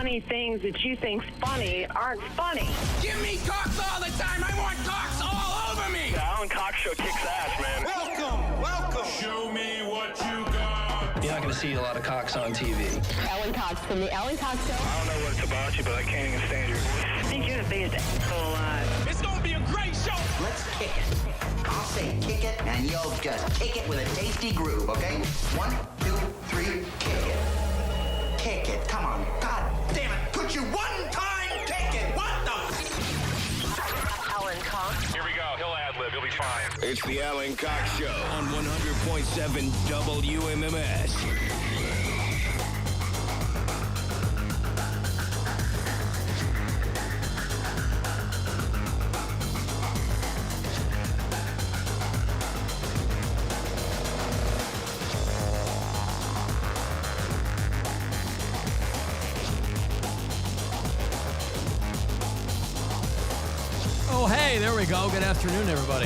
funny things that you think's funny aren't funny. Give me cocks all the time. I want cocks all over me. The Alan Cox Show kicks ass, man. Welcome. Show me what you got. You're not going to see a lot of cocks on TV. Alan Cox from the Alan Cox Show. I don't know what it's about you, but I can't even stand your voice. I think you're the biggest asshole alive. It's gonna be a great show. Let's kick it. I'll say kick it, and you'll just kick it with a tasty groove, okay? 1, 2, 3, kick it. Kick it. Come on. God damn it. Could you one time kick it? What the? Alan Cox. Here we go. He'll ad-lib. He'll be fine. It's the Alan Cox Show on 100.7 WMMS. Oh, hey, there we go. Good afternoon, everybody.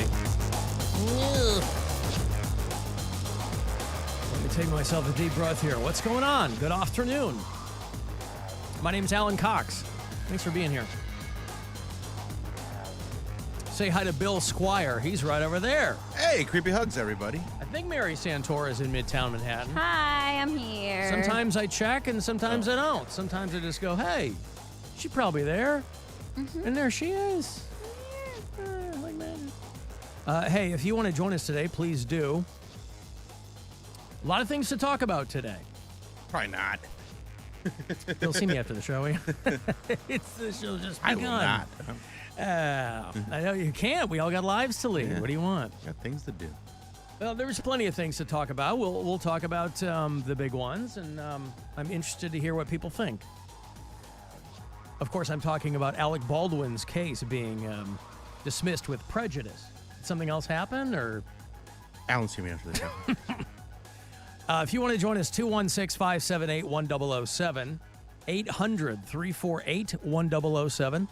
Let me take myself a deep breath here. What's going on? Good afternoon. My name's Alan Cox. Thanks for being here. Say hi to Bill Squire. He's right over there. Hey, creepy hugs, everybody. I think Mary Santora is in Midtown Manhattan. Hi, I'm here. Sometimes I check and sometimes I don't. Sometimes I just go, hey, she's probably there. And there she is. Like magic. Hey, if you want to join us today, please do. A lot of things to talk about today. Probably not. You'll see me after the show. It's the show just begun. I will not. I know you can't. We all got lives to lead. Yeah. What do you want? Got things to do. Well, there's plenty of things to talk about. We'll talk about the big ones, and I'm interested to hear what people think. Of course, I'm talking about Alec Baldwin's case being dismissed with prejudice. Did something else happen, or? Alan, see me after the show. If you want to join us, 216-578-1007, 800-348-1007.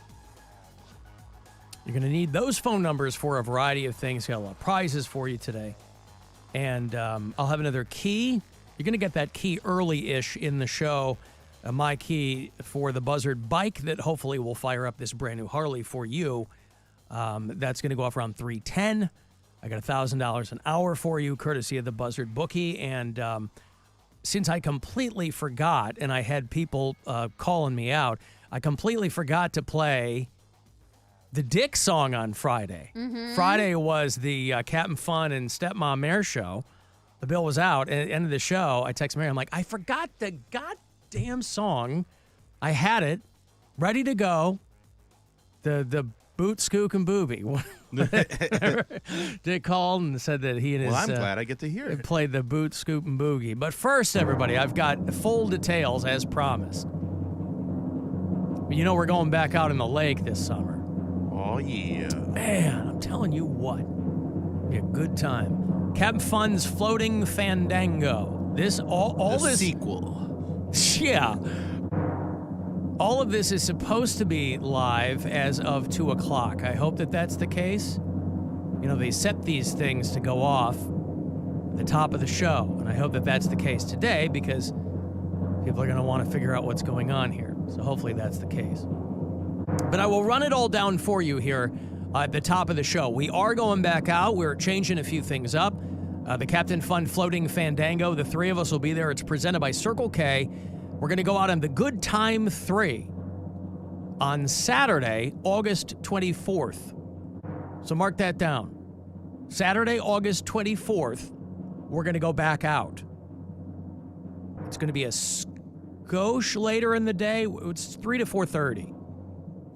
You're going to need those phone numbers for a variety of things. Got a lot of prizes for you today. And I'll have another key. You're going to get that key early-ish in the show. My key for the Buzzard bike that hopefully will fire up this brand new Harley for you. That's going to go off around 3:10. I got $1,000 an hour for you, courtesy of the Buzzard bookie. And since I completely forgot, and I had people calling me out, I completely forgot to play the Dick song on Friday. Friday was the Captain Fun and Stepmom Mare show. The bill was out. And at the end of the show, I text Mary. I'm like, I forgot the goddamn song. I had it ready to go. The Boot, Skook, and Booby. Dick called and said that he and his... Well, I'm glad I get to hear it. Played the Boot, Scoop, and Boogie. But first, everybody, I've got full details as promised. You know we're going back out in the lake this summer. Oh, yeah. Man, I'm telling you what. It'll be a good time. Captain Fun's Floating Fandango. All the this... sequel. Yeah. All of this is supposed to be live as of 2 o'clock. I hope that that's the case. You know, they set these things to go off at the top of the show, and I hope that that's the case today because people are going to want to figure out what's going on here. So hopefully that's the case. But I will run it all down for you here at the top of the show. We are going back out. We're changing a few things up. The Captain Fun Floating Fandango, the three of us will be there. It's presented by Circle K. We're going to go out on the Good Time 3 on Saturday, August 24th. So mark that down. Saturday, August 24th, we're going to go back out. It's going to be a skosh later in the day. It's 3 to 4:30.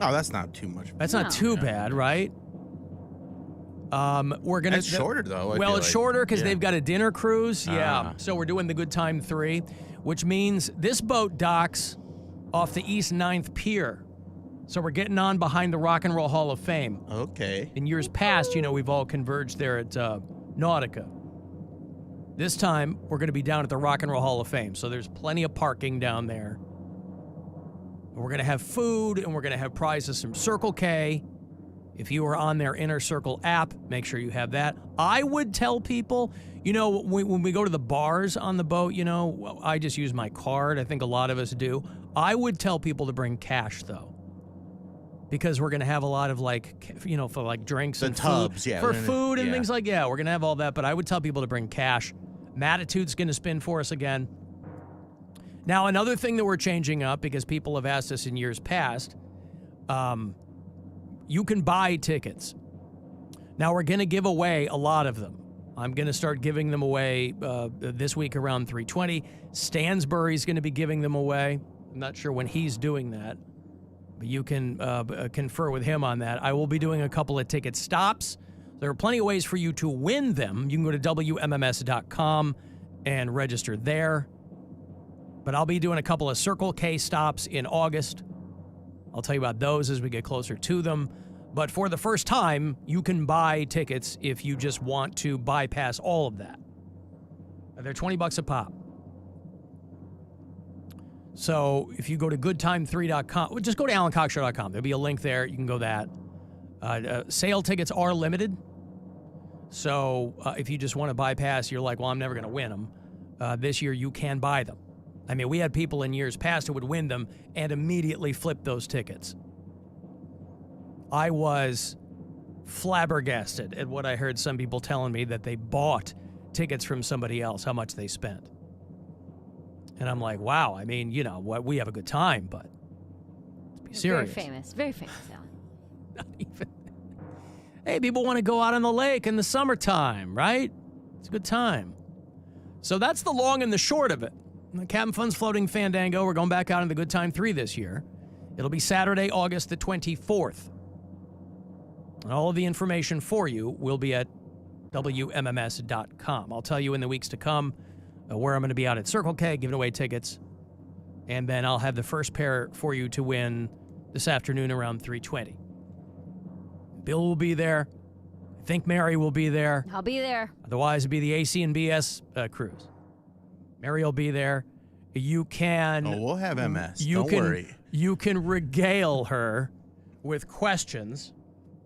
Oh, that's not too much. That's not too bad, right? We're gonna. It's shorter though. Well, it's shorter because they've got a dinner cruise. Yeah. Ah. So we're doing the Good Time 3, which means this boat docks off the East 9th Pier. So we're getting on behind the Rock and Roll Hall of Fame. Okay. In years past, you know, we've all converged there at Nautica. This time, we're going to be down at the Rock and Roll Hall of Fame. So there's plenty of parking down there. We're going to have food, and we're going to have prizes from Circle K. If you are on their Inner Circle app, make sure you have that. I would tell people, when we go to the bars on the boat, I just use my card. I think a lot of us do. I would tell people to bring cash, though. Because we're going to have a lot of for like drinks and tubs, food, yeah. for food and yeah. things we're going to have all that. But I would tell people to bring cash. Matitude's going to spin for us again. Now, another thing that we're changing up, because people have asked us in years past, you can buy tickets. Now, we're going to give away a lot of them. I'm going to start giving them away this week around 3:20. Stansbury's going to be giving them away. I'm not sure when he's doing that. But you can confer with him on that. I will be doing a couple of ticket stops. There are plenty of ways for you to win them. You can go to WMMS.com and register there. But I'll be doing a couple of Circle K stops in August. I'll tell you about those as we get closer to them. But for the first time, you can buy tickets if you just want to bypass all of that. They're $20 a pop. So if you go to goodtime3.com, just go to alancoxshow.com. There'll be a link there. You can go that. Sale tickets are limited. So if you just want to bypass, you're like, well, I'm never going to win them. This year, you can buy them. I mean, we had people in years past who would win them and immediately flip those tickets. I was flabbergasted at what I heard some people telling me that they bought tickets from somebody else, how much they spent. And I'm like, wow, I mean, we have a good time, but let's be serious. Very famous, Alan. Not even. Hey, people want to go out on the lake in the summertime, right? It's a good time. So that's the long and the short of it. The Captain Fun's Floating Fandango, we're going back out in the Good Time 3 this year. It'll be Saturday, August the 24th. And all of the information for you will be at WMMS.com. I'll tell you in the weeks to come where I'm going to be out at Circle K, giving away tickets. And then I'll have the first pair for you to win this afternoon around 3:20. Bill will be there. I think Mary will be there. I'll be there. Otherwise, it'll be the AC and BS cruise. Mary will be there. You can... Oh, we'll have MS. Don't worry. You can regale her with questions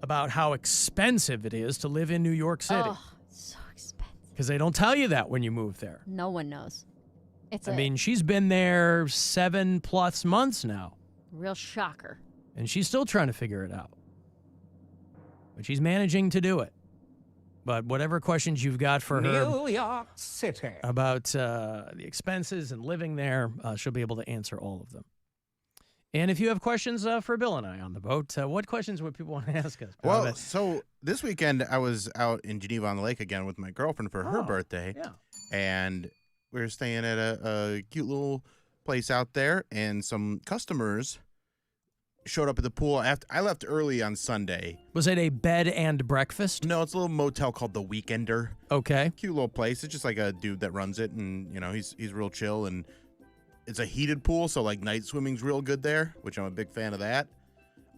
about how expensive it is to live in New York City. Oh, it's so expensive. Because they don't tell you that when you move there. No one knows. I mean, she's been there 7+ months now. Real shocker. And she's still trying to figure it out. But she's managing to do it. But whatever questions you've got for her New York City about the expenses and living there, she'll be able to answer all of them. And if you have questions for Bill and I on the boat, what questions would people want to ask us? Well, so this weekend I was out in Geneva on the Lake again with my girlfriend for her birthday. Yeah. And we were staying at a cute little place out there, and some customers showed up at the pool. After I left early on Sunday. Was it a bed and breakfast? No, it's a little motel called The Weekender. Okay. Cute little place. It's just like a dude that runs it, and he's real chill, and it's a heated pool, so like night swimming's real good there, which I'm a big fan of that.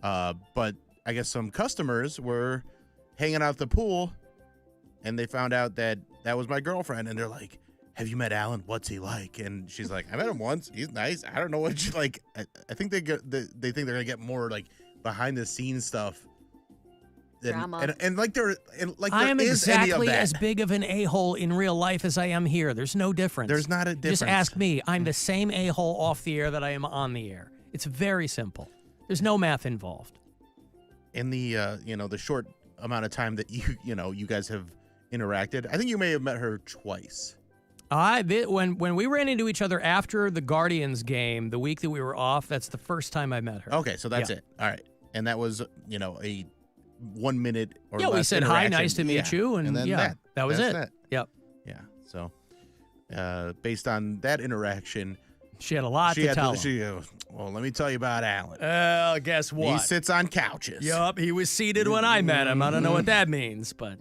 But I guess some customers were hanging out at the pool, and they found out that was my girlfriend, and they're like, "Have you met Alan? What's he like?" And she's like, "I met him once. He's nice. I don't know what you like." I think they think they're gonna get more like behind the scenes stuff. Drama. And like there I am is any of exactly that. as big of an a-hole in real life as I am here. There's no difference. There's not a difference. Just ask me. I'm the same a-hole off the air that I am on the air. It's very simple. There's no math involved. In the the short amount of time that you guys have interacted, I think you may have met her twice. When we ran into each other after the Guardians game, the week that we were off, that's the first time I met her. Okay, so that's it. All right. And that was, a 1 minute or less we said hi, interaction. nice to meet you, and then that was it. That. Yep. Yeah. So, based on that interaction, she had a lot to tell. She goes, well, let me tell you about Alan. Guess what? He sits on couches. Yup, he was seated when I met him. I don't know what that means, but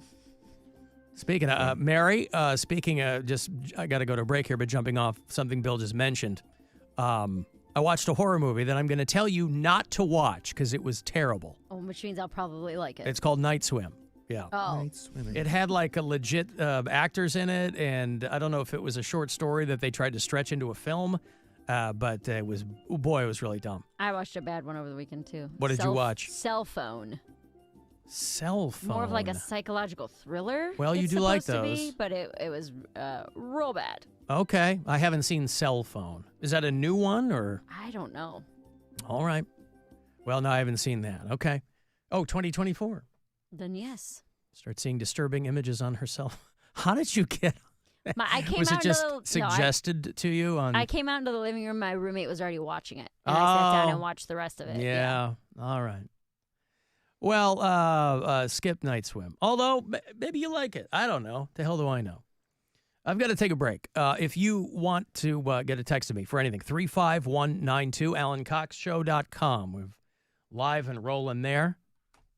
speaking of Mary, I got to go to a break here, but jumping off something Bill just mentioned, I watched a horror movie that I'm going to tell you not to watch because it was terrible. Oh, which means I'll probably like it. It's called Night Swim. Yeah. Oh. Night swimming. It had like a legit actors in it, and I don't know if it was a short story that they tried to stretch into a film, but it was really dumb. I watched a bad one over the weekend, too. What did you watch? Cell Phone. Cell phone. More of like a psychological thriller. Well, you it's do like supposed to those. be, but it was real bad. Okay. I haven't seen cell phone. Is that a new one or? I don't know. All right. Well, no, I haven't seen that. Okay. Oh, 2024. Then yes. Start seeing disturbing images on herself. How did you get? I came Was out it just into the, suggested to you on? I came out into the living room. My roommate was already watching it, and I sat down Oh. and watched the rest of it. Yeah. All right. Well, skip night swim. Although maybe you like it. I don't know. The hell do I know? I've got to take a break. If you want to get a text to me for anything, 35192, AlanCoxShow.com. We're live and rolling there.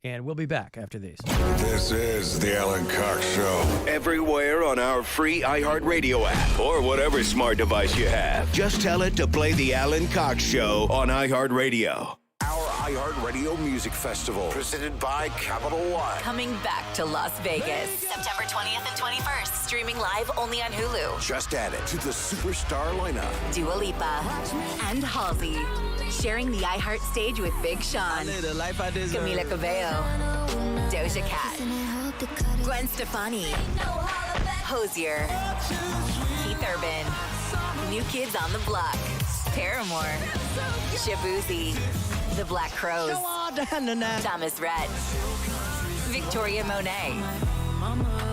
And we'll be back after these. This is the Alan Cox Show. Everywhere on our free iHeartRadio app or whatever smart device you have. Just tell it to play the Alan Cox Show on iHeartRadio. Our iHeartRadio Music Festival, presented by Capital One. Coming back to Las Vegas, September 20th and 21st. Streaming live only on Hulu. Just added to the superstar lineup. Dua Lipa and Halsey. Sharing the iHeart stage with Big Sean. Camila Cabello. Doja Cat. Gwen Stefani. Hosier. Keith Urban. New Kids on the Block. Paramore. Shabuzi. The Black Crowes. Thomas Rhett. Victoria Monet.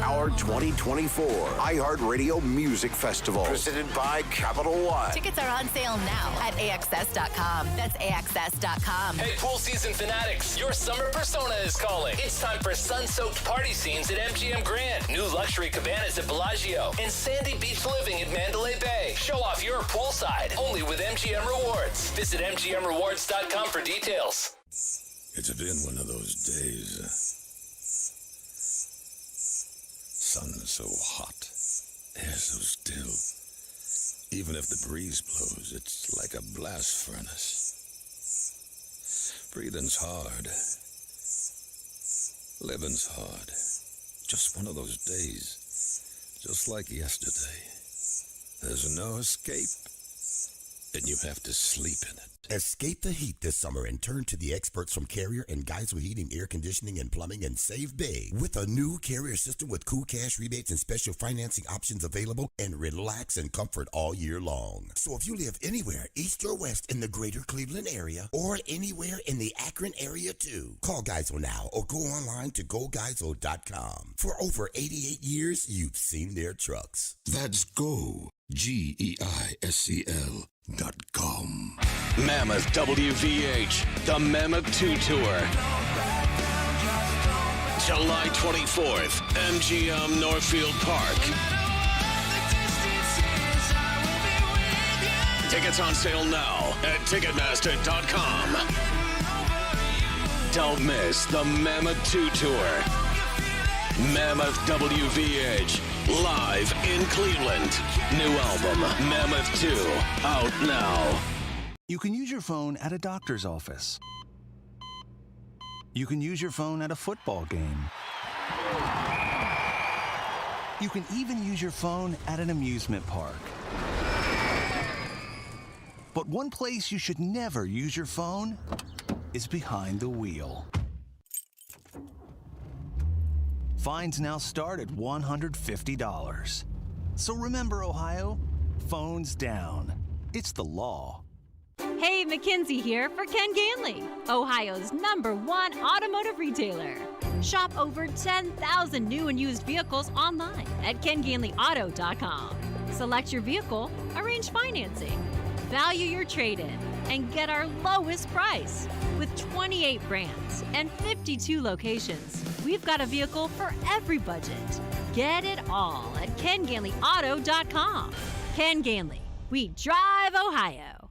Our 2024 iHeartRadio Music Festival, presented by Capital One. Tickets are on sale now at AXS.com. That's AXS.com. Hey, pool season fanatics, your summer persona is calling. It's time for sun-soaked party scenes at MGM Grand, new luxury cabanas at Bellagio, and sandy beach living at Mandalay Bay. Show off your poolside, only with MGM Rewards. Visit MGMRewards.com for details. It's been one of those days. Sun so hot, air so still. Even if the breeze blows, it's like a blast furnace. Breathing's hard. Living's hard. Just one of those days, just like yesterday. There's no escape, and you have to sleep in it. Escape the heat this summer and turn to the experts from Carrier and Geyser Heating, Air Conditioning, and Plumbing and save big with a new Carrier system with cool cash rebates and special financing options available, and relax and comfort all year long. So if you live anywhere east or west in the greater Cleveland area or anywhere in the Akron area too, call Geyser now or go online to GoGeyser.com. For over 88 years, you've seen their trucks. That's Go, GEISCL.com. Mammoth WVH, the Mammoth 2 Tour. July 24th, MGM Northfield Park. Tickets on sale now at Ticketmaster.com. Don't miss the Mammoth 2 Tour. Mammoth WVH, live in Cleveland. New album, Mammoth 2, out now. You can use your phone at a doctor's office. You can use your phone at a football game. You can even use your phone at an amusement park. But one place you should never use your phone is behind the wheel. Fines now start at $150. So remember, Ohio, phones down. It's the law. Hey, Mackenzie here for Ken Ganley, Ohio's #1 automotive retailer. Shop over 10,000 new and used vehicles online at KenGanleyAuto.com. Select your vehicle, arrange financing, value your trade-in, and get our lowest price. With 28 brands and 52 locations, we've got a vehicle for every budget. Get it all at KenGanleyAuto.com. Ken Ganley, we drive Ohio.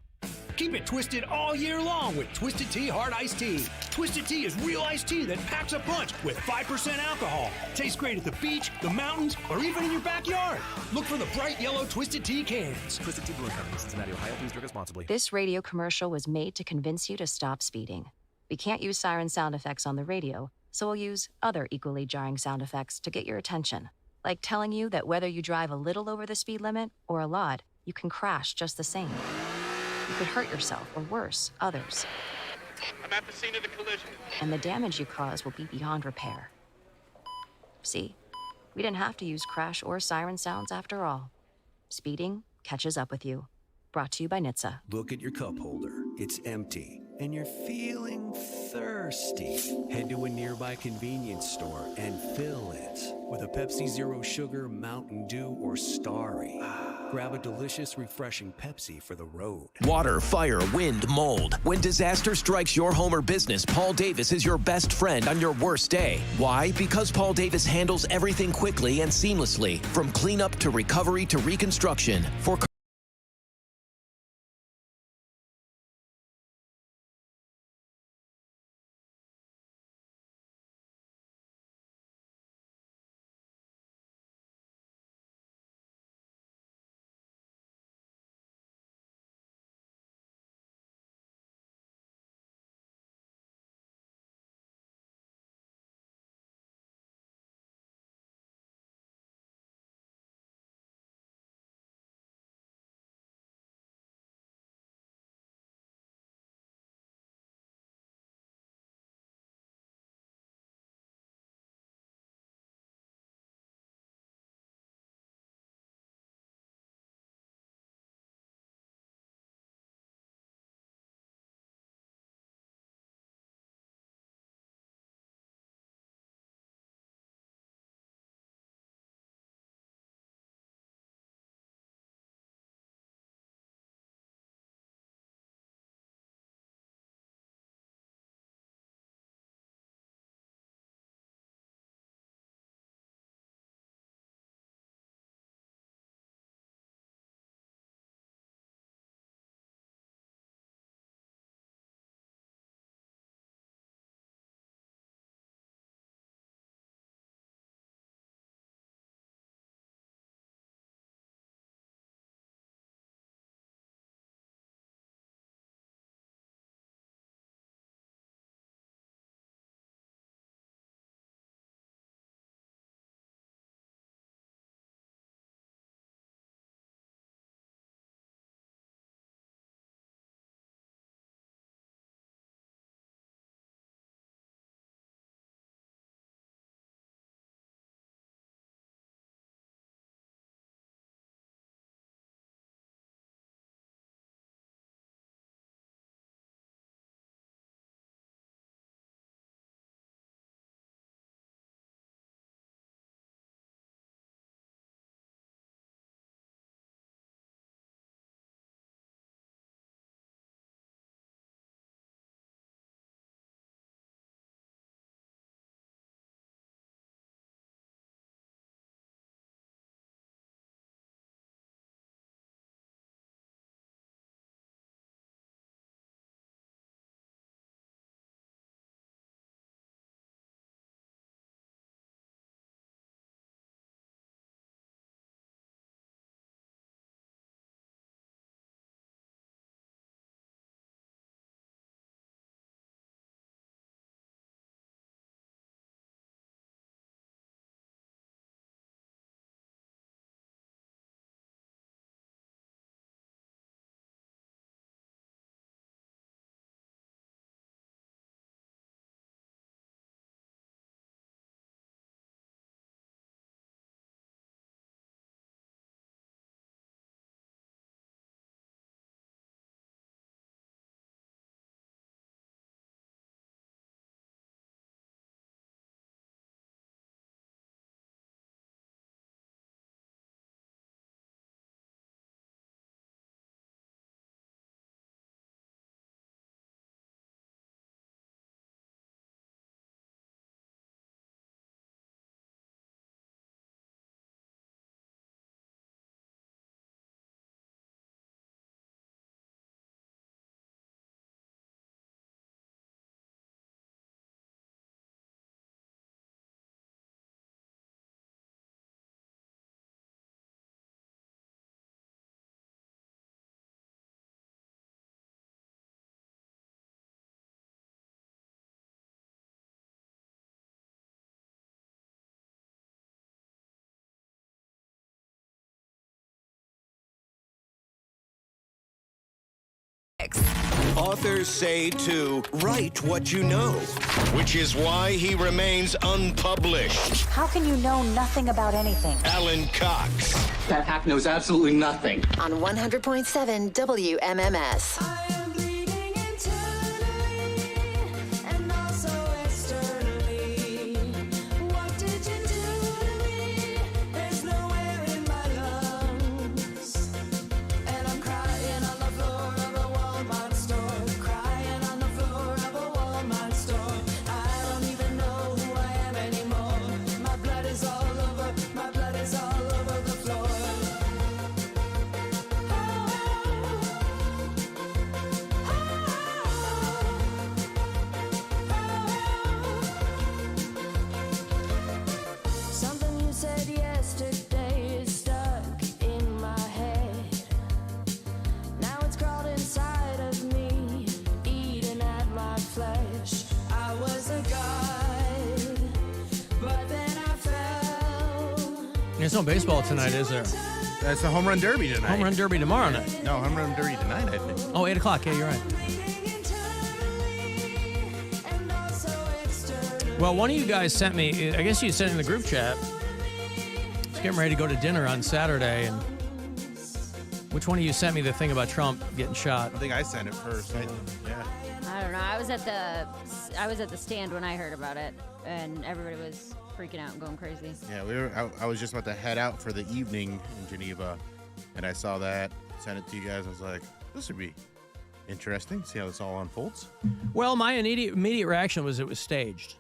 Keep it twisted all year long with Twisted Tea Hard Iced Tea. Twisted Tea is real iced tea that packs a punch with 5% alcohol. Tastes great at the beach, the mountains, or even in your backyard. Look for the bright yellow Twisted Tea cans. Twisted Tea Brewing Company, Cincinnati, Ohio. Please drink responsibly. This radio commercial was made to convince you to stop speeding. We can't use siren sound effects on the radio, so we'll use other equally jarring sound effects to get your attention. Like telling you that whether you drive a little over the speed limit or a lot, you can crash just the same. You could hurt yourself or worse, others. I'm at the scene of the collision. And the damage you cause will be beyond repair. See? We didn't have to use crash or siren sounds after all. Speeding catches up with you. Brought to you by NHTSA. Look at your cup holder. It's empty, and you're feeling thirsty. Head to a nearby convenience store and fill it with a Pepsi Zero Sugar, Mountain Dew, or Starry. Grab a delicious, refreshing Pepsi for the road. Water, fire, wind, mold. When disaster strikes your home or business, Paul Davis is your best friend on your worst day. Why? Because Paul Davis handles everything quickly and seamlessly, from cleanup to recovery to reconstruction. For Authors say to write what you know, which is why he remains unpublished. How can you know nothing about anything? Alan Cox. That hack knows absolutely nothing. On 100.7 WMMS. There's no baseball tonight, is there? That's the home run derby tonight. Home run derby tomorrow night. No, home run derby tonight, I think. Oh, 8 o'clock. Yeah, you're right. Well, one of you guys sent me, I guess you sent it in the group chat. I was getting ready to go to dinner on Saturday, and which one of you sent me the thing about Trump getting shot? I think I sent it first. Yeah. I don't know. I was at the stand when I heard about it, and everybody was freaking out and going crazy. Yeah, I was just about to head out for the evening in Geneva, and I saw that, sent it to you guys. I was like, this would be interesting. See how this all unfolds. Well, my immediate reaction was it was staged.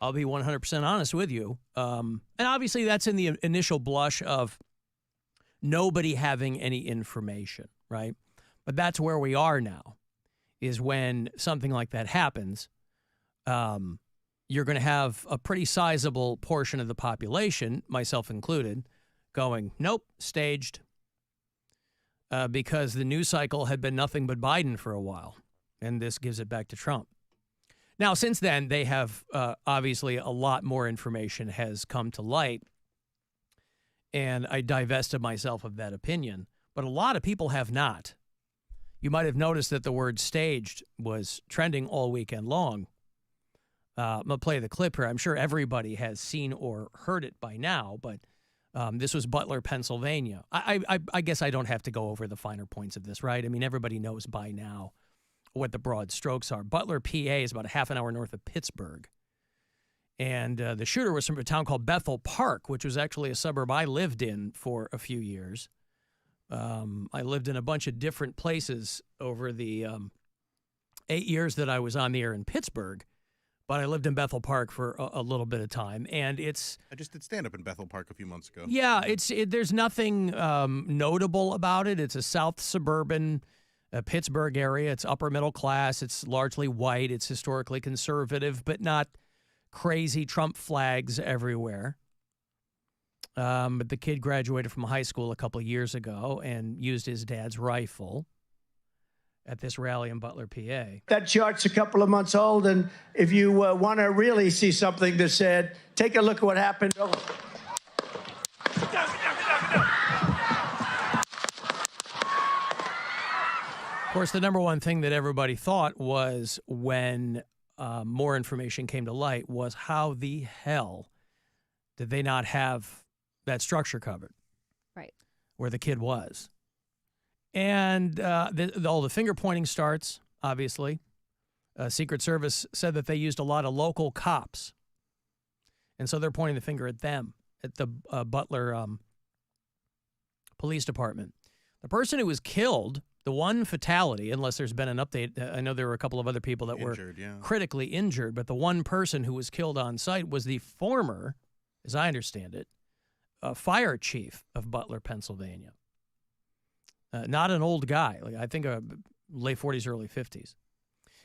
I'll be 100% honest with you. And obviously that's in the initial blush of nobody having any information, right? But that's where we are now, is when something like that happens, you're going to have a pretty sizable portion of the population, myself included, going, nope, staged, because the news cycle had been nothing but Biden for a while, and this gives it back to Trump. Now, since then, they have obviously a lot more information has come to light, and I divested myself of that opinion, but a lot of people have not. You might have noticed that the word staged was trending all weekend long. I'm going to play the clip here. I'm sure everybody has seen or heard it by now, but this was Butler, Pennsylvania. I guess I don't have to go over the finer points of this, right? I mean, everybody knows by now what the broad strokes are. Butler, PA is about a half an hour north of Pittsburgh. And the shooter was from a town called Bethel Park, which was actually a suburb I lived in for a few years. I lived in a bunch of different places over the 8 years that I was on the air in Pittsburgh. But I lived in Bethel Park for a little bit of time, and it's... I just did stand-up in Bethel Park a few months ago. Yeah, there's nothing notable about it. It's a south suburban Pittsburgh area. It's upper middle class. It's largely white. It's historically conservative, but not crazy Trump flags everywhere. But the kid graduated from high school a couple of years ago and used his dad's rifle at this rally in Butler, PA. That chart's a couple of months old, and if you want to really see something that's said, take a look at what happened. Of course, the number one thing that everybody thought was when more information came to light was how the hell did they not have that structure covered? Right. Where the kid was. And all the finger pointing starts, obviously. Secret Service said that they used a lot of local cops. And so they're pointing the finger at them, at the Butler Police Department. The person who was killed, the one fatality, unless there's been an update, I know there were a couple of other people that were critically injured, but the one person who was killed on site was the former, as I understand it, fire chief of Butler, Pennsylvania. Not an old guy, like I think late 40s, early 50s.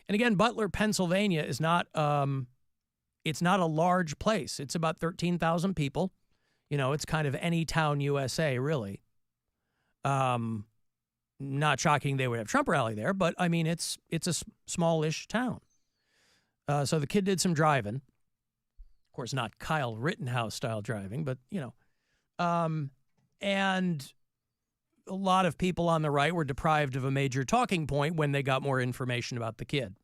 And again, Butler, Pennsylvania is not, it's not a large place. It's about 13,000 people. You know, it's kind of any town USA, really. Not shocking they would have Trump rally there, but I mean, it's a smallish town. So the kid did some driving. Of course, not Kyle Rittenhouse style driving, but, you know. And a lot of people on the right were deprived of a major talking point when they got more information about the kid.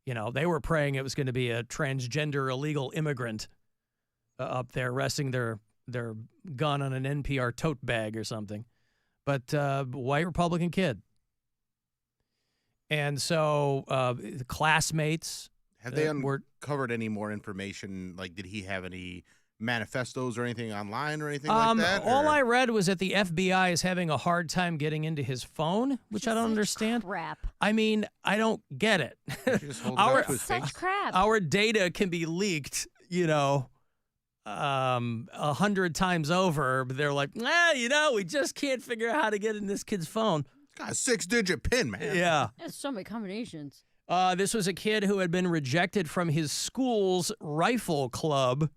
You know, they were praying it was going to be a transgender illegal immigrant up there resting their gun on an NPR tote bag or something. But white Republican kid. And so the classmates. Have they uncovered any more information? Like, did he have any manifestos or anything online or anything like that? All I read was that the FBI is having a hard time getting into his phone, which I don't understand. Crap. I mean, I don't get it. Just hold it up to his face. Such crap. Our data can be leaked, 100 times over, but they're like, we just can't figure out how to get in this kid's phone. It's got a 6-digit pin, man. Yeah. There's so many combinations. This was a kid who had been rejected from his school's rifle club.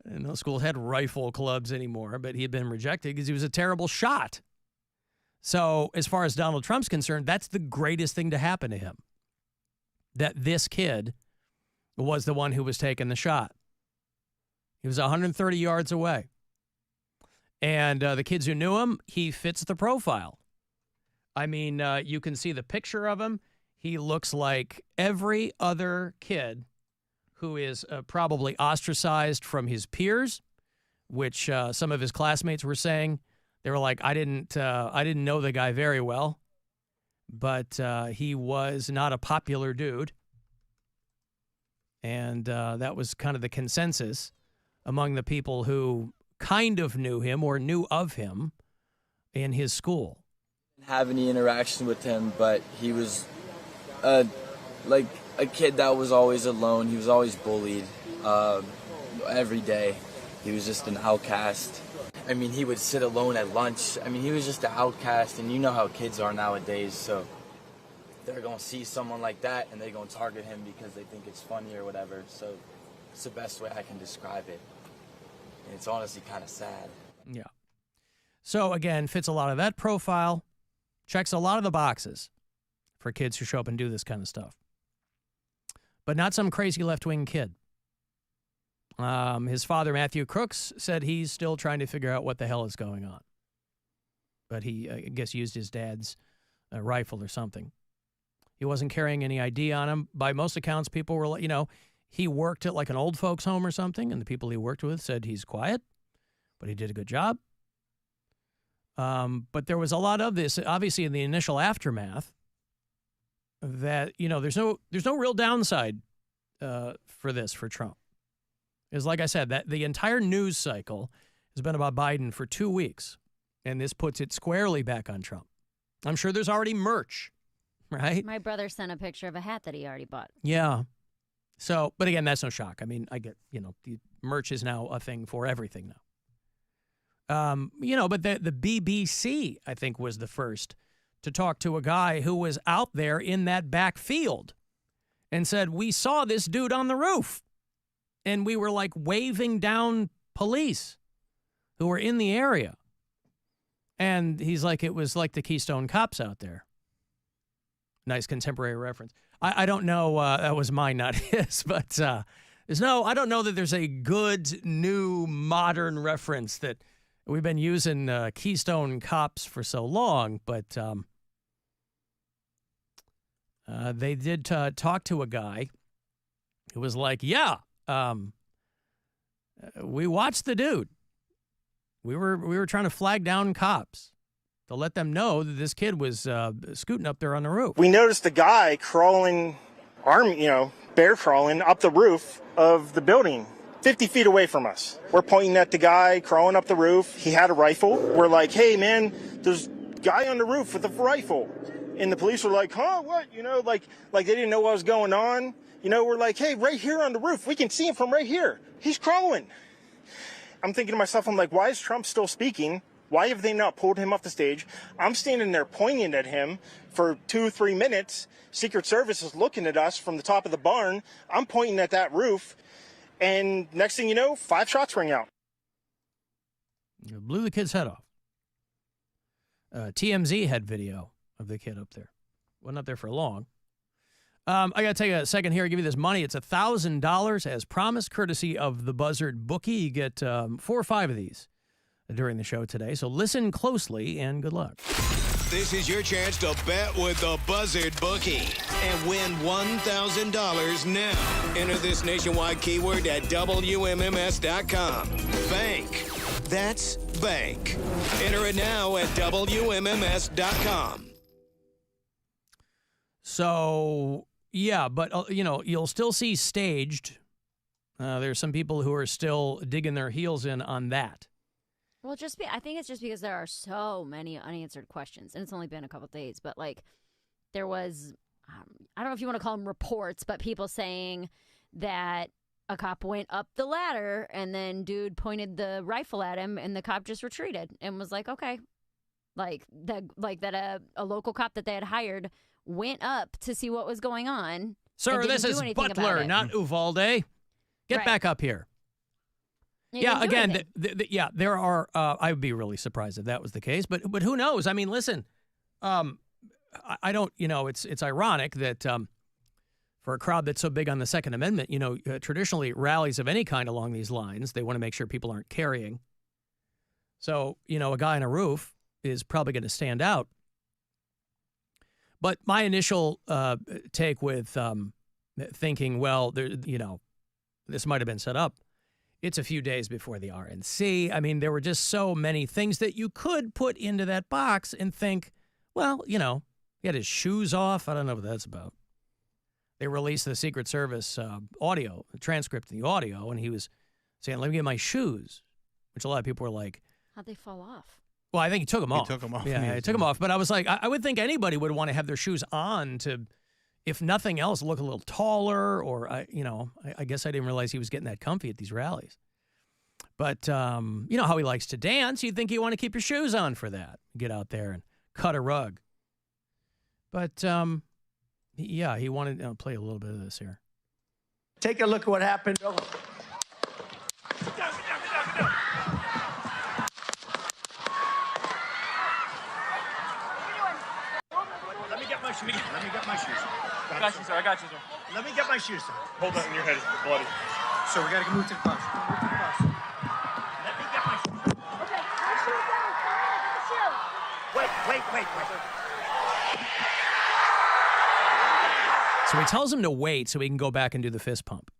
And no schools had rifle clubs anymore, but he had been rejected because he was a terrible shot. So as far as Donald Trump's concerned, that's the greatest thing to happen to him. That this kid was the one who was taking the shot. He was 130 yards away. And the kids who knew him, he fits the profile. I mean, you can see the picture of him. He looks like every other kid who is probably ostracized from his peers, which some of his classmates were saying. They were like, I didn't know the guy very well, but he was not a popular dude. And that was kind of the consensus among the people who kind of knew him or knew of him in his school. Have any interaction with him, but he was like a kid that was always alone. He was always bullied every day. He was just an outcast. I mean, he would sit alone at lunch. I mean, he was just an outcast, and you know how kids are nowadays, so they're going to see someone like that, and they're going to target him because they think it's funny or whatever. So it's the best way I can describe it. And it's honestly kind of sad. Yeah. So, again, fits a lot of that profile, checks a lot of the boxes for kids who show up and do this kind of stuff. But not some crazy left-wing kid. His father, Matthew Crooks, said he's still trying to figure out what the hell is going on. But he, I guess, used his dad's rifle or something. He wasn't carrying any ID on him. By most accounts, people were like, he worked at like an old folks home or something, and the people he worked with said he's quiet, but he did a good job. But there was a lot of this, obviously, in the initial aftermath, that, there's no real downside for Trump. Is like I said, that the entire news cycle has been about Biden for 2 weeks, and this puts it squarely back on Trump. I'm sure there's already merch, right? My brother sent a picture of a hat that he already bought. Yeah. So, but again, that's no shock. I mean, I get, the merch is now a thing for everything now. But the BBC, I think, was the first to talk to a guy who was out there in that back field and said, we saw this dude on the roof. And we were like waving down police who were in the area. And he's like, it was like the Keystone Cops out there. Nice contemporary reference. I don't know. That was mine, not his. But I don't know that there's a good, new, modern reference that we've been using Keystone Cops for so long. But they did talk to a guy who was like, we watched the dude. We were trying to flag down cops to let them know that this kid was scooting up there on the roof. We noticed a guy crawling, bear crawling up the roof of the building, 50 feet away from us. We're pointing at the guy crawling up the roof. He had a rifle. We're like, hey, man, there's a guy on the roof with a rifle. And the police were like, huh, what? Like they didn't know what was going on. We're like, hey, right here on the roof. We can see him from right here. He's crawling. I'm thinking to myself, I'm like, why is Trump still speaking? Why have they not pulled him off the stage? I'm standing there pointing at him for 2-3 minutes. Secret Service is looking at us from the top of the barn. I'm pointing at that roof. And next thing you know, 5 shots ring out. You blew the kid's head off. TMZ had video of the kid up there. Wasn't up there for long. I got to take a second here and give you this money. It's $1,000 as promised, courtesy of the Buzzard bookie. You get 4 or 5 of these during the show today. So listen closely and good luck. This is your chance to bet with the Buzzard Bookie and win $1,000 now. Enter this nationwide keyword at WMMS.com. Bank. That's bank. Enter it now at WMMS.com. So, yeah, but, you'll still see staged. There's some people who are still digging their heels in on that. Well, I think it's just because there are so many unanswered questions, and it's only been a couple of days. But there was, I don't know if you want to call them reports, but people saying that a cop went up the ladder, and then dude pointed the rifle at him, and the cop just retreated and was like, okay, that a local cop that they had hired went up to see what was going on. Sir, this is Butler, not Uvalde. Get back up here. Yeah, again, there are. I would be really surprised if that was the case, but who knows? I mean, listen, I don't. It's ironic that for a crowd that's so big on the Second Amendment, traditionally rallies of any kind along these lines, they want to make sure people aren't carrying. So a guy on a roof is probably going to stand out. But my initial take with thinking, well, this might have been set up. It's a few days before the RNC. I mean, there were just so many things that you could put into that box and think, well, he had his shoes off. I don't know what that's about. They released the Secret Service audio, the transcript of the audio, and he was saying, let me get my shoes, which a lot of people were like. How'd they fall off? Well, I think he took them off. He took them off. Yeah, he took them off. But I was like, I would think anybody would want to have their shoes on to, if nothing else, look a little taller. Or, I guess I didn't realize he was getting that comfy at these rallies. But, you know how he likes to dance. You'd think you want to keep your shoes on for that. Get out there and cut a rug. But, yeah, he wanted to play a little bit of this here. Take a look at what happened. Let me get my shoes. Let me get my shoes. I got you, sir. I got you, sir. Let me get my shoes, sir. Hold on, your head is bloody. So we gotta move to the bus. Move to the bus. Let me get my shoes. Okay, my shoes down. Wait. So he tells him to wait so he can go back and do the fist pump.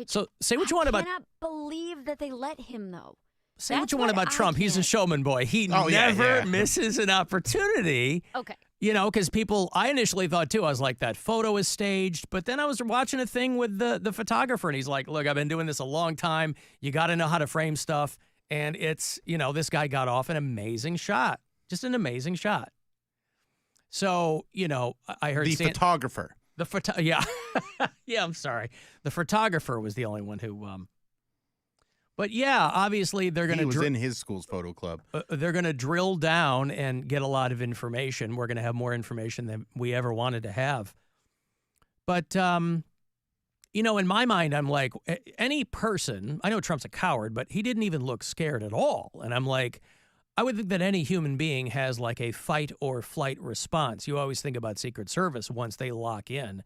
So say what you want about. I cannot believe that they let him, though. Say what you want about Trump. He's a showman boy. He never misses an opportunity. Okay. Because I initially thought too, I was like, that photo is staged. But then I was watching a thing with the photographer, and he's like, look, I've been doing this a long time. You got to know how to frame stuff. And it's, this guy got off an amazing shot. Just an amazing shot. So, I heard the photographer. Yeah. Yeah, I'm sorry. The photographer was the only one who, but yeah, obviously they're going to. He was in his school's photo club. They're going to drill down and get a lot of information. We're going to have more information than we ever wanted to have. But, in my mind, I'm like, any person, I know Trump's a coward, but he didn't even look scared at all. And I'm like, I would think that any human being has like a fight or flight response. You always think about Secret Service once they lock in.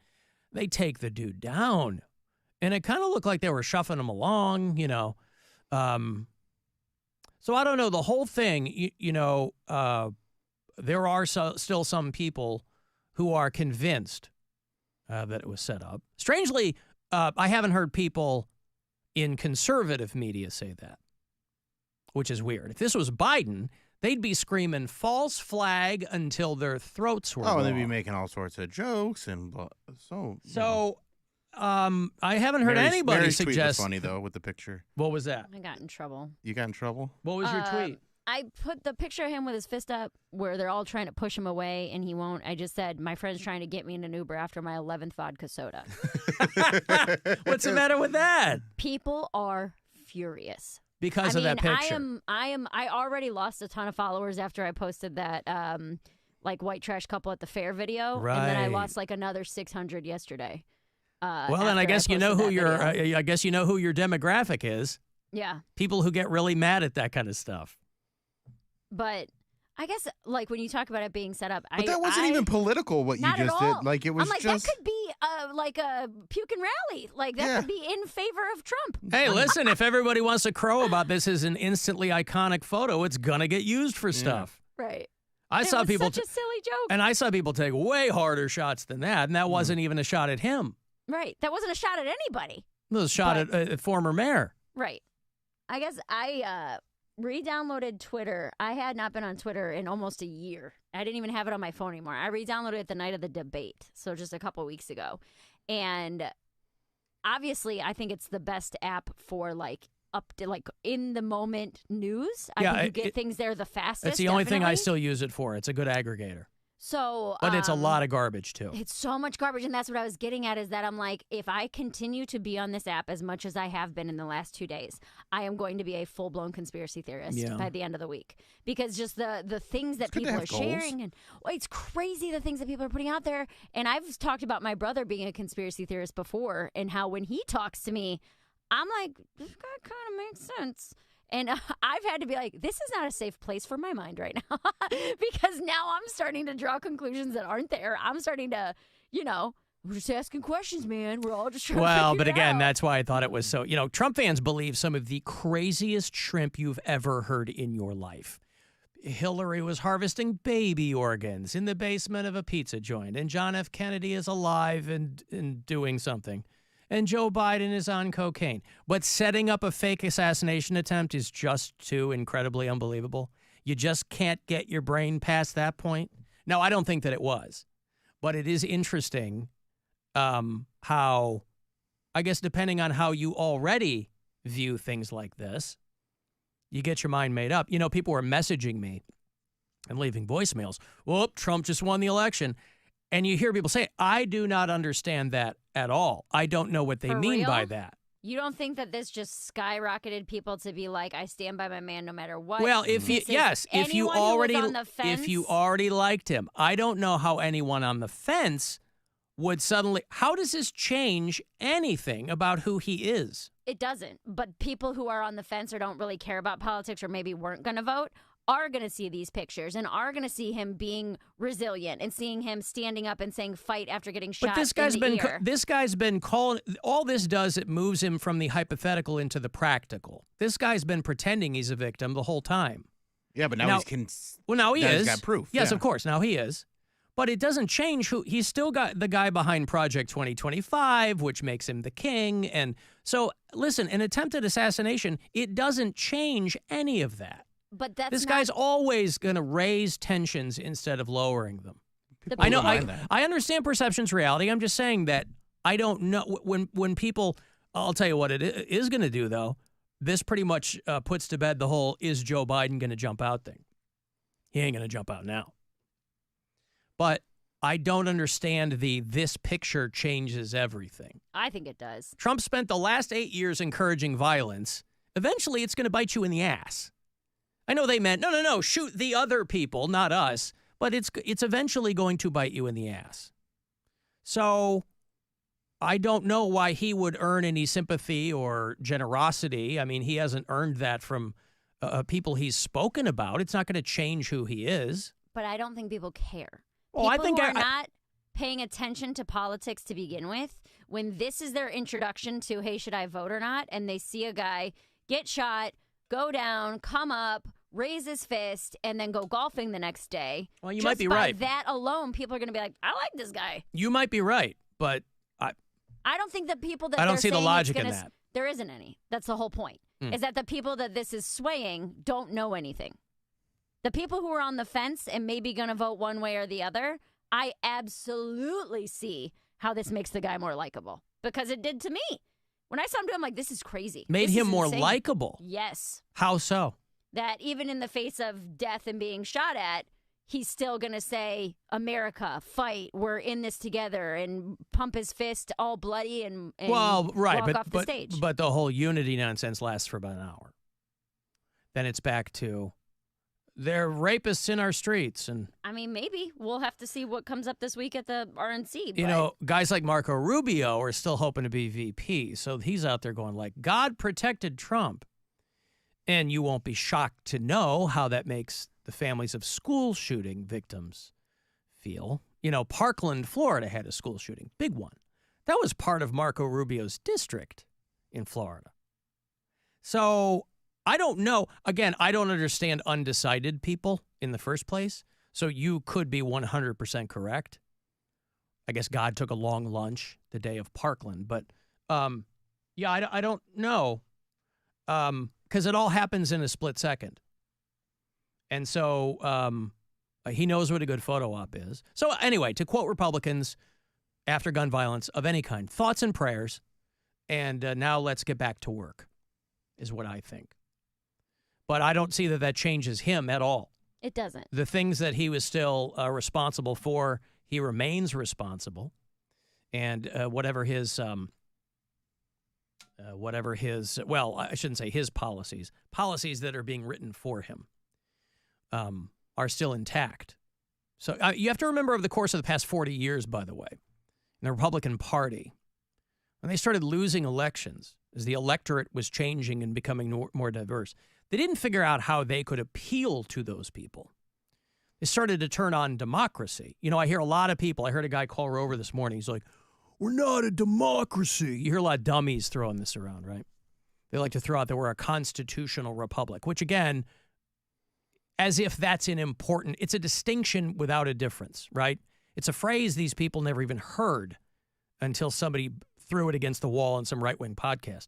They take the dude down. And it kind of looked like they were shuffling him along, So I don't know. The whole thing, there are still some people who are convinced that it was set up. Strangely, I haven't heard people in conservative media say that, which is weird. If this was Biden, they'd be screaming false flag until their throats were Oh, raw. and they'd be making all sorts of jokes and so. I haven't heard anybody Mary's tweet was suggest. funny though with the picture. What was that? I got in trouble. You got in trouble? What was your tweet? I put the picture of him with his fist up where they're all trying to push him away and he won't. I just said, my friend's trying to get me in an Uber after my 11th vodka soda. What's the matter with that? People are furious. Because of that picture. I already lost a ton of followers after I posted that white trash couple at the fair video. Right. And then I lost like another 600 yesterday. Well, then I guess you know who your demographic is. Yeah. People who get really mad at that kind of stuff. But I guess when you talk about it being set up, but that wasn't even political. What you just did, it was I'm like, just that could be like a puking rally. Like, that could be in favor of Trump. Hey, listen, if everybody wants to crow about this as an instantly iconic photo, it's going to get used for stuff. Right. I saw people such a silly joke. And I saw people take way harder shots than that, and that wasn't even a shot at him. Right. That wasn't a shot at anybody. It was a shot at a former mayor. Right. I guess I re-downloaded Twitter. I had not been on Twitter in almost a year. I didn't even have it on my phone anymore. I re-downloaded it the night of the debate, so just a couple weeks ago. And obviously, I think it's the best app for like up to like in the moment news. I think you get things there the fastest. That's the only thing I still use it for. It's a good aggregator. So, but it's a lot of garbage too. It's so much garbage, and that's what I was getting at, is that I'm like, if I continue to be on this app as much as I have been in the last 2 days, I am going to be a full-blown conspiracy theorist by the end of the week. Because just the things that people are sharing, and it's crazy the things that people are putting out there. And I've talked about my brother being a conspiracy theorist before, and how when he talks to me, I'm like, this guy kind of makes sense. And I've had to be like, this is not a safe place for my mind right now. Because now I'm starting to draw conclusions that aren't there. I'm starting to, we're just asking questions, man. We're all just trying to figure but it again, out. that's why I thought it was so, Trump fans believe some of the craziest shrimp you've ever heard in your life. Hillary was harvesting baby organs in the basement of a pizza joint, and John F. Kennedy is alive and doing something. And Joe Biden is on cocaine. But setting up a fake assassination attempt is just too incredibly unbelievable. You just can't get your brain past that point. Now, I don't think that it was. But it is interesting how, I guess, depending on how you already view things like this, you get your mind made up. People were messaging me and leaving voicemails. Whoop, Trump just won the election. And you hear people say, I do not understand that at all. I don't know what they mean by that. You don't think that this just skyrocketed people to be like, I stand by my man no matter what? Well, if you already liked him, I don't know how anyone on the fence would suddenly. How does this change anything about who he is? It doesn't. But people who are on the fence or don't really care about politics or maybe weren't going to vote are going to see these pictures and are going to see him being resilient and seeing him standing up and saying fight after getting shot. But this guy's been calling. All this does, it moves him from the hypothetical into the practical. This guy's been pretending he's a victim the whole time. Yeah, but now he is. He's got proof. Yes, of course. Now he is. But it doesn't change who he's still got the guy behind Project 2025, which makes him the king. And so, listen, an attempted assassination, it doesn't change any of that. But that's this guy's always going to raise tensions instead of lowering them. I know. I understand perception's reality. I'm just saying that I don't know when people. I'll tell you what it is going to do, though. This pretty much puts to bed the whole "is Joe Biden going to jump out" thing. He ain't going to jump out now. But I don't understand this picture changes everything. I think it does. Trump spent the last 8 years encouraging violence. Eventually, it's going to bite you in the ass. I know they meant, no, shoot the other people, not us, but it's eventually going to bite you in the ass. So I don't know why he would earn any sympathy or generosity. I mean, he hasn't earned that from people he's spoken about. It's not going to change who he is. But I don't think people care. Well, People who are not paying attention to politics to begin with, when this is their introduction to, hey, should I vote or not? And they see a guy get shot, go down, come up, raise his fist, and then go golfing the next day. Well, you might be right. Just by that alone, people are going to be like, I like this guy. You might be right, but I don't think the people that I don't they're see the saying logic it's in gonna, that. There isn't any. That's the whole point, is that the people that this is swaying don't know anything. The people who are on the fence and maybe going to vote one way or the other, I absolutely see how this makes the guy more likable, because it did to me. When I saw him do it, I'm like, this is crazy. Made him more likable. Yes. How so? That even in the face of death and being shot at, he's still going to say, America, fight, we're in this together, and pump his fist all bloody and walk off the stage. But the whole unity nonsense lasts for about an hour. Then it's back to, they're rapists in our streets. And I mean, maybe. We'll have to see what comes up this week at the RNC. You know, guys like Marco Rubio are still hoping to be VP. So he's out there going like, God protected Trump. And you won't be shocked to know how that makes the families of school shooting victims feel. You know, Parkland, Florida had a school shooting, big one. That was part of Marco Rubio's district in Florida. So I don't know. Again, I don't understand undecided people in the first place. So you could be 100% correct. I guess God took a long lunch the day of Parkland. But, yeah, I don't know. Because it all happens in a split second. And so he knows what a good photo op is. So anyway, to quote Republicans after gun violence of any kind, thoughts and prayers. And now let's get back to work is what I think. But I don't see that changes him at all. It doesn't. The things that he was still responsible for, he remains responsible. And whatever his, well, I shouldn't say his policies that are being written for him are still intact. So you have to remember over the course of the past 40 years, by the way, in the Republican Party, when they started losing elections, as the electorate was changing and becoming more diverse, they didn't figure out how they could appeal to those people. They started to turn on democracy. You know, I hear a lot of people. I heard a guy call Rover this morning. He's like, we're not a democracy. You hear a lot of dummies throwing this around, right? They like to throw out that we're a constitutional republic, which, again, as if that's it's a distinction without a difference, right? It's a phrase these people never even heard until somebody threw it against the wall in some right-wing podcast.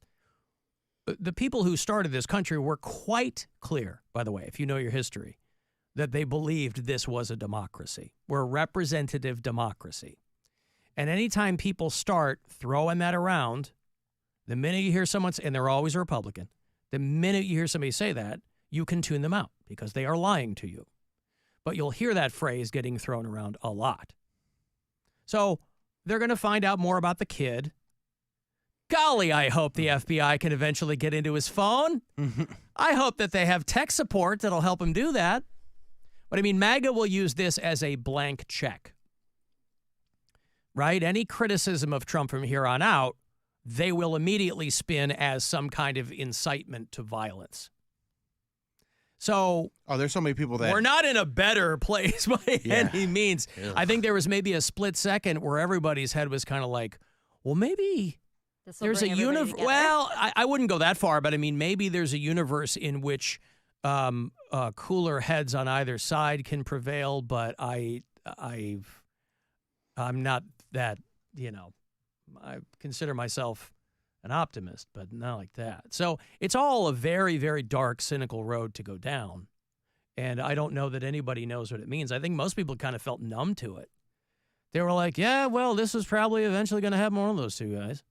The people who started this country were quite clear, by the way, if you know your history, that they believed this was a democracy. We're a representative democracy. And anytime people start throwing that around, the minute you hear someone say, and they're always a Republican, the minute you hear somebody say that, you can tune them out because they are lying to you. But you'll hear that phrase getting thrown around a lot. So they're going to find out more about the kid. Golly, I hope the FBI can eventually get into his phone. I hope that they have tech support that'll help him do that. But I mean, MAGA will use this as a blank check, right? Any criticism of Trump from here on out, they will immediately spin as some kind of incitement to violence. So, there's so many people that we're not in a better place by any means. Ugh. I think there was maybe a split second where everybody's head was kind of like, well, maybe there's a universe. Well, I wouldn't go that far, but I mean, maybe there's a universe in which cooler heads on either side can prevail. But I'm not that, I consider myself an optimist, but not like that. So it's all a very, very dark, cynical road to go down. And I don't know that anybody knows what it means. I think most people kind of felt numb to it. They were like, yeah, well, this is probably eventually going to happen to one of those two guys.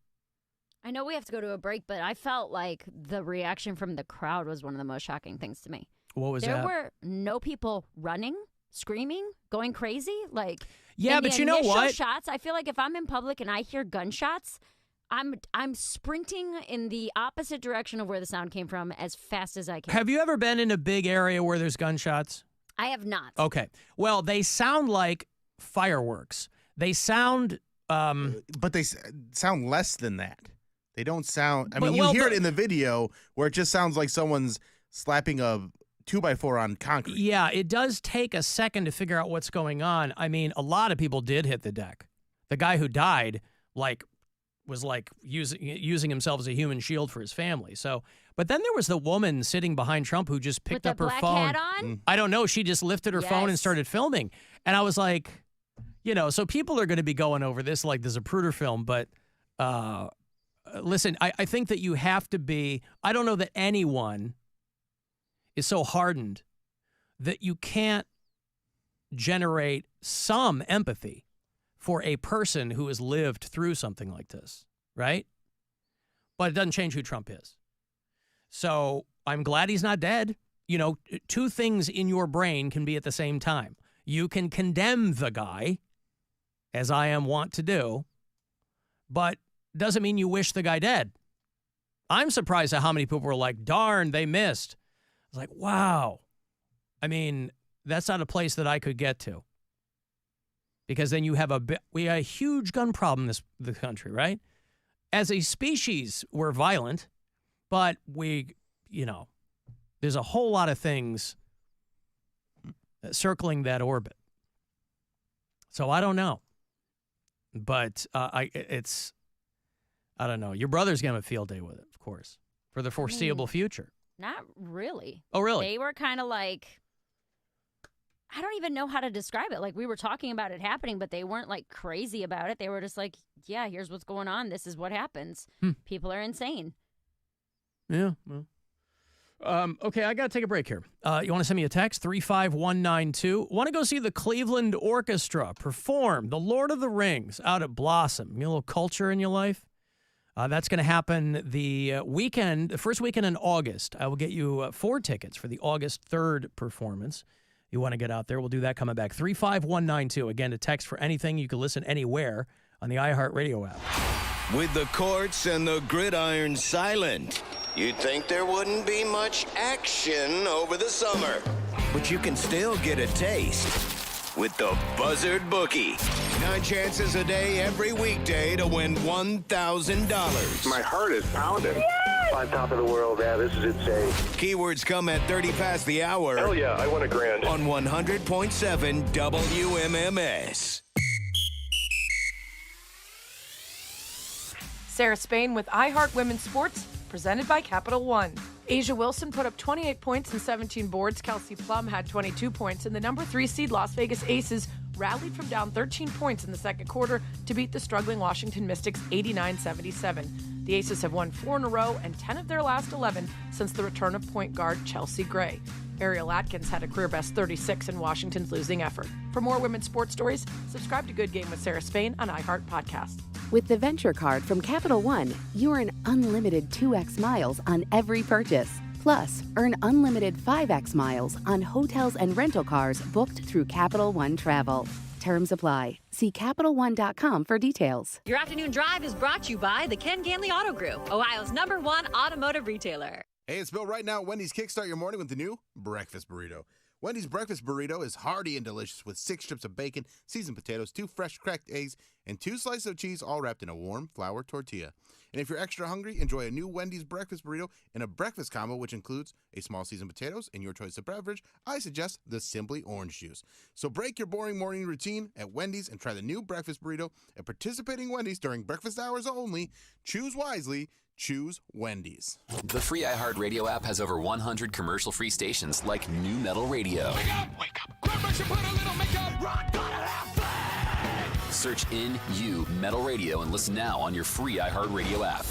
I know we have to go to a break, but I felt like the reaction from the crowd was one of the most shocking things to me. What was that? There were no people running, screaming, going crazy. Like, yeah, but you know what? Shots. I feel like if I'm in public and I hear gunshots, I'm sprinting in the opposite direction of where the sound came from as fast as I can. Have you ever been in a big area where there's gunshots? I have not. Okay. Well, they sound like fireworks. They sound... but they sound less than that. They don't sound... I mean, you hear it in the video where it just sounds like someone's slapping a 2x4 on concrete. Yeah, it does take a second to figure out what's going on. I mean, a lot of people did hit the deck. The guy who died, was using himself as a human shield for his family. So, but then there was the woman sitting behind Trump who just picked up her phone. With the black hat on? I don't know. She just lifted her phone and started filming. And I was like, so people are going to be going over this like the Zapruder film. But listen, I think that you have to be, I don't know that anyone is so hardened that you can't generate some empathy for a person who has lived through something like this, right? But it doesn't change who Trump is. So I'm glad he's not dead. Two things in your brain can be at the same time. You can condemn the guy, as I am wont to do, but doesn't mean you wish the guy dead. I'm surprised at how many people were like, darn, they missed. I was like, wow. I mean, that's not a place that I could get to. Because then you have we have a huge gun problem in the country, right? As a species, we're violent, but there's a whole lot of things circling that orbit. So I don't know, but I don't know. Your brother's going to have a field day with it, of course, for the foreseeable future. Not really. Oh, really? They were kind of like, I don't even know how to describe it. Like, we were talking about it happening, but they weren't like crazy about it. They were just like, yeah, here's what's going on. This is what happens. People are insane. Yeah, well. Okay, I got to take a break here. You want to send me a text? 35192. Want to go see the Cleveland Orchestra perform The Lord of the Rings out at Blossom? You know, a little culture in your life? That's going to happen the first weekend in August. I will get you 4 tickets for the August 3rd performance. You want to get out there, we'll do that coming back. 35192. Again, to text for anything. You can listen anywhere on the iHeartRadio app. With the courts and the gridiron silent, you'd think there wouldn't be much action over the summer. But you can still get a taste with the Buzzard Bookie. 9 chances a day every weekday to win $1,000. My heart is pounding. Yes! On top of the world, yeah, this is insane. Keywords come at 30 past the hour. Hell yeah, I won $1,000. On 100.7 WMMS. Sarah Spain with iHeart Women's Sports, presented by Capital One. Asia Wilson put up 28 points and 17 boards. Kelsey Plum had 22 points, and the number 3 seed Las Vegas Aces rallied from down 13 points in the second quarter to beat the struggling Washington Mystics 89-77. The Aces have won 4 in a row and 10 of their last 11 since the return of point guard Chelsea Gray. Ariel Atkins had a career-best 36 in Washington's losing effort. For more women's sports stories, subscribe to Good Game with Sarah Spain on iHeart Podcast. With the Venture Card from Capital One, you earn unlimited 2x miles on every purchase. Plus, earn unlimited 5x miles on hotels and rental cars booked through Capital One Travel. Terms apply. See CapitalOne.com for details. Your afternoon drive is brought to you by the Ken Ganley Auto Group, Ohio's #1 automotive retailer. Hey, it's Bill. Right now, Wendy's kickstart your morning with the new breakfast burrito. Wendy's breakfast burrito is hearty and delicious with 6 strips of bacon, seasoned potatoes, 2 fresh cracked eggs, and 2 slices of cheese, all wrapped in a warm flour tortilla. And if you're extra hungry, enjoy a new Wendy's breakfast burrito in a breakfast combo, which includes a small seasoned potatoes and your choice of beverage. I suggest the Simply Orange Juice. So break your boring morning routine at Wendy's and try the new breakfast burrito at participating Wendy's during breakfast hours only. Choose wisely. Choose Wendy's. The free iHeartRadio app has over 100 commercial-free stations like New Metal Radio. Wake up, grandma should put a little makeup. Rock, gotta have fun. Search in You Metal Radio and listen now on your free iHeartRadio app.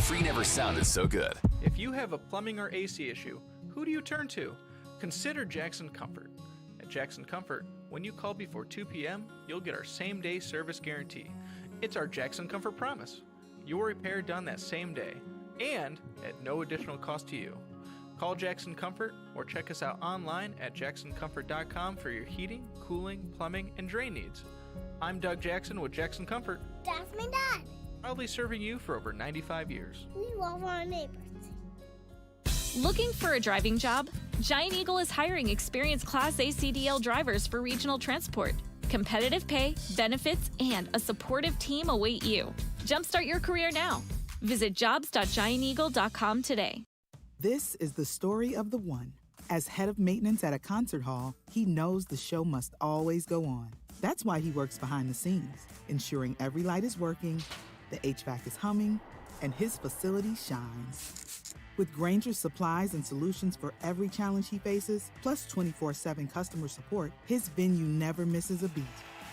Free never sounded so good. If you have a plumbing or AC issue, who do you turn to? Consider Jackson Comfort. At Jackson Comfort, when you call before 2 p.m., you'll get our same-day service guarantee. It's our Jackson Comfort promise. Your repair done that same day, and at no additional cost to you. Call Jackson Comfort or check us out online at jacksoncomfort.com for your heating, cooling, plumbing, and drain needs. I'm Doug Jackson with Jackson Comfort. That's my dad. Proudly serving you for over 95 years. We love our neighbors. Looking for a driving job? Giant Eagle is hiring experienced Class A CDL drivers for regional transport. Competitive pay, benefits, and a supportive team await you. Jumpstart your career now. Visit jobs.gianteagle.com today. This is the story of the one. As head of maintenance at a concert hall, he knows the show must always go on. That's why he works behind the scenes, ensuring every light is working, the HVAC is humming, and his facility shines. With Grainger's supplies and solutions for every challenge he faces, plus 24/7 customer support, his venue never misses a beat.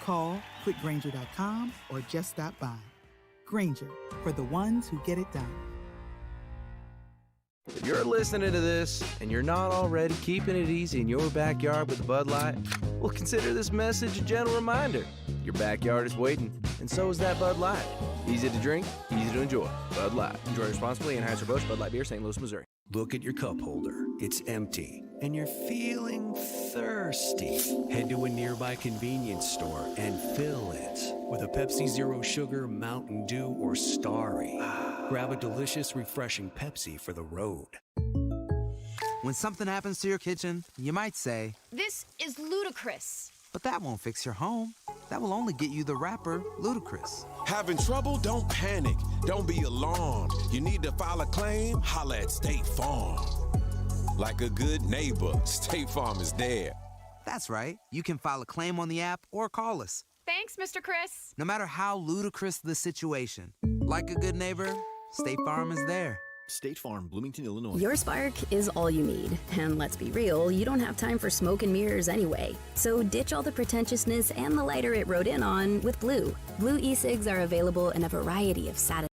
Call quickgrainger.com or just stop by. Grainger, for the ones who get it done. If you're listening to this and you're not already keeping it easy in your backyard with a Bud Light, well, consider this message a gentle reminder. Your backyard is waiting, and so is that Bud Light. Easy to drink, easy to enjoy. Bud Light. Enjoy responsibly. Anheuser-Busch Bud Light Beer, St. Louis, Missouri. Look at your cup holder. It's empty, and you're feeling thirsty. Head to a nearby convenience store and fill it with a Pepsi Zero Sugar, Mountain Dew, or Starry. Grab a delicious, refreshing Pepsi for the road. When something happens to your kitchen, you might say, "This is ludicrous." But that won't fix your home. That will only get you the rapper, Ludacris. Having trouble? Don't panic. Don't be alarmed. You need to file a claim? Holla at State Farm. Like a good neighbor, State Farm is there. That's right. You can file a claim on the app or call us. Thanks, Mr. Chris. No matter how ludicrous the situation, like a good neighbor, State Farm is there. State Farm, Bloomington, Illinois. Your spark is all you need. And let's be real, you don't have time for smoke and mirrors anyway. So ditch all the pretentiousness and the lighter it rode in on with Blue. Blue e-cigs are available in a variety of satisfying.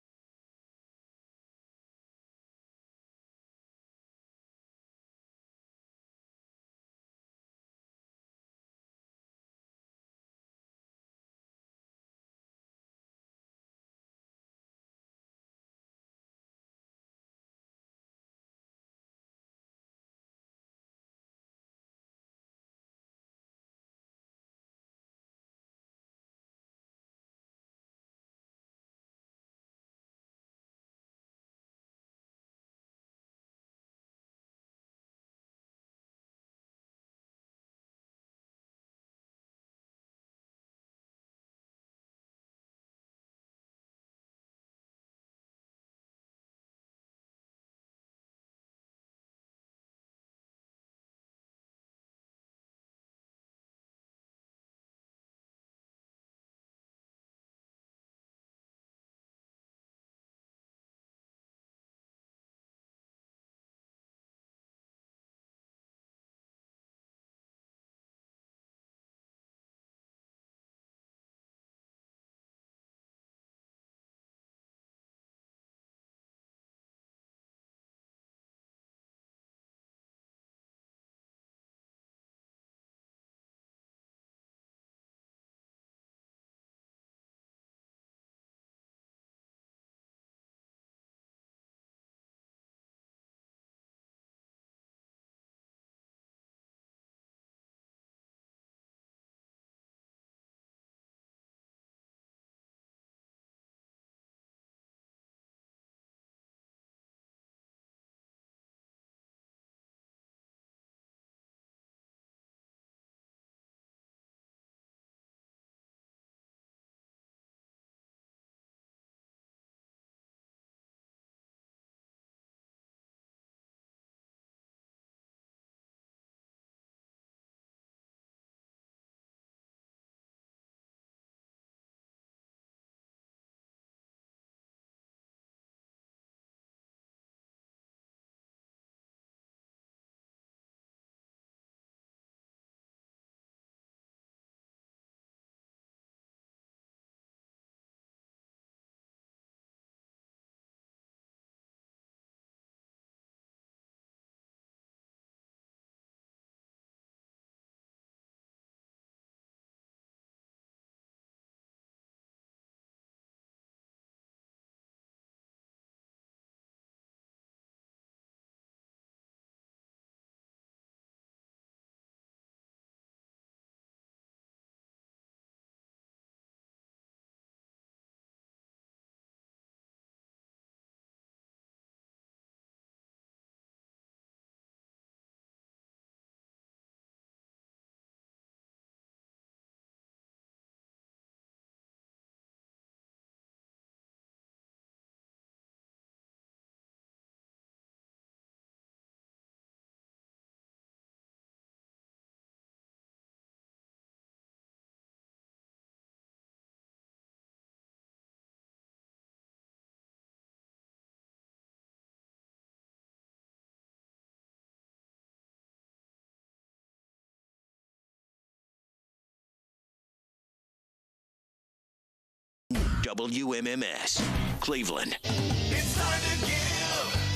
WMMS, Cleveland. It's time to give.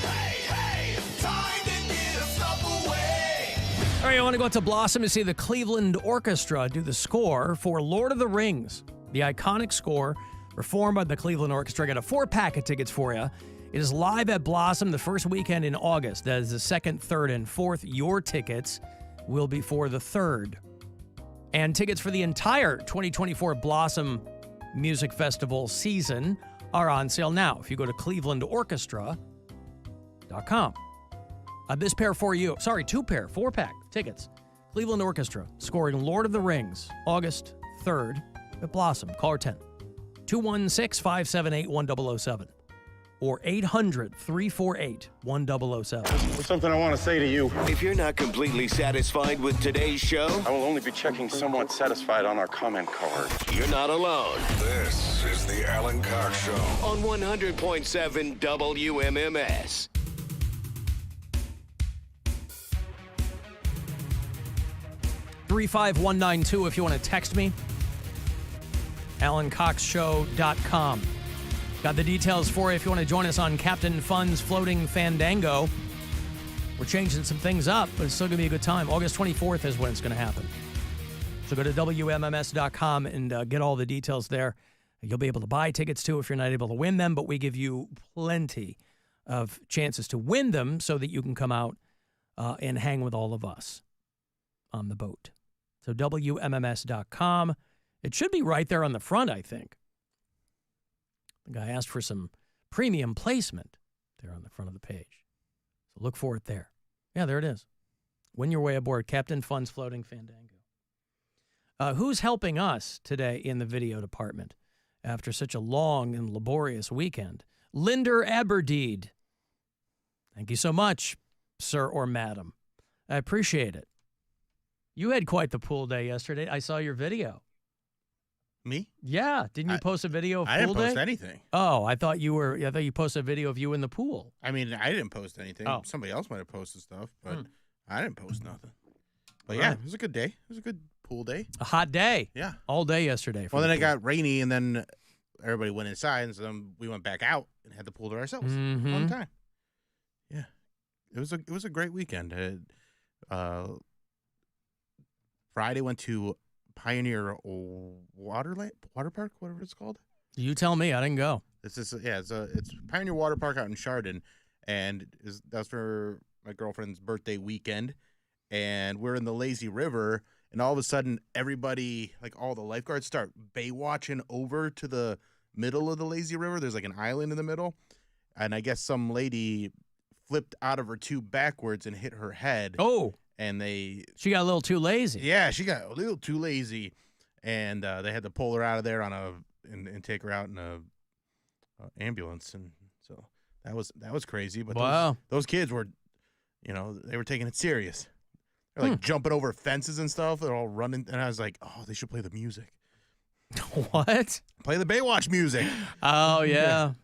Hey, hey, time to give stuff away. All right, I want to go out to Blossom to see the Cleveland Orchestra do the score for Lord of the Rings, the iconic score performed by the Cleveland Orchestra. I got a 4-pack of tickets for you. It is live at Blossom the first weekend in August. That is the 2nd, 3rd, and 4th. Your tickets will be for the 3rd. And tickets for the entire 2024 Blossom Music Festival season are on sale now if you go to clevelandorchestra.com. This pair for you. Sorry, 2-pair, 4-pack tickets. Cleveland Orchestra scoring Lord of the Rings, August 3rd at Blossom. Caller 10. 216-578-1007. or 800-348-1007. There's something I want to say to you. If you're not completely satisfied with today's show, I will only be checking somewhat satisfied on our comment card. you're not alone. This is the Alan Cox Show. On 100.7 WMMS. $35192 if you want to text me. AlanCoxShow.com. Got the details for you if you want to join us on Captain Fun's Floating Fandango. We're changing some things up, but it's still going to be a good time. August 24th is when it's going to happen. So go to WMMS.com and get all the details there. You'll be able to buy tickets, too, if you're not able to win them, but we give you plenty of chances to win them so that you can come out and hang with all of us on the boat. So WMMS.com. It should be right there on the front, I think. The guy asked for some premium placement there on the front of the page. So look for it there. Yeah, there it is. Win your way aboard Captain Fun's Floating Fandango. Who's helping us today in the video department after such a long and laborious weekend? Linder Aberdeed. Thank you so much, sir or madam. I appreciate it. You had quite the pool day yesterday. I saw your video. Me? Yeah. Didn't you post a video of pool day? I didn't post anything. Oh, I thought you posted a video of you in the pool. I mean, I didn't post anything. Oh. Somebody else might have posted stuff, but I didn't post nothing. But yeah, it was a good day. It was a good pool day. A hot day. Yeah. All day yesterday. Well, then it got rainy, and then everybody went inside, and so then we went back out and had the pool to ourselves. Fun time. Yeah. It was a great weekend. Friday went to Pioneer Water Park, whatever it's called. You tell me. I didn't go. It's Pioneer Water Park out in Chardon, and that's for my girlfriend's birthday weekend. And we're in the lazy river, and all of a sudden, everybody, like all the lifeguards, start Baywatching over to the middle of the lazy river. There's like an island in the middle, and I guess some lady flipped out of her tube backwards and hit her head. Oh. And she got a little too lazy. Yeah, she got a little too lazy, and they had to pull her out of there and take her out in a ambulance, and so that was crazy. But wow, those kids were, they were taking it serious. They're like jumping over fences and stuff. They're all running, and I was like, oh, they should play the music. What? Play the Baywatch music. Oh yeah.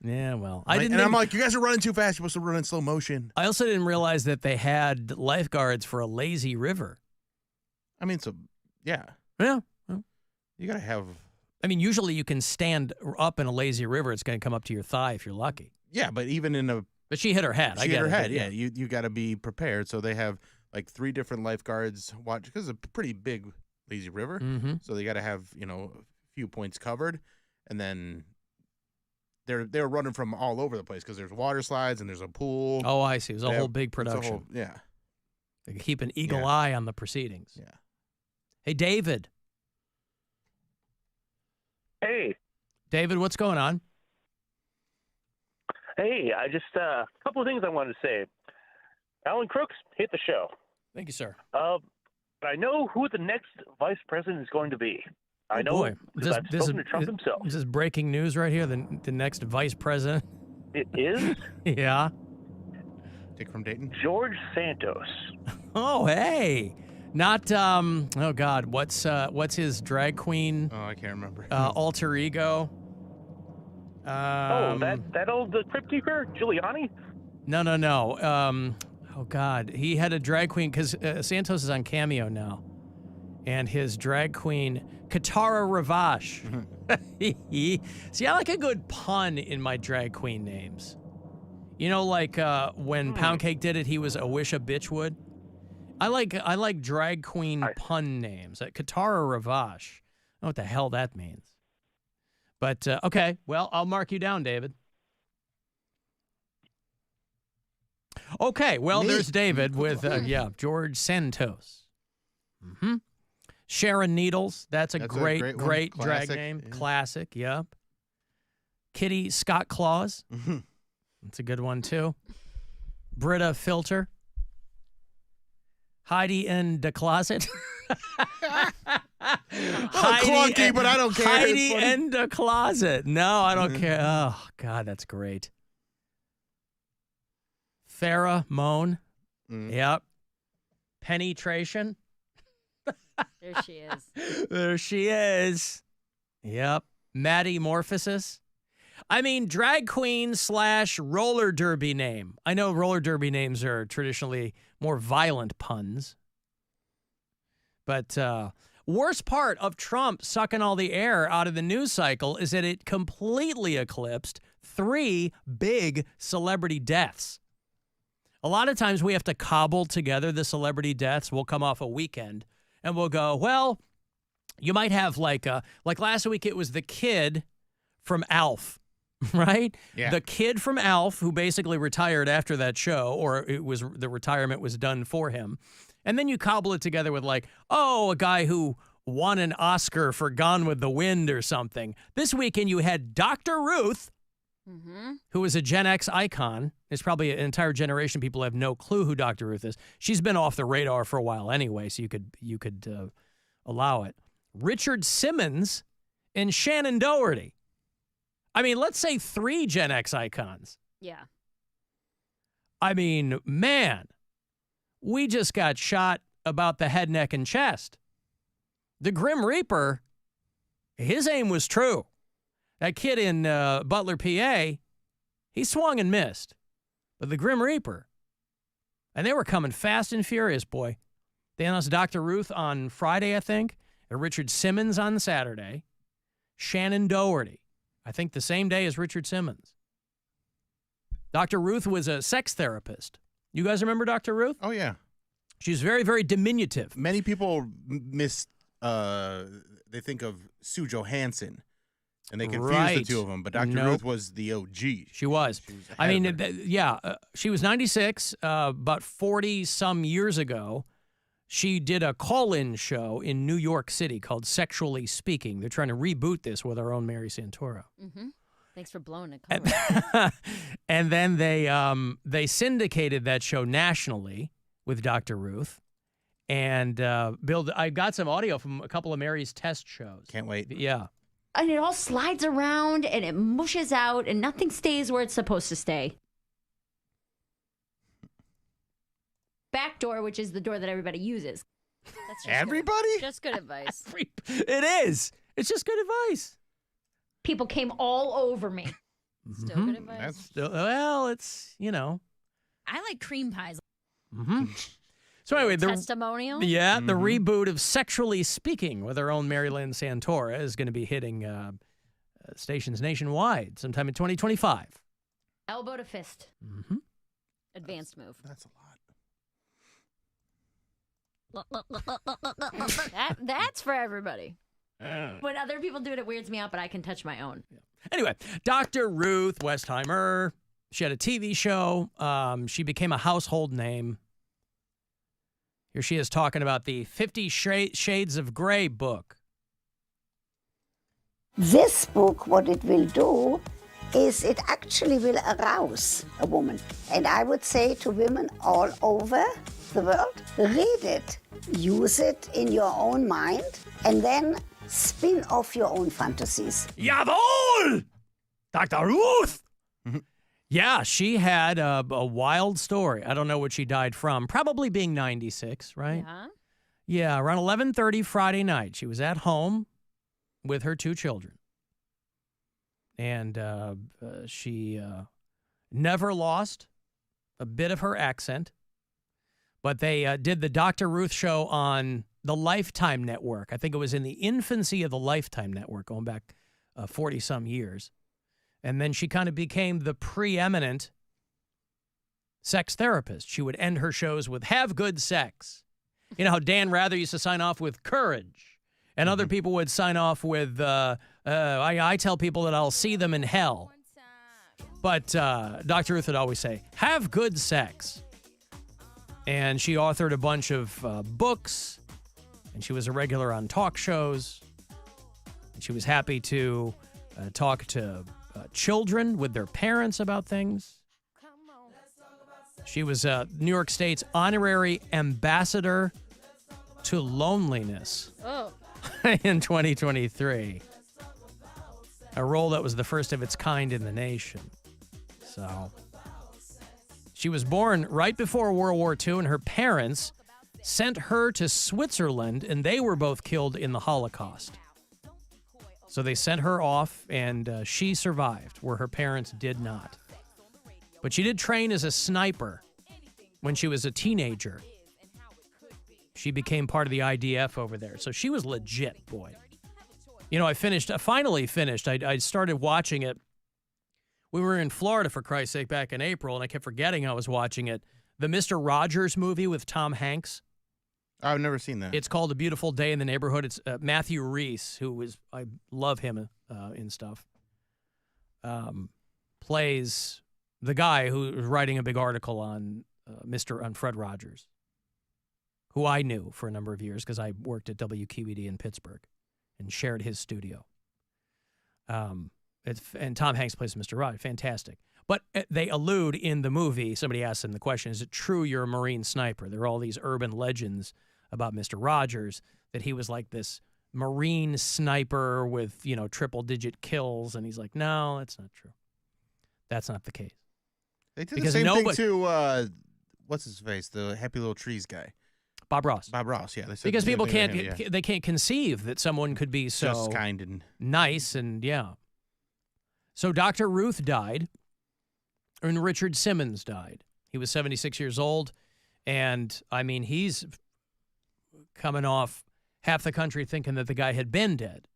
Yeah, well, I'm like, you guys are running too fast. You're supposed to run in slow motion. I also didn't realize that they had lifeguards for a lazy river. I mean, yeah. Yeah. You got to have... I mean, usually you can stand up in a lazy river. It's going to come up to your thigh if you're lucky. Yeah, but even in a... But she hit her head. She hit her head, yeah. You got to be prepared. So they have like 3 different lifeguards watch, because it's a pretty big lazy river. Mm-hmm. So they got to have, a few points covered. And then... They're running from all over the place because there's water slides and there's a pool. Oh, I see. It was a whole big production. Yeah. They keep an eagle eye on the proceedings. Yeah. Hey, David. Hey. David, what's going on? Hey, I just a couple of things I wanted to say. Alan Crooks, hit the show. Thank you, sir. But I know who the next vice president is going to be. I know. Boy. I've spoken to Trump himself. This is breaking news right here. The next vice president. It is? Yeah. Take from Dayton. George Santos. Oh, hey. Not oh God, what's his drag queen? Oh, I can't remember. Alter ego. That old crypt keeper, Giuliani? No. Oh God, he had a drag queen because Santos is on Cameo now, and his drag queen Katara Ravash. See, I like a good pun in my drag queen names. You know, like when Pound Cake did it, he was a wish a bitch would. I like drag queen pun names. Katara Ravash. I don't know what the hell that means. But okay, well, I'll mark you down, David. Okay, well, there's David with George Santos. Mm-hmm. Sharon Needles, that's a great drag name. Yeah. Classic, yep. Kitty Scott Claus. That's a good one, too. Britta Filter. Heidi in the closet. Clunky, but I don't care. Heidi in the closet. No, I don't care. Oh, God, that's great. Pheromone. Yep. Penetration. There she is. There she is. Yep. Metamorphosis. I mean, drag queen / roller derby name. I know roller derby names are traditionally more violent puns. But worst part of Trump sucking all the air out of the news cycle is that it completely eclipsed 3 big celebrity deaths. A lot of times we have to cobble together the celebrity deaths. We'll come off a weekend and we'll go, well, you might have like last week it was the kid from Alf, right? Yeah. The kid from Alf who basically retired after that show, or the retirement was done for him. And then you cobble it together with a guy who won an Oscar for Gone with the Wind or something. This weekend you had Dr. Ruth, who is a Gen X icon. There's probably an entire generation of people who have no clue who Dr. Ruth is. She's been off the radar for a while anyway, so you could allow it. Richard Simmons and Shannon Doherty. I mean, let's say 3 Gen X icons. Yeah. I mean, man, we just got shot about the head, neck, and chest. The Grim Reaper, his aim was true. That kid in Butler, PA, he swung and missed. But the Grim Reaper, and they were coming fast and furious, boy. They announced Dr. Ruth on Friday, I think, and Richard Simmons on Saturday. Shannon Doherty, I think the same day as Richard Simmons. Dr. Ruth was a sex therapist. You guys remember Dr. Ruth? Oh, yeah. She's very, very diminutive. Many people they think of Sue Johansson, and they confuse the two of them. But Dr. Ruth was the OG. She was. I mean, she was 96, about 40-some years ago. She did a call-in show in New York City called Sexually Speaking. They're trying to reboot this with our own Mary Santora. Mm-hmm. Thanks for blowing the cover. And then they syndicated that show nationally with Dr. Ruth. And Bill, I got some audio from a couple of Mary's test shows. Can't wait. Yeah. And it all slides around and it mushes out and nothing stays where it's supposed to stay. Back door, which is the door that everybody uses. That's just everybody? Just good advice. It is. It's just good advice. People came all over me. Still good advice. That's still, it's, I like cream pies. Mm-hmm. So anyway, testimonial? Yeah, the reboot of Sexually Speaking with our own Mary Santora is going to be hitting stations nationwide sometime in 2025. Elbow to fist. Mm-hmm. Advanced move. That's a lot. That's for everybody. When other people do it, it weirds me out, but I can touch my own. Yeah. Anyway, Dr. Ruth Westheimer, she had a TV show. She became a household name. Here she is talking about the 50 Shades of Grey book. This book, what it will do is it actually will arouse a woman. And I would say to women all over the world, read it, use it in your own mind, and then spin off your own fantasies. Jawohl! Dr. Ruth! Yeah, she had a wild story. I don't know what she died from. Probably being 96, right? Yeah. Yeah, around 11:30 Friday night. She was at home with her 2 children. And she never lost a bit of her accent. But they did the Dr. Ruth show on the Lifetime Network. I think it was in the infancy of the Lifetime Network, going back 40-some years. And then she kind of became the preeminent sex therapist. She would end her shows with, have good sex. You know how Dan Rather used to sign off with courage. And other people would sign off with, I tell people that I'll see them in hell. But Dr. Ruth would always say, have good sex. And she authored a bunch of books. And she was a regular on talk shows. And she was happy to talk to children with their parents about things. She was New York State's honorary ambassador to loneliness in 2023. A role that was the first of its kind in the nation. So She was born right before World War II, and her parents sent her to Switzerland, and they were both killed in the Holocaust. So they sent her off, and she survived, where her parents did not. But she did train as a sniper when she was a teenager. She became part of the IDF over there. So she was legit, boy. You know, I finally finished. I started watching it. We were in Florida, for Christ's sake, back in April, and I kept forgetting I was watching it. The Mr. Rogers movie with Tom Hanks. I've never seen that. It's called A Beautiful Day in the Neighborhood. It's Matthew Rhys, I love him in stuff, plays the guy who was writing a big article on Fred Rogers, who I knew for a number of years because I worked at WQED in Pittsburgh and shared his studio. And Tom Hanks plays Mr. Rogers. Fantastic. But they allude in the movie, somebody asks him the question, is it true you're a Marine sniper? There are all these urban legends about Mr. Rogers, that he was like this Marine sniper with, triple-digit kills. And he's like, no, that's not true. That's not the case. They did the same thing to, what's his face, the Happy Little Trees guy. Bob Ross. Bob Ross, yeah. Because people they can't conceive that someone could be so just kind and nice, and yeah. So Dr. Ruth died, and Richard Simmons died. He was 76 years old, and, I mean, he's coming off half the country thinking that the guy had been dead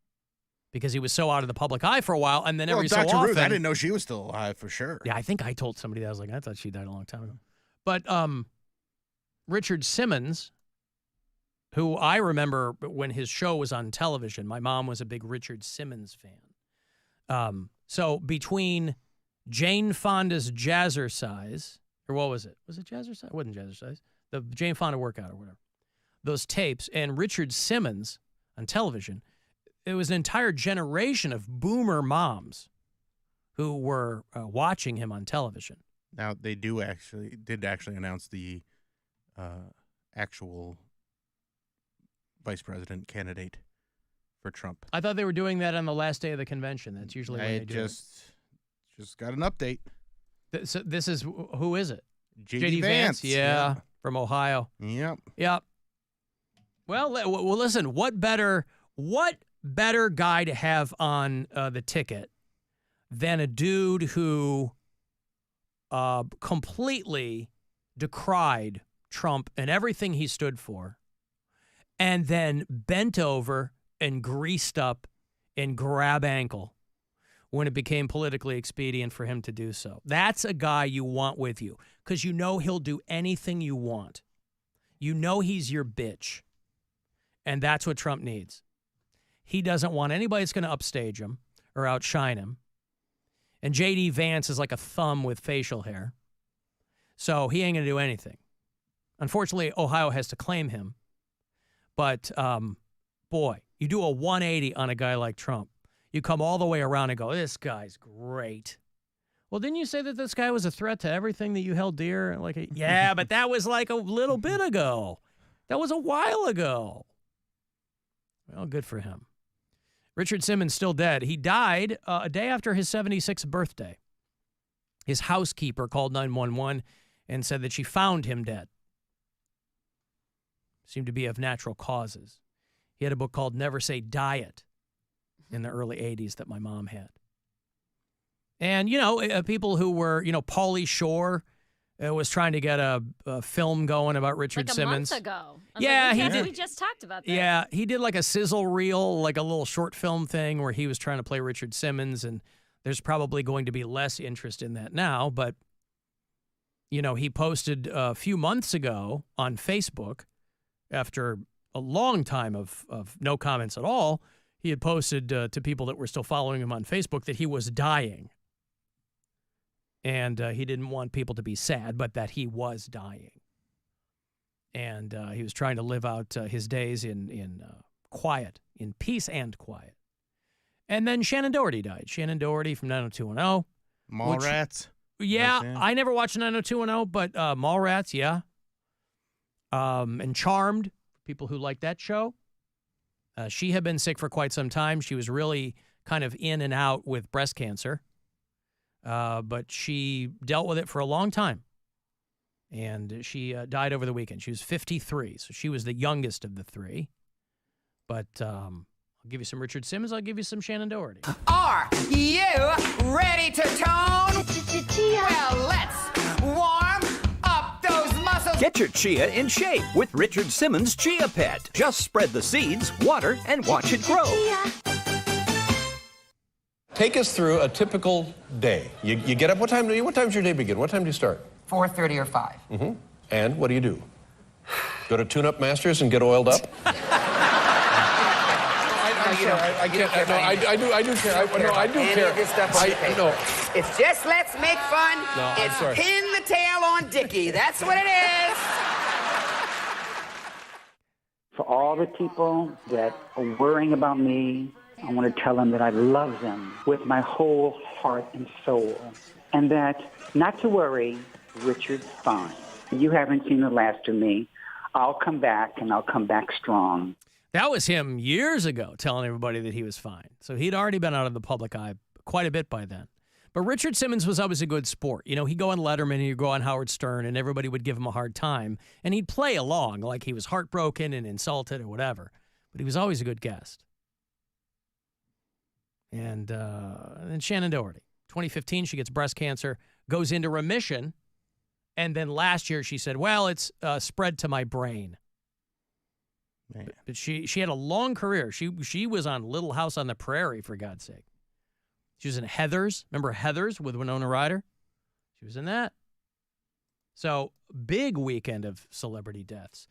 because he was so out of the public eye for a while, and then every so often... Ruth, I didn't know she was still alive for sure. Yeah, I think I told somebody that. I was like, I thought she died a long time ago. But Richard Simmons, who I remember when his show was on television, my mom was a big Richard Simmons fan. So between Jane Fonda's Jazzercise, or what was it? Was it Jazzercise? It wasn't Jazzercise. The Jane Fonda workout or whatever. Those tapes, and Richard Simmons on television, it was an entire generation of boomer moms who were watching him on television. Now, they did actually announce the actual vice president candidate for Trump. I thought they were doing that on the last day of the convention. That's usually when they do just got an update. So this is, who is it? J.D. Vance. Yeah, from Ohio. Yep. Well, listen, what better guy to have on the ticket than a dude who completely decried Trump and everything he stood for, and then bent over and greased up and grab ankle when it became politically expedient for him to do so. That's a guy you want with you because you know he'll do anything you want. You know he's your bitch. And that's what Trump needs. He doesn't want anybody that's going to upstage him or outshine him. And J.D. Vance is like a thumb with facial hair. So he ain't going to do anything. Unfortunately, Ohio has to claim him. But, boy, you do a 180 on a guy like Trump. You come all the way around and go, this guy's great. Well, didn't you say that this guy was a threat to everything that you held dear? Yeah, but that was like a little bit ago. That was a while ago. Well, good for him. Richard Simmons still dead. He died a day after his 76th birthday. His housekeeper called 911 and said that she found him dead. Seemed to be of natural causes. He had a book called Never Say Diet in the early 80s that my mom had. And, people who were, Pauly Shore was trying to get a film going about Richard Simmons. Like a month ago. We just talked about that. Yeah, he did like a sizzle reel, like a little short film thing where he was trying to play Richard Simmons, and there's probably going to be less interest in that now. But, he posted a few months ago on Facebook, after a long time of no comments at all, he had posted to people that were still following him on Facebook that he was dying. And he didn't want people to be sad, but that he was dying. And he was trying to live out his days in quiet, in peace and quiet. And then Shannon Doherty died. Shannon Doherty from 90210. Mallrats. Yeah, I never watched 90210, but Mallrats, yeah. And Charmed, people who like that show. She had been sick for quite some time. She was really kind of in and out with breast cancer. But she dealt with it for a long time. And she died over the weekend. She was 53, so she was the youngest of the three. But I'll give you some Richard Simmons. I'll give you some Shannon Doherty. Are you ready to tone? Well, let's warm up those muscles. Get your chia in shape with Richard Simmons Chia Pet. Just spread the seeds, water, and watch it grow. Take us through a typical day. You get up. What time does your day begin? What time do you start? 4:30 or 5. Mm-hmm. And what do? Go to Tune Up Masters and get oiled up? I can't. No, I do care. I do care. This stuff on the page. No. It's just let's make fun. No, I'm it's sorry. pin the tail on Dickie. That's what it is. For all the people that are worrying about me, I want to tell them that I love them with my whole heart and soul. And that not to worry, Richard's fine. You haven't seen the last of me. I'll come back, and I'll come back strong. That was him years ago telling everybody that he was fine. So he'd already been out of the public eye quite a bit by then. But Richard Simmons was always a good sport. You know, he'd go on Letterman and he'd go on Howard Stern and everybody would give him a hard time. And he'd play along like he was heartbroken and insulted or whatever. But he was always a good guest. And then Shannon Doherty. 2015, she gets breast cancer, goes into remission. And then last year she said, well, it's spread to my brain. But she had a long career. She was on Little House on the Prairie, for God's sake. She was in Heathers. Remember Heathers with Winona Ryder? She was in that. So, big weekend of celebrity deaths.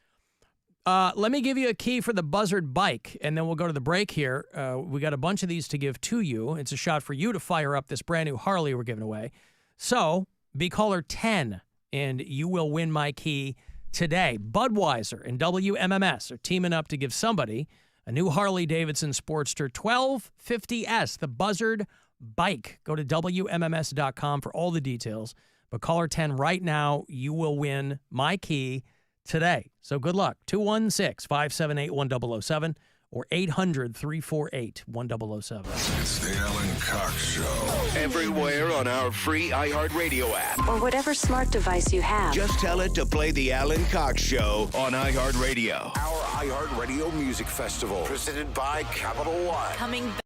Let me give you a key for the Buzzard bike, and then we'll go to the break here. We got a bunch of these to give to you. It's a shot for you to fire up this brand new Harley we're giving away. So, be caller 10, and you will win my key today. Budweiser and WMMS are teaming up to give somebody a new Harley-Davidson Sportster 1250S, the Buzzard bike. Go to WMMS.com for all the details. But caller 10 right now, you will win my key today. So good luck. 216-578-1007 or 800-348-1007. It's the Alan Cox Show. Everywhere on our free iHeartRadio app. Or whatever smart device you have. Just tell it to play the Alan Cox Show on iHeartRadio. Our iHeartRadio Music Festival, presented by Capital One. Coming back.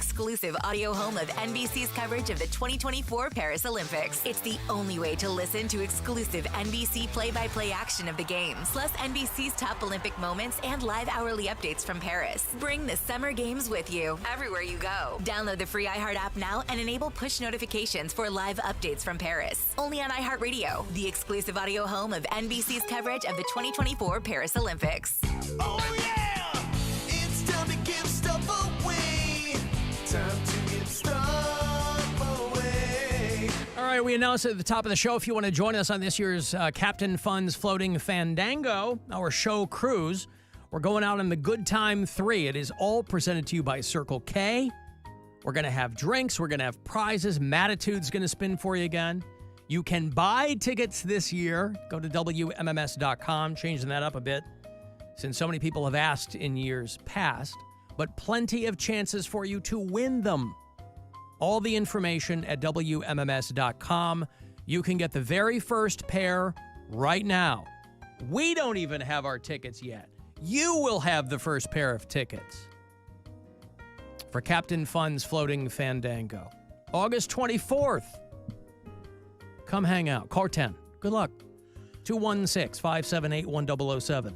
exclusive audio home of NBC's coverage of the 2024 Paris Olympics. It's the only way to listen to exclusive NBC play-by-play action of the games, plus NBC's top Olympic moments and live hourly updates from Paris. Bring the Summer Games with you everywhere you go. Download the free iHeart app now and enable push notifications for live updates from Paris. Only on iHeartRadio, the exclusive audio home of NBC's coverage of the 2024 Paris Olympics. Oh yeah! It's time to give stuff away. Time to give stuff away. All right, we announced at the top of the show, if you want to join us on this year's Captain Fun's Floating Fandango, our show cruise, we're going out on the Good Time 3. It is all presented to you by Circle K. We're going to have drinks. We're going to have prizes. Matitude's going to spin for you again. You can buy tickets this year. Go to WMMS.com, changing that up a bit since so many people have asked in years past, but plenty of chances for you to win them. All the information at WMMS.com. You can get the very first pair right now. We don't even have our tickets yet. You will have the first pair of tickets for Captain Fun's Floating Fandango. August 24th. Come hang out. Car 10. Good luck. 216-578-1007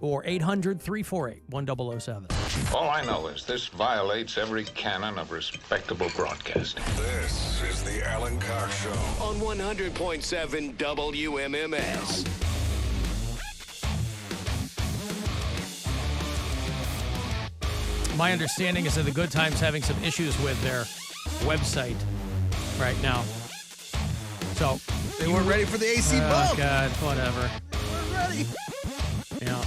or 800-348-1007. All I know is this violates every canon of respectable broadcasting. This is the Alan Cox Show On 100.7 WMMS. My understanding is that the Good Time's having some issues with their website right now. So they weren't ready for the AC bump. Oh, God, whatever. We're ready. Yeah.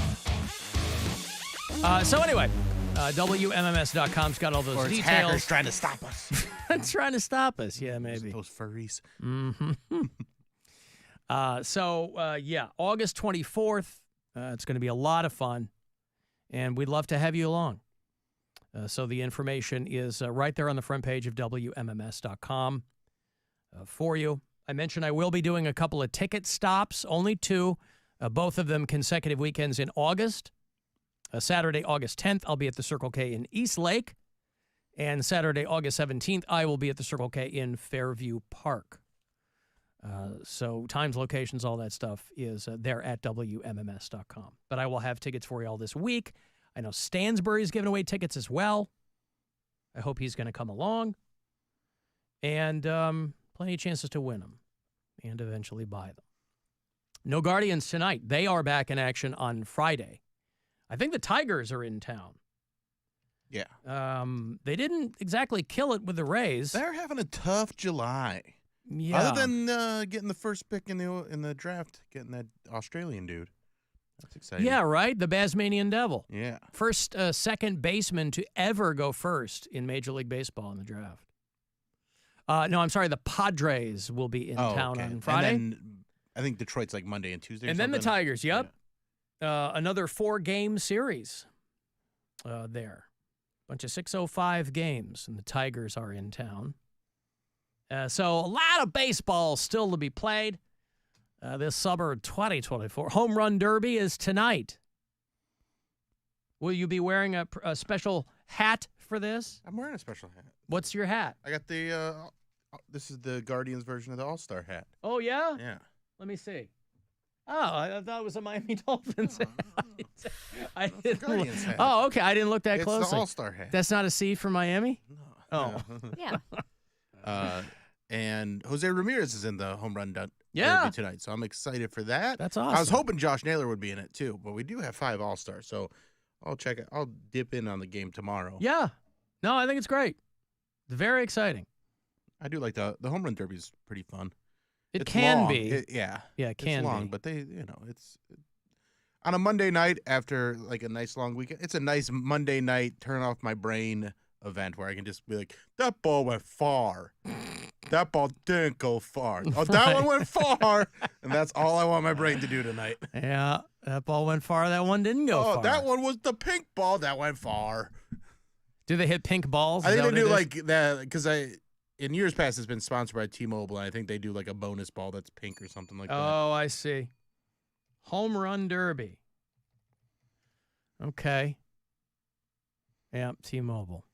So anyway, WMMS.com's got all those Or it's details. hackers trying to stop us. Trying to stop us. Yeah, maybe. Those furries. Mm-hmm. Yeah, August 24th. It's going to be a lot of fun, and we'd love to have you along. So the information is right there on the front page of WMMS.com for you. I mentioned I will be doing a couple of ticket stops, only two, both of them consecutive weekends in August. Saturday, August 10th, I'll be at the Circle K in East Lake. And Saturday, August 17th, I will be at the Circle K in Fairview Park. So times, locations, all that stuff is there at WMMS.com. But I will have tickets for you all this week. I know Stansbury's giving away tickets as well. I hope he's going to come along. And plenty of chances to win them and eventually buy them. No Guardians tonight. They are back in action on Friday. I think the Tigers are in town. Yeah. They didn't exactly kill it with the Rays. They're having a tough July. Yeah. Other than getting the first pick in the draft, getting that Australian dude. That's exciting. Yeah, right? The Basmanian Devil. Yeah. First second baseman to ever go first in Major League Baseball in the draft. No, I'm sorry. The Padres will be in town on Friday. And then I think Detroit's like Monday and Tuesday. And then the Tigers, yep. Yeah. Another 4-game series there. Bunch of 6:05 games, and the Tigers are in town. So a lot of baseball still to be played this summer 2024. Home Run Derby is tonight. Will you be wearing a special hat for this? I'm wearing a special hat. What's your hat? I got the, this is the Guardians version of the All-Star hat. Oh, yeah? Yeah. Let me see. Oh, I thought it was a Miami Dolphins hat. I didn't Guardians hat. Oh, okay. I didn't look that closely. It's the All-Star hat. That's not a C for Miami? No. Oh. Yeah. And Jose Ramirez is in the home run derby tonight, so I'm excited for that. That's awesome. I was hoping Josh Naylor would be in it too, but we do have 5 All-Stars, so I'll check it. I'll dip in on the game tomorrow. Yeah. No, I think it's great. It's very exciting. I do like the home run derby is pretty fun. It It's can long. be. Yeah, it can it's long, be. but it's on a Monday night after like a nice long weekend. It's a nice Monday night turn off my brain event where I can just be like, that ball went far. That ball didn't go far. Oh, that one went far. And that's all I want my brain to do tonight. Yeah, that ball went far. That one didn't go far. Oh, that one was the pink ball. That went far. Do they hit pink balls? I think they do like that because in years past it's been sponsored by T-Mobile, and I think they do like a bonus ball that's pink or something like that. Oh, I see. Home Run Derby. Okay. Yeah, T-Mobile.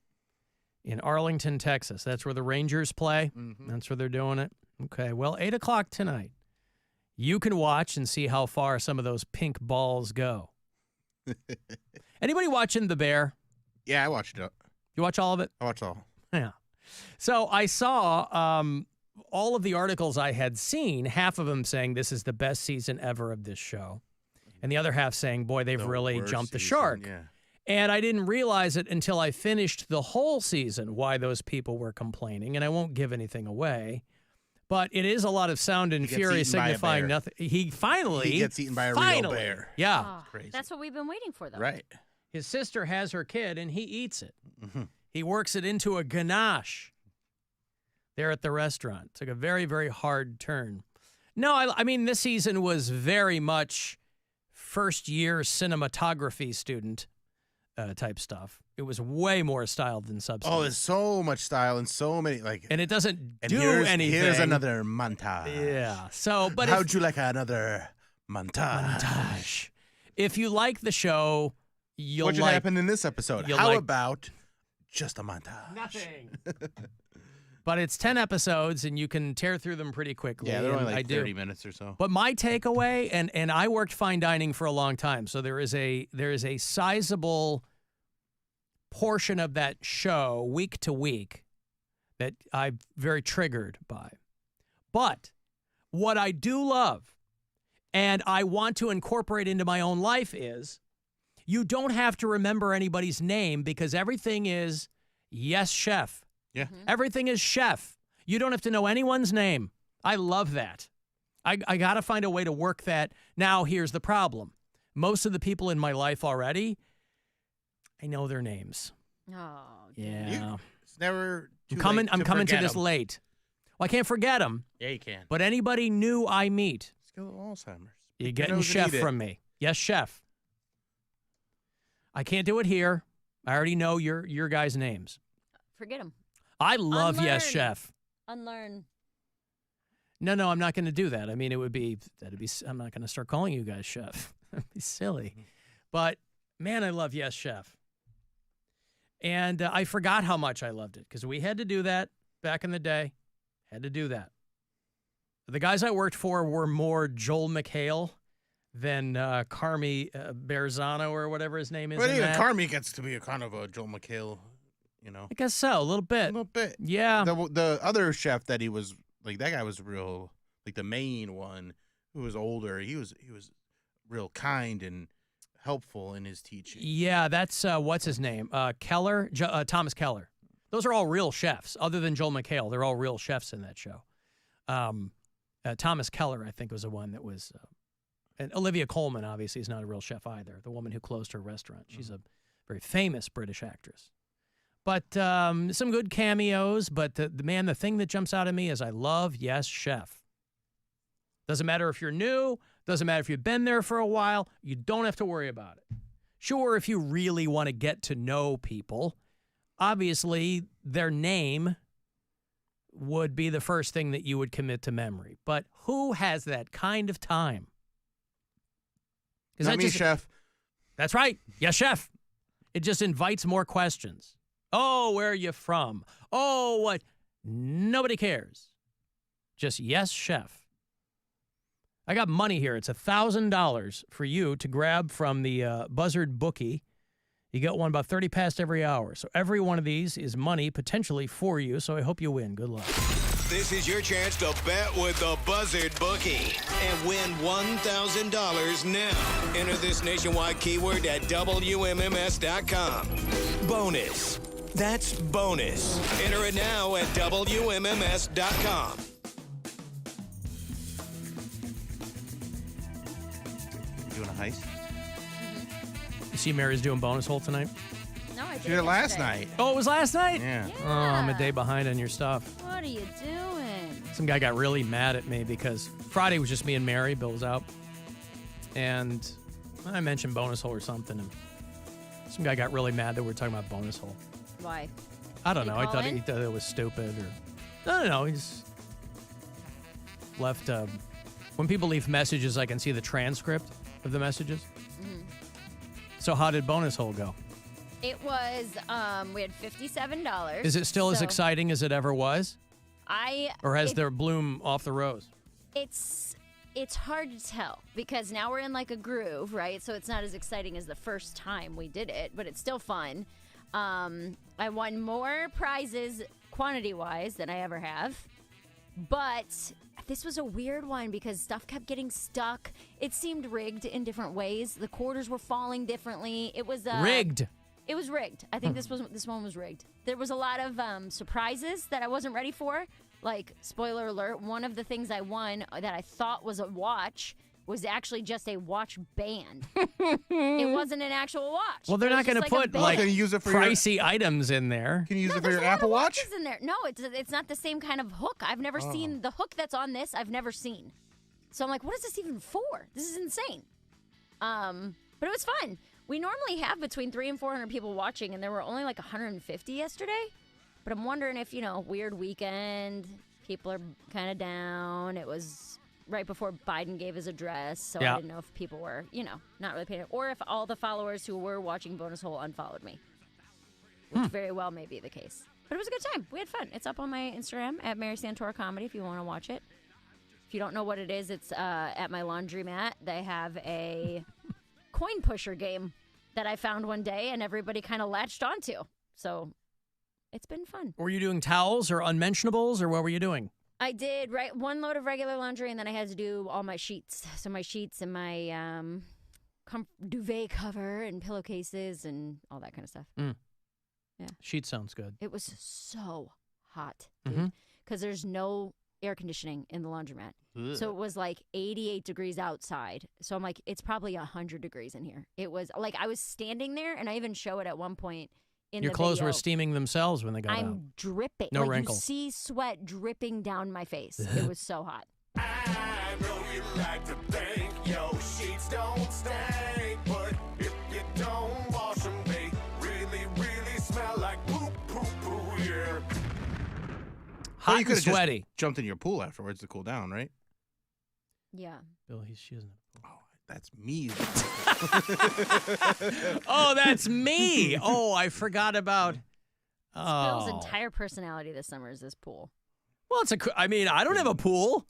in Arlington, Texas. That's where the Rangers play. That's where they're doing it. Okay, well, 8 o'clock tonight. You can watch and see how far some of those pink balls go. Anybody watching The Bear? Yeah, I watched it. You watch all of it? I watched all. Yeah. So I saw all of the articles I had seen, half of them saying this is the best season ever of this show. And the other half saying, boy, they've really jumped the shark. Yeah. And I didn't realize it until I finished the whole season, why those people were complaining. And I won't give anything away. But it is a lot of sound and fury signifying nothing. He gets eaten by a real bear. Yeah. Crazy. That's what we've been waiting for, though. Right. His sister has her kid, and he eats it. He works it into a ganache there at the restaurant. Took a very, very hard turn. No, I mean, this season was very much first-year cinematography student type stuff. It was way more style than substance. Oh, there's so much style and so many and it doesn't do anything. Here's another montage. Yeah. So, but how'd you like another montage? If you like the show, you'll what happened in this episode? How about just a montage? Nothing. But it's 10 episodes, and you can tear through them pretty quickly. Yeah, they're only like 30 minutes or so. But my takeaway, and I worked fine dining for a long time, so there is a sizable portion of that show week to week that I'm very triggered by. But what I do love, and I want to incorporate into my own life, is you don't have to remember anybody's name because everything is, yes, chef. Yeah. Everything is chef. You don't have to know anyone's name. I love that. I got to find a way to work that. Now, here's the problem. Most of the people in my life already, I know their names. Oh, yeah. It's never too I'm late to coming to forget this 'em. late. Well, I can't forget them. Yeah, you can. But anybody new I meet, Skill of Alzheimer's. you're getting chef from me. Yes, chef. I can't do it here. I already know your guys' names. Forget them. I love Unlearn. Yes, chef. Unlearn. No, I'm not going to do that. I mean, I'm not going to start calling you guys chef. That'd be silly. But, man, I love Yes, Chef. And I forgot how much I loved it because we had to do that back in the day. Had to do that. The guys I worked for were more Joel McHale than Carmi Berzano or whatever his name is. But even Carmi gets to be a kind of a Joel McHale, you know. I guess so, a little bit. A little bit. Yeah. The other chef that he was, like, that guy was real, like the main one who was older. He was real kind and helpful in his teaching. Yeah, that's, what's his name? Keller? Thomas Keller. Those are all real chefs. Other than Joel McHale, they're all real chefs in that show. Thomas Keller, I think, was the one that was... and Olivia Colman, obviously, is not a real chef either. The woman who closed her restaurant. She's a very famous British actress. But some good cameos. But the thing that jumps out at me is I love Yes, Chef. Doesn't matter if you're new. Doesn't matter if you've been there for a while. You don't have to worry about it. Sure, if you really want to get to know people, obviously their name would be the first thing that you would commit to memory. But who has that kind of time? Not me, chef. That's right. Yes, chef. It just invites more questions. Oh, where are you from? Oh, what? Nobody cares. Just yes, chef. I got money here. It's $1,000 for you to grab from the Buzzard bookie. You get one about 30 past every hour. So every one of these is money potentially for you. So I hope you win. Good luck. This is your chance to bet with the Buzzard bookie and win $1,000 now. Enter this nationwide keyword at WMMS.com. Bonus. That's bonus. Enter it now at WMMS.com. Doing a heist? You see Mary's doing bonus hole tonight? No, I She did it last night. Oh, it was last night? Yeah. Oh, I'm a day behind on your stuff. What are you doing? Some guy got really mad at me because Friday was just me and Mary. Bill was out. And I mentioned bonus hole or something. And some guy got really mad that we were talking about bonus hole. Why? I don't Did know. he I call thought in? he thought it was stupid or... No. He's left... when people leave messages, I can see the transcript of the messages. Mm-hmm. So how did bonus hole go? It was, we had $57. Is it still as So exciting as it ever was? Or has there bloom off the rose? It's hard to tell because now we're in like a groove, right? So it's not as exciting as the first time we did it, but it's still fun. I won more prizes quantity-wise than I ever have. But this was a weird one because stuff kept getting stuck. It seemed rigged in different ways. The quarters were falling differently. It was rigged. It was rigged. I think this one was rigged. There was a lot of surprises that I wasn't ready for. Like, spoiler alert, one of the things I won that I thought was a watch was actually just a watch band. It wasn't an actual watch. Well, they're not going to put like use it for pricey items in there. Can you use it for your Apple Watch? In there. No, it's not the same kind of hook. I've never seen the hook that's on this. I've never seen. So I'm like, what is this even for? This is insane. But it was fun. We normally have between 300 and 400 people watching, and there were only like 150 yesterday. But I'm wondering if, weird weekend, people are kind of down. It was right before Biden gave his address, so I didn't know if people were, not really paying attention. Or if all the followers who were watching Bonus Hole unfollowed me, which very well may be the case. But it was a good time. We had fun. It's up on my Instagram at Mary Santora Comedy if you want to watch it. If you don't know what it is, it's at my laundromat. They have a coin pusher game that I found one day, and everybody kind of latched onto. So it's been fun. Were you doing towels or unmentionables, or what were you doing? I did one load of regular laundry, and then I had to do all my sheets. So my sheets and my duvet cover and pillowcases and all that kind of stuff. Yeah. Sheet sounds good. It was so hot, dude, because there's no air conditioning in the laundromat. Ugh. So it was like 88 degrees outside. So I'm like, it's probably 100 degrees in here. It was like I was standing there, and I even show it at one point. Your clothes were steaming themselves when they got out. I'm dripping. No like wrinkle. You see sweat dripping down my face. It was so hot. I know you like to think your sheets don't stink, but if you don't wash them, they really, really smell like poop, poop, poo, yeah. Hot you could and have sweaty. just jumped in your pool afterwards to cool down, right? Yeah. Bill, she doesn't have a pool. Oh, that's me. Oh, that's me. Oh, I forgot about. Bill's entire personality this summer is this pool. Well, I don't have a pool.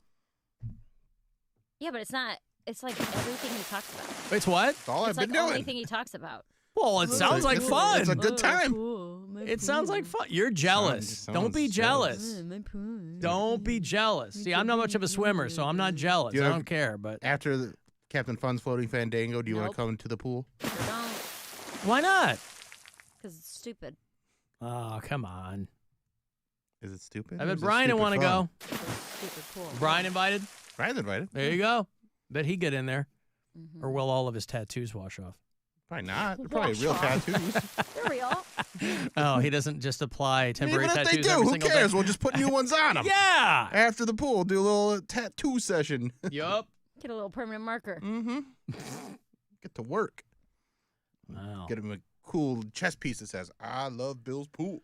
Yeah, but it's not. It's like everything he talks about. It's what? That's all It's I've been the doing. only thing he talks about. Well, it sounds like fun. It's a good time. It sounds like fun. You're jealous. Don't be jealous. Don't be jealous. See, I'm not much of a swimmer, so I'm not jealous. I don't care. But after the Captain Fun's floating fandango, do you want to come to the pool? I don't. Why not? Because it's stupid. Oh, come on. Is it stupid? I bet Brian would want to go. Stupid pool. Brian invited? Brian's invited. There you go. Bet he'd get in there. Or will all of his tattoos wash off? Probably not. They're probably real tattoos. They're real. Oh, he doesn't just apply temporary Even if tattoos they do, every who single cares? day. We'll just put new ones on them. Yeah. After the pool, do a little tattoo session. Yup. Get a little permanent marker. Get to work. Wow. Get him a cool chest piece that says, I love Bill's pool.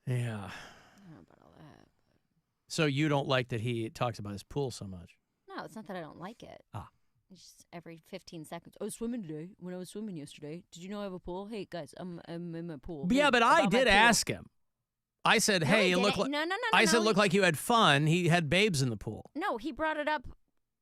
Yeah. I don't know about all that. So you don't like that he talks about his pool so much? No, it's not that I don't like it. Ah. It's just every 15 seconds. I was swimming today. When I was swimming yesterday, did you know I have a pool? Hey guys, I'm in my pool. Yeah, Hey, but I about my did pool. ask him. I said, No, "Hey, he you look didn't. like." No. I said, "Look like you had fun." He had babes in the pool. No, he brought it up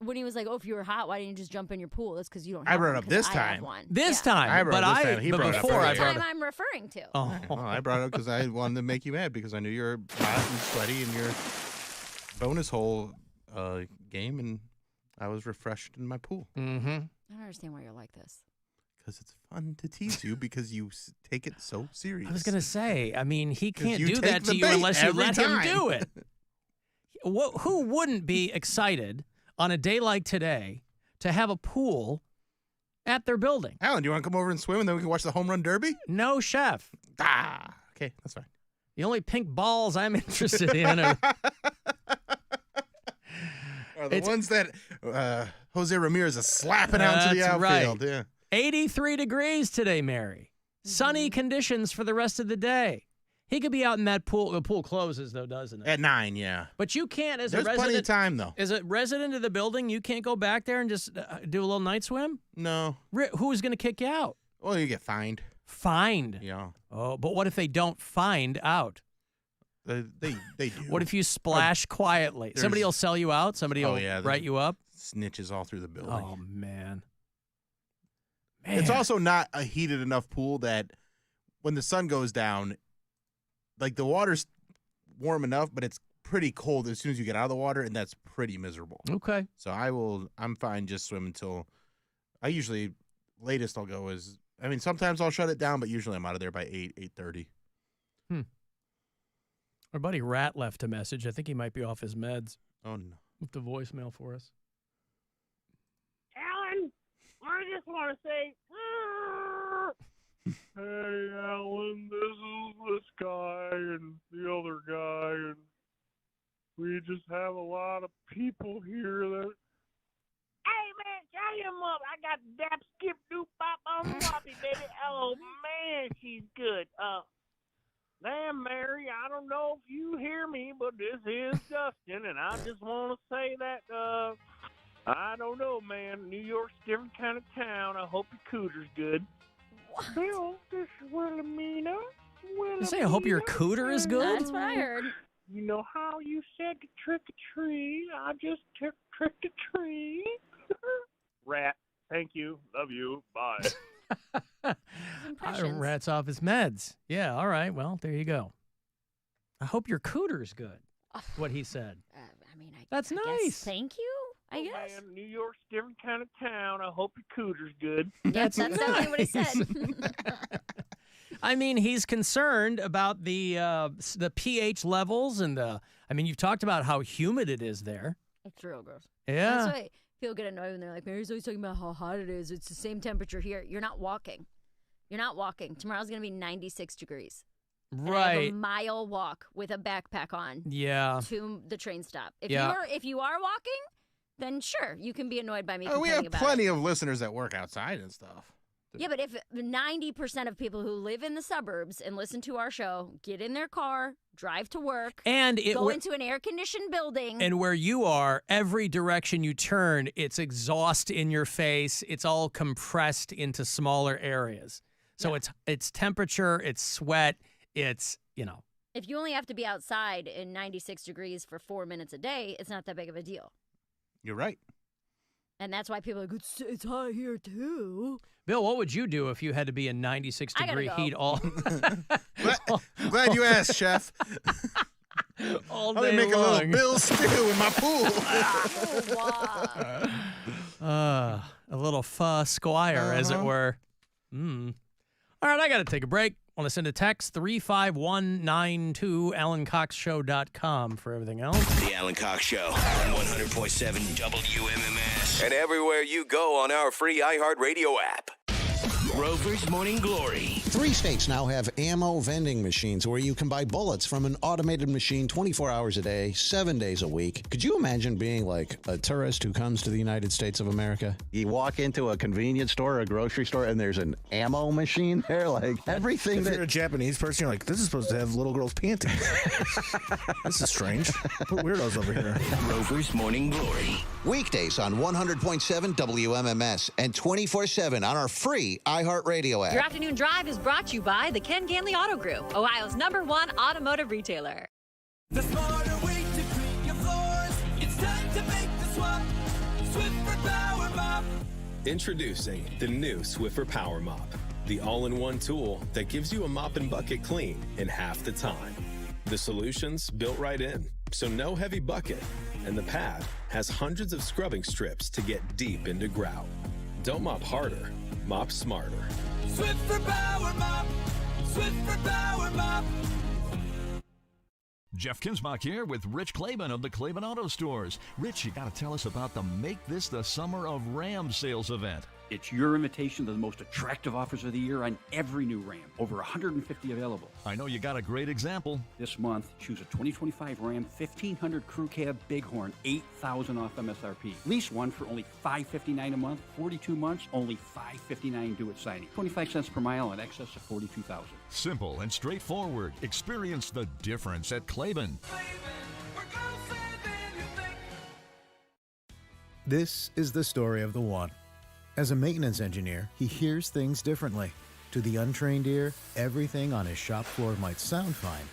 when he was like, "Oh, if you were hot, why didn't you just jump in your pool?" That's because you don't. I Have brought it one, up 'cause this I have time. one. This Yeah. time, I brought but it this time. He but brought it up before I earlier. brought Time it. I'm referring to. Oh, Well, I brought it up because I wanted to make you mad because I knew you were hot and sweaty in your bonus hole game, and I was refreshed in my pool. Mm-hmm. I don't understand why you're like this. Because it's fun to tease you because you take it so serious. I was gonna say. I mean, he 'Cause can't you do take that the to you bait unless you every let him time. do it. Who wouldn't be excited on a day like today to have a pool at their building? Alan, do you want to come over and swim and then we can watch the home run derby? No, chef. Okay, that's fine. The only pink balls I'm interested in are the ones that Jose Ramirez is slapping out to the That's outfield. right. Yeah. 83 degrees today, Mary. Sunny conditions for the rest of the day. He could be out in that pool. The pool closes, though, doesn't it? At 9, yeah. But you can't, as There's a resident. plenty of time, though. As a resident of the building, you can't go back there and just do a little night swim? No. Who's going to kick you out? Well, you get fined. Fined. Yeah. Oh, but what if they don't find out? They do. What if you splash quietly? Somebody will sell you out. Somebody will write you up. Snitches all through the building. Oh, man. It's also not a heated enough pool that when the sun goes down, like the water's warm enough, but it's pretty cold as soon as you get out of the water, and that's pretty miserable. Okay. So I'm fine just swim until latest I'll go is, sometimes I'll shut it down, but usually I'm out of there by 8:30. Our buddy Rat left a message. I think he might be off his meds. Oh, no. With the voicemail for us. Alan, I just want to say, hey, Alan, this is this guy and the other guy, and we just have a lot of people here that. Hey, man, tell him up. I got Dap Skip Doop Bop on the Floppy, baby. Oh, man, she's good. Damn, Mary, I don't know if you hear me, but this is Dustin, and I just want to say that, I don't know, man. New York's a different kind of town. I hope your cooter's good. What? Bill, this is Wilhelmina. You say, I hope your cooter is good? That's what I heard. You know how you said to trick a tree? I just tricked a tree. Rat, thank you. Love you. Bye. Rat's off his meds. Yeah, all right. Well, there you go. I hope your cooter's good. What he said. That's I nice. guess, thank you. I guess. Man, New York's a different kind of town. I hope your cooter's good. That's exactly what he said. He's concerned about the pH levels and you've talked about how humid it is there. It's real gross. Yeah. That's why people get annoyed when they're like, Mary's always talking about how hot it is. It's the same temperature here. You're not walking. Tomorrow's going to be 96 degrees. And I have a mile walk with a backpack on. Yeah. To the train stop. If you are walking, then sure, you can be annoyed by me We complaining have about plenty it. of listeners that work outside and stuff. Yeah, but if 90% of people who live in the suburbs and listen to our show get in their car, drive to work, and go into an air-conditioned building. And where you are, every direction you turn, it's exhaust in your face. It's all compressed into smaller areas. So it's temperature, it's sweat, it's. If you only have to be outside in 96 degrees for 4 minutes a day, it's not that big of a deal. You're right. And that's why people are like, it's hot here too. Bill, what would you do if you had to be in 96-degree heat all Glad you asked, Chef. all I'll day make long? a little Bill stew in my pool. A little Squire, as it were. All right, I got to take a break. Want to send a text, 35192, AlanCoxShow.com for everything else. The Alan Cox Show on 100.7 WMMS. And everywhere you go on our free iHeartRadio app. Rover's Morning Glory. 3 states now have ammo vending machines where you can buy bullets from an automated machine 24 hours a day, 7 days a week. Could you imagine being like a tourist who comes to the United States of America? You walk into a convenience store or a grocery store and there's an ammo machine there, like everything. If you're a Japanese person, you're like, this is supposed to have little girls' panties. This is strange. Put weirdos over here. Rover's Morning Glory. Weekdays on 100.7 WMMS and 24/7 on our free iHeartRadio app. Your afternoon drive is brought to you by the Ken Ganley Auto Group, Ohio's #1 automotive retailer. The smarter way to clean your floors. It's time to make the swap. Swiffer Power Mop. Introducing the new Swiffer Power Mop, the all-in-one tool that gives you a mop and bucket clean in half the time. The solution's built right in, so no heavy bucket, and the pad has hundreds of scrubbing strips to get deep into grout. Don't mop harder, mop smarter. Swiffer Power Mop. Swiffer Power Mop. Jeff Kinsbach here with Rich Claiborne of the Claiborne Auto Stores. Rich, you got to tell us about the Make This the Summer of Ram sales event. It's your invitation to the most attractive offers of the year on every new Ram. Over 150 available. I know you got a great example. This month, choose a 2025 Ram 1500 Crew Cab Bighorn, $8,000 off MSRP. Lease one for only $559 a month, 42 months, only $559 due at signing. 25 cents per mile in excess of 42,000. Simple and straightforward. Experience the difference at Claiborne. This is the story of the one. As a maintenance engineer, he hears things differently. To the untrained ear, everything on his shop floor might sound fine,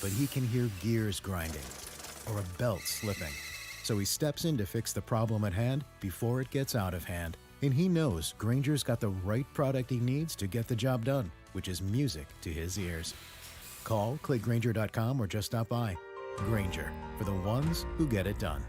but he can hear gears grinding or a belt slipping. So he steps in to fix the problem at hand before it gets out of hand. And he knows Grainger's got the right product he needs to get the job done, which is music to his ears. Call, click Grainger.com, or just stop by. Grainger, for the ones who get it done.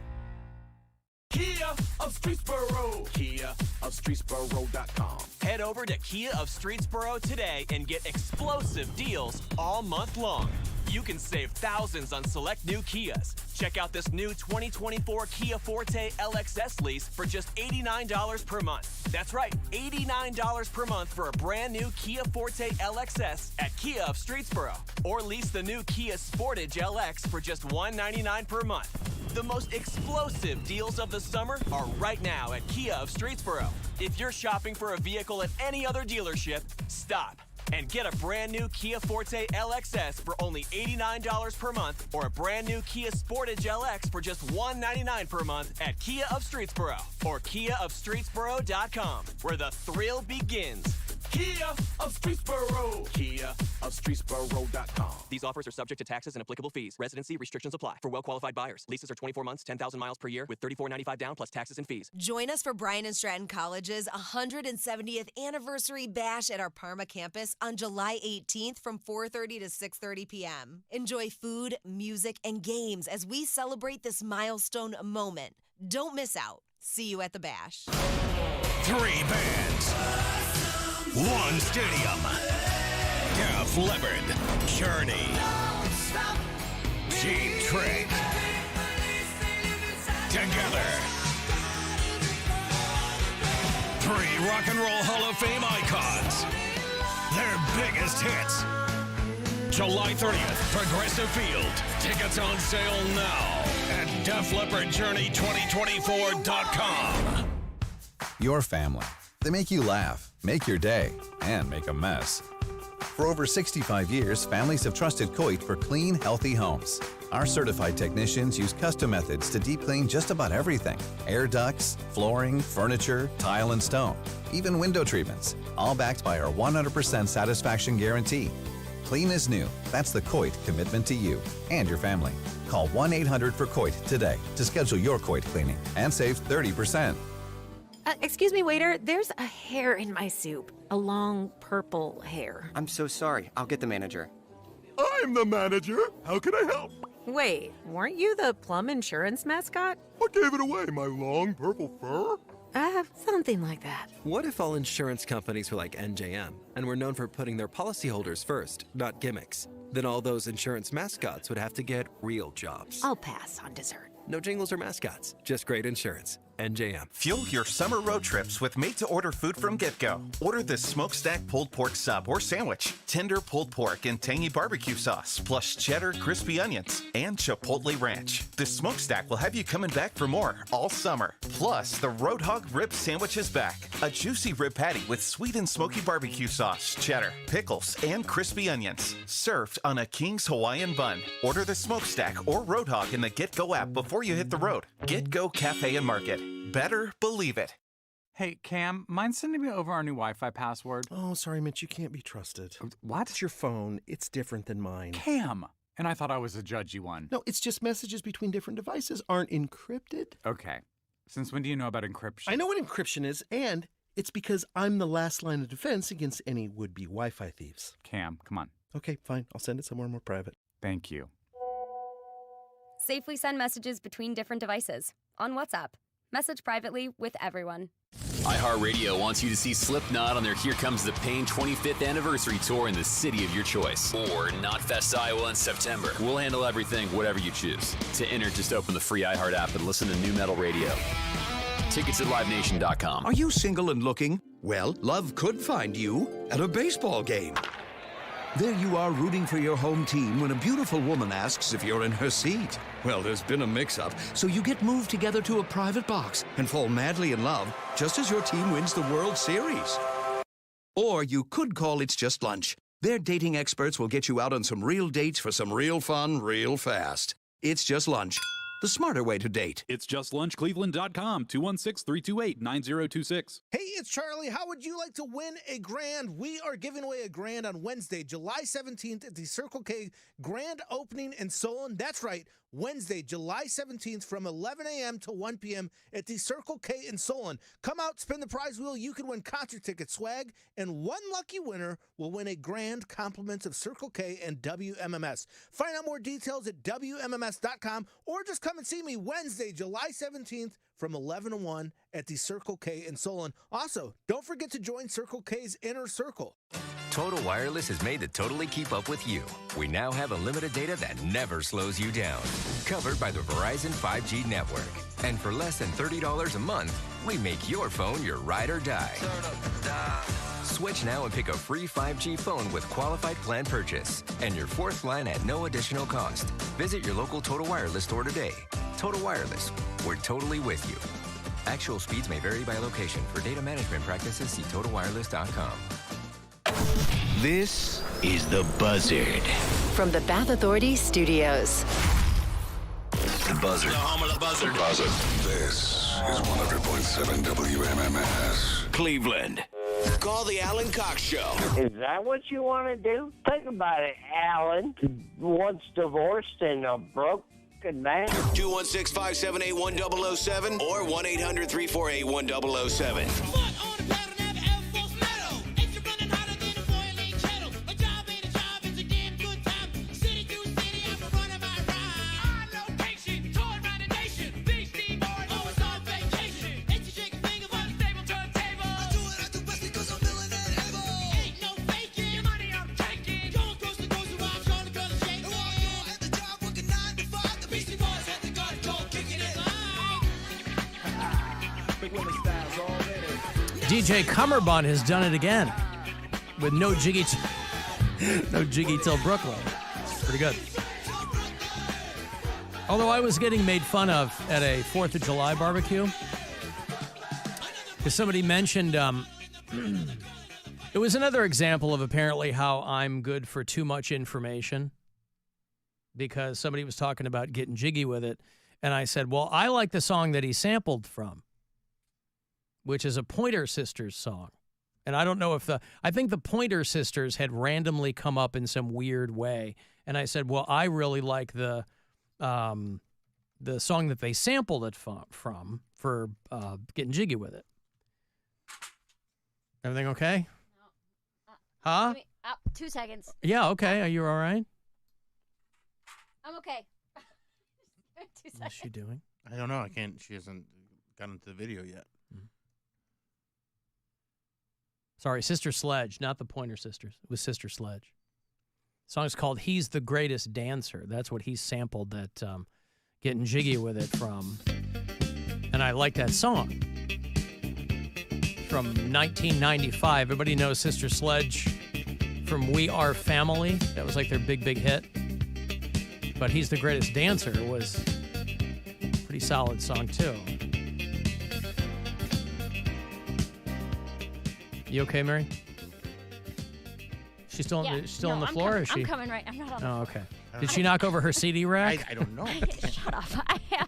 Kia of Streetsboro. Kia of Streetsboro.com. Head over to Kia of Streetsboro today and get explosive deals all month long. You can save thousands on select new Kias. Check out this new 2024 Kia Forte LXS lease for just $89 per month. That's right, $89 per month for a brand new Kia Forte LXS at Kia of Streetsboro. Or lease the new Kia Sportage LX for just $199 per month. The most explosive deals of the summer are right now at Kia of Streetsboro. If you're shopping for a vehicle at any other dealership, stop and get a brand new Kia Forte LXS for only $89 per month, or a brand new Kia Sportage LX for just $199 per month at Kia of Streetsboro or KiaofStreetsboro.com, where the thrill begins. Kia of Streetsboro. Kia of Streetsboro.com. These offers are subject to taxes and applicable fees. Residency restrictions apply for well-qualified buyers. Leases are 24 months, 10,000 miles per year with $34.95 down plus taxes and fees. Join us for Bryan and Stratton College's 170th anniversary bash at our Parma campus on July 18th from 4:30 to 6:30 p.m. Enjoy food, music, and games as we celebrate this milestone moment. Don't miss out. See you at the bash. 3 bands, 1 stadium. Def Leppard, Journey, Cheap Trick. Together. 3 Rock and Roll Hall of Fame icons. Their biggest hits. July 30th, Progressive Field. Tickets on sale now at DefLeppardJourney2024.com. Your family. They make you laugh, make your day, and make a mess. For over 65 years, families have trusted Coit for clean, healthy homes. Our certified technicians use custom methods to deep clean just about everything. Air ducts, flooring, furniture, tile and stone, even window treatments, all backed by our 100% satisfaction guarantee. Clean as new. That's the Coit commitment to you and your family. Call 1-800-FOR-COIT today to schedule your Coit cleaning and save 30%. Excuse me, waiter. There's a hair in my soup. A long purple hair. I'm so sorry. I'll get the manager. I'm the manager. How can I help? Wait, weren't you the Plum Insurance mascot? What gave it away? My long purple fur? Something like that. What if all insurance companies were like NJM and were known for putting their policyholders first, not gimmicks? Then all those insurance mascots would have to get real jobs. I'll pass on dessert. No jingles or mascots, just great insurance. NJM. Fuel your summer road trips with made-to-order food from GetGo. Order this smokestack pulled pork sub or sandwich, tender pulled pork and tangy barbecue sauce, plus cheddar crispy onions, and chipotle ranch. This smokestack will have you coming back for more all summer. Plus, the Roadhog rib sandwich is back. A juicy rib patty with sweet and smoky barbecue sauce, cheddar, pickles, and crispy onions. Served on a King's Hawaiian bun. Order the smokestack or Roadhog in the GetGo app before you hit the road. GetGo Cafe and Market. Better believe it. Hey, Cam, mind sending me over our new Wi-Fi password? Oh, sorry, Mitch, you can't be trusted. What? It's your phone. It's different than mine. Cam! And I thought I was a judgy one. No, it's just messages between different devices aren't encrypted. Okay. Since when do you know about encryption? I know what encryption is, and it's because I'm the last line of defense against any would-be Wi-Fi thieves. Cam, come on. Okay, fine. I'll send it somewhere more private. Thank you. Safely send messages between different devices on WhatsApp. Message privately with everyone. iHeartRadio wants you to see Slipknot on their Here Comes the Pain 25th anniversary tour in the city of your choice. Or Knotfest, Iowa in September. We'll handle everything, whatever you choose. To enter, just open the free iHeart app and listen to Nu Metal Radio. Tickets at LiveNation.com. Are you single and looking? Well, love could find you at a baseball game. There you are rooting for your home team when a beautiful woman asks if you're in her seat. Well, there's been a mix-up, so you get moved together to a private box and fall madly in love just as your team wins the World Series. Or you could call It's Just Lunch. Their dating experts will get you out on some real dates for some real fun real fast. It's Just Lunch. the smarter way to date. It's justlunchcleveland.com, 216-328-9026. Hey, it's Charlie. How would you like to win a grand? We are giving away a grand on Wednesday, July 17th at the Circle K grand opening in Solon. That's right, Wednesday, July 17th from 11 a.m. to 1 p.m. at the Circle K in Solon. Come out, spin the prize wheel. You can win concert tickets, swag, and one lucky winner will win a grand compliments of Circle K and WMMS. Find out more details at WMMS.com or just come and see me Wednesday, July 17th from 11 to 1 at the Circle K in Solon. Also, don't forget to join Circle K's Inner Circle. Total Wireless is made to totally keep up with you. We now have unlimited data that never slows you down. Covered by the Verizon 5G network. And for less than $30 a month, we make your phone your ride or die. Switch now and pick a free 5G phone with qualified plan purchase. And your fourth line at no additional cost. Visit your local Total Wireless store today. Total Wireless, we're totally with you. Actual speeds may vary by location. For data management practices, see TotalWireless.com. This is The Buzzard. From the Bath Authority Studios. The Buzzard. The home of the Buzzard. Buzzard. This is 100.7 WMMS. Cleveland. Call the Alan Cox Show. Is that what you want to do? Think about it, Alan. Once divorced and a broken man. 216-578-1007 or 1-800-348-1007. DJ Cummerbund has done it again with no jiggy till Brooklyn. It's pretty good. Although I was getting made fun of at a 4th of July barbecue because somebody mentioned it was another example of apparently how I'm good for too much information because somebody was talking about getting jiggy with it. And I said, well, I like the song that he sampled from, which is a Pointer Sisters song. And I don't know if I think the Pointer Sisters had randomly come up in some weird way. And I said, well, I really like the song that they sampled it from for getting jiggy with it. Everything okay? No. Huh? 2 seconds. Yeah, okay. Are you all right? I'm okay. 2 seconds. What's she doing? I don't know. I can't. She hasn't gotten into the video yet. Sorry, Sister Sledge, not the Pointer Sisters. It was Sister Sledge. The song is called He's the Greatest Dancer. That's what he sampled that Getting Jiggy With It from. And I like that song. From 1995. Everybody knows Sister Sledge from We Are Family. That was like their big, big hit. But He's the Greatest Dancer was a pretty solid song, too. You okay, Mary? She's still on the floor, or is she? I'm coming right. I'm not on the floor. Oh, okay. Did she knock over her CD rack? I don't know. Shut up. I have.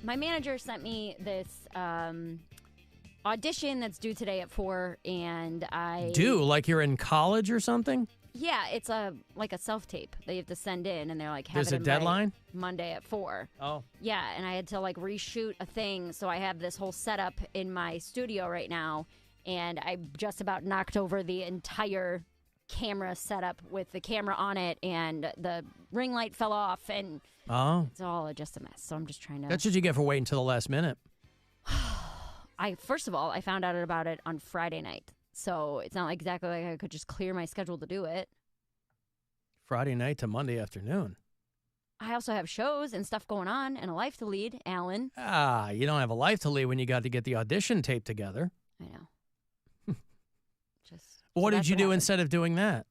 My manager sent me this audition that's due today at 4, and I like you're in college or something? Yeah, it's like a self-tape that you have to send in, and they're like, there's a deadline? Monday at 4. Oh. Yeah, and I had to like reshoot a thing, so I have this whole setup in my studio right now, and I just about knocked over the entire camera setup with the camera on it, and the ring light fell off, and it's all just a mess. So I'm just trying to... That's what you get for waiting until the last minute. First of all, I found out about it on Friday night. So it's not exactly like I could just clear my schedule to do it. Friday night to Monday afternoon. I also have shows and stuff going on and a life to lead, Alan. You don't have a life to lead when you got to get the audition tape together. I know. What did you do instead of doing that?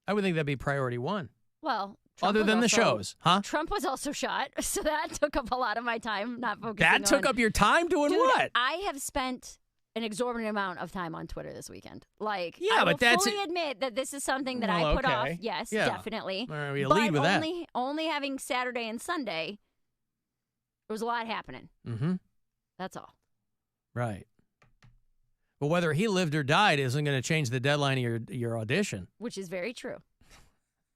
I would think that'd be priority one. Well, other than the shows, huh? Trump was also shot, so that took up a lot of my time, not focusing on... That took up your time doing what? I have spent an exorbitant amount of time on Twitter this weekend. Like, yeah, I will but that's fully admit that this is something that I put off. Yes, definitely. All right, we lead with that. Only having Saturday and Sunday There was a lot happening. Mm-hmm. That's all. Right. But whether he lived or died isn't going to change the deadline of your audition. Which is very true.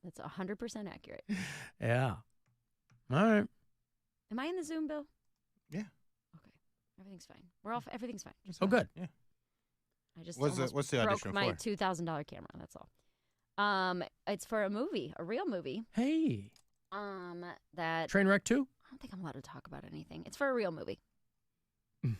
That's 100% accurate. Yeah. All right. Am I in the Zoom, Bill? Yeah. Okay. Everything's fine. Everything's fine. Oh, good. Yeah. I just What's the broke audition my for? $2,000 camera. That's all. It's for a movie, a real movie. Hey. That Trainwreck 2? I don't think I'm allowed to talk about anything. It's for a real movie.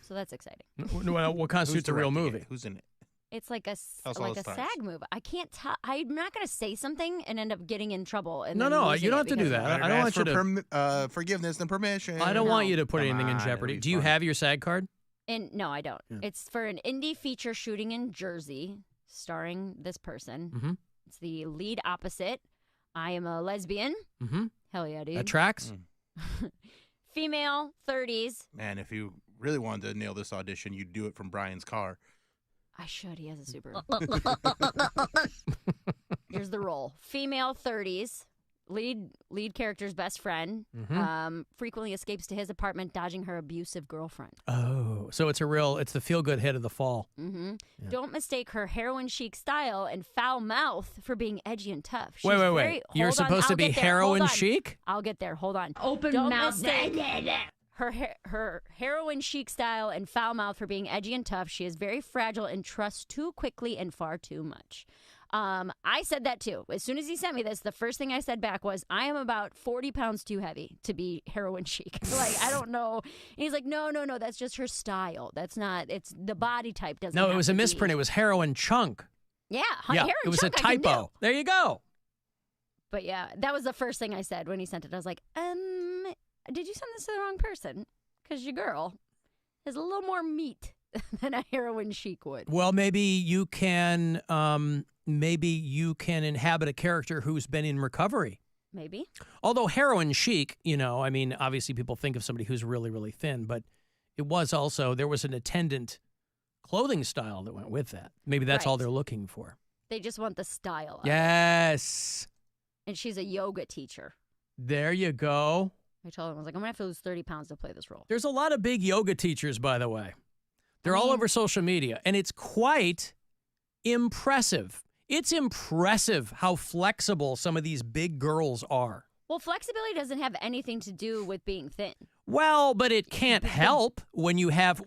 So that's exciting. What constitutes a real movie? Who's in it? It's like a Tell us all the stars. SAG movie. I can't tell. I'm not going to say something and end up getting in trouble. And No, then no, losing you don't it have to do because of that. it. I don't want you to. Forgiveness and permission. I don't want you to put Come anything in on, jeopardy. it'll be Do you fun. have your SAG card? And no, I don't. Yeah. It's for an indie feature shooting in Jersey, starring this person. Mm-hmm. It's the lead opposite. I am a lesbian. Mm-hmm. Hell yeah, dude. That tracks? Female, 30s. Man, if you really wanted to nail this audition, you'd do it from Brian's car. I should. He has a Subaru. Here's the role. Female, 30s. Lead character's best friend. Mm-hmm. Frequently escapes to his apartment, dodging her abusive girlfriend. Oh, so it's the feel-good hit of the fall. Mm-hmm. Yeah. Don't mistake her heroin chic style and foul mouth for being edgy and tough. She's Wait. very- You're hold on, supposed to I'll be get there. Hold heroin on. chic? I'll get there. Hold on. Open Don't mouth. mistake her heroin chic style and foul mouth for being edgy and tough. She is very fragile and trusts too quickly and far too much. I said that too. As soon as he sent me this, the first thing I said back was, I am about 40 pounds too heavy to be heroin chic. Like, I don't know. And he's like, no, that's just her style. That's not, it's the body type doesn't No, it have was to a be. misprint. It was heroin chunk. Yeah, Yeah, heroin it was a chunk I can do. typo. There you go. But yeah, that was the first thing I said when he sent it. I was like, did you send this to the wrong person? Because your girl has a little more meat than a heroin chic would. Well, maybe you can inhabit a character who's been in recovery. Maybe. Although heroin chic, I mean, obviously people think of somebody who's really, really thin, but there was an attendant clothing style that went with that. Maybe that's all Right. they're looking for. They just want the style of it. Yes. And she's a yoga teacher. There you go. I told him, I was like, I'm going to have to lose 30 pounds to play this role. There's a lot of big yoga teachers, by the way. They're all over social media, and it's quite impressive. It's impressive how flexible some of these big girls are. Well, flexibility doesn't have anything to do with being thin. Well, but it can't help when you have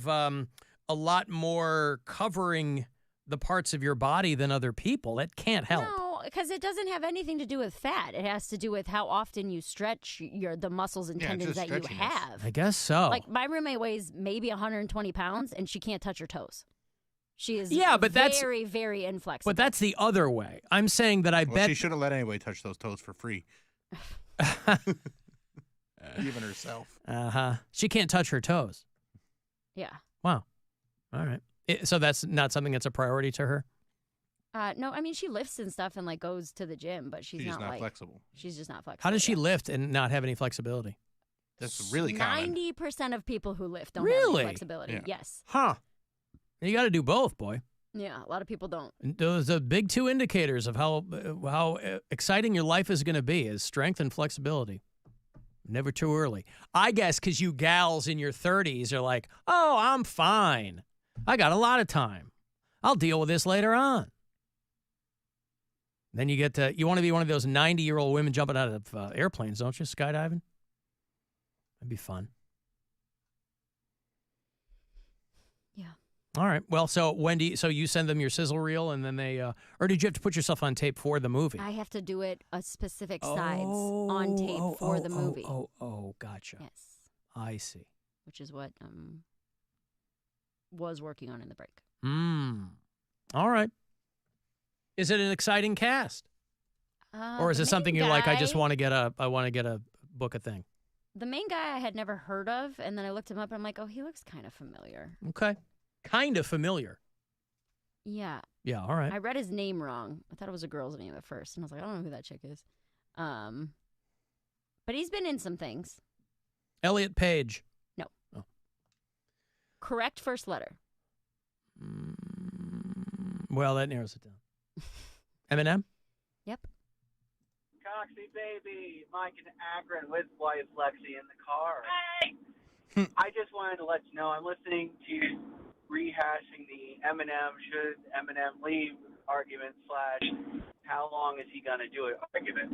a lot more covering the parts of your body than other people. It can't help. No, because it doesn't have anything to do with fat. It has to do with how often you stretch the muscles and tendons that you have. I guess so. Like my roommate weighs maybe 120 pounds, and she can't touch her toes. She is but that's very, very inflexible. But that's the other way. I'm saying that I bet she should have let anybody touch those toes for free. Even herself. She can't touch her toes. Yeah. Wow. All right. So that's not something that's a priority to her? No, I mean, she lifts and stuff and like goes to the gym, but she's just not like flexible. She's just not flexible. How does she lift and not have any flexibility? That's really common. 90% of people who lift don't have Really? any flexibility. Yeah. Yes. Huh. You got to do both, boy. Yeah, a lot of people don't. Those are the big two indicators of how exciting your life is going to be is strength and flexibility. Never too early. I guess because you gals in your 30s are like, oh, I'm fine. I got a lot of time. I'll deal with this later on. Then you want to be one of those 90-year-old women jumping out of airplanes, don't you, skydiving? That'd be fun. Yeah. All right. Well, so Wendy, you send them your sizzle reel, and then they, or did you have to put yourself on tape for the movie? I have to do it a specific sides on tape for the movie. Oh, gotcha. Yes. I see. Which is what was working on in the break. All right. Is it an exciting cast, or is the it something main you're like, I guy- just want to get a book a thing? The main guy I had never heard of, and then I looked him up, and I'm like, oh, he looks kind of familiar. Okay. Kind of familiar. Yeah. Yeah. All right. I read his name wrong. I thought it was a girl's name at first, and I was like, I don't know who that chick is. But he's been in some things. Elliot Page. No. Oh. Correct first letter. Well, that narrows it down. Eminem. Yep. Roxy Baby, Mike and Akron with wife Lexi in the car. Hey! I just wanted to let you know I'm listening to rehashing the Eminem should Eminem leave argument / how long is he going to do it argument.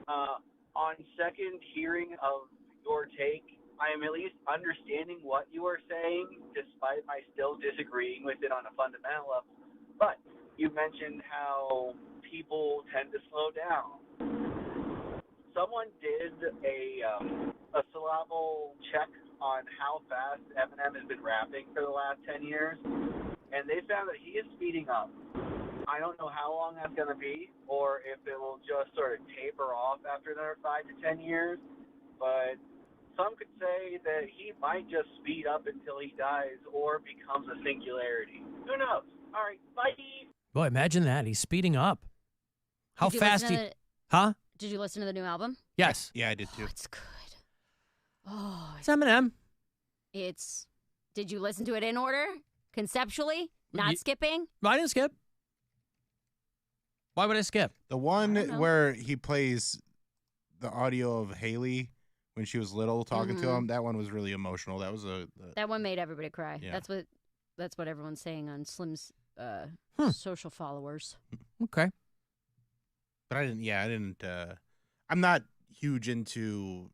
On second hearing of your take, I am at least understanding what you are saying, despite my still disagreeing with it on a fundamental level. But you mentioned how people tend to slow down. Someone did a syllable check on how fast Eminem has been rapping for the last 10 years, and they found that he is speeding up. I don't know how long that's going to be, or if it will just sort of taper off after another 5 to 10 years, but some could say that he might just speed up until he dies or becomes a singularity. Who knows? All right, bye. Boy, imagine that. He's speeding up. How fast he... Huh? Did you listen to the new album? Yes. Yeah, I did too. It's good. Oh, it's Eminem. Did you listen to it in order? Conceptually? Not skipping? I didn't skip. Why would I skip? The one where he plays the audio of Haley when she was little talking to him, that one was really emotional. That was that one made everybody cry. Yeah. That's what everyone's saying on Slim's social followers. Okay. But I didn't I'm not huge into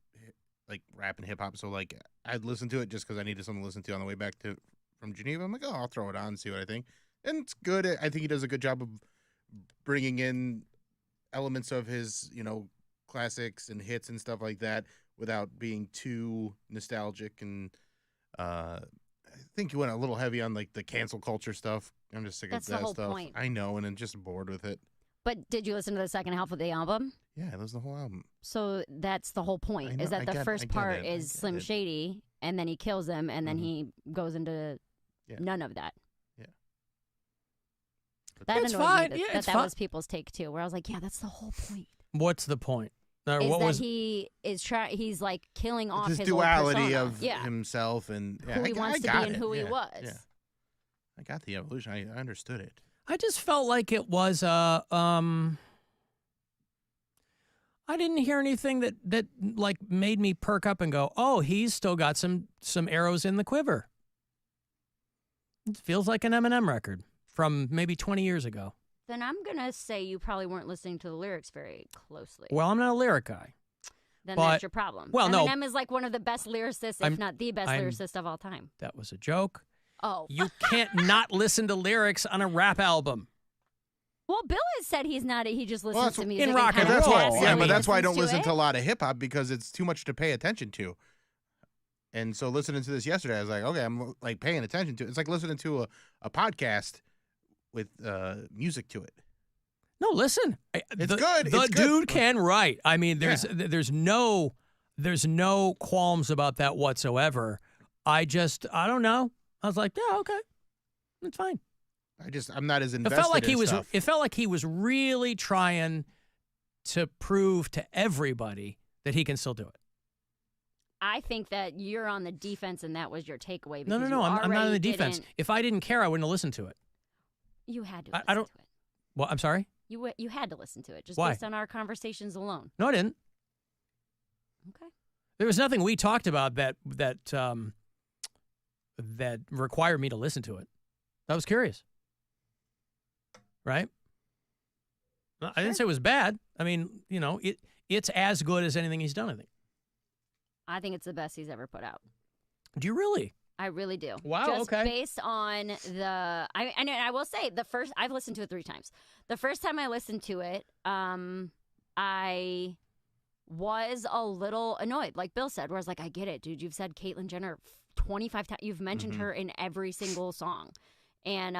like rap and hip hop, so like I'd listen to it just because I needed something to listen to on the way back from Geneva. I'm like, oh, I'll throw it on and see what I think. And it's good. I think he does a good job of bringing in elements of his, classics and hits and stuff like that without being too nostalgic. And I think he went a little heavy on like the cancel culture stuff. I'm just sick of that stuff. That's the whole point. I know, and I'm just bored with it. But did you listen to the second half of the album? Yeah, that was the whole album. So that's the whole point, is that the first part is Slim Shady, and then he kills him, and then he goes into none of that. Yeah. That It's annoyed fine. me Yeah, that it's that fine. was people's take, too, where I was like, yeah, that's the whole point. What's the point? He is he's like killing off His his duality old persona. of himself and who he wants to be and who he was. Yeah. I got the evolution. I understood it. I just felt like it was I didn't hear anything that like made me perk up and go, oh, he's still got some arrows in the quiver. It feels like an Eminem record from maybe 20 years ago. Then I'm going to say you probably weren't listening to the lyrics very closely. Well, I'm not a lyric guy. Then but, that's your problem. Well, no. Eminem is like one of the best lyricists, if not the best lyricist of all time. That was a joke. Oh. You can't not listen to lyrics on a rap album. Well, Bill has said he's not. He just listens to music. in rock and That's roll. why, but that's why I don't listen it. to a lot of hip hop because it's too much to pay attention to. And so listening to this yesterday, I was like, okay, I'm like paying attention to it. It's like listening to a podcast with music to it. No, listen. It's good. The It's dude good. can write. I mean, there's no qualms about that whatsoever. I don't know. I was like, yeah, okay, it's fine. I'm not as invested. It felt like in stuff. It felt like he was really trying to prove to everybody that he can still do it. I think that you're on the defense, and that was your takeaway. No. because I'm not on the already defense. didn't- If I didn't care, I wouldn't have listened to it. You had to. I don't. Listen to it. Well, I'm sorry. You had to listen to it just Why? based on our conversations alone. No, I didn't. Okay. There was nothing we talked about that required me to listen to it. I was curious. Right? I didn't say it was bad. I mean, it's as good as anything he's done, I think. I think it's the best he's ever put out. Do you really? I really do. Wow, Just okay. based on I will say I've listened to it 3 times. The first time I listened to it, I was a little annoyed, like Bill said, where I was like, I get it, dude. You've said Caitlyn Jenner 25 times. You've mentioned her in every single song. And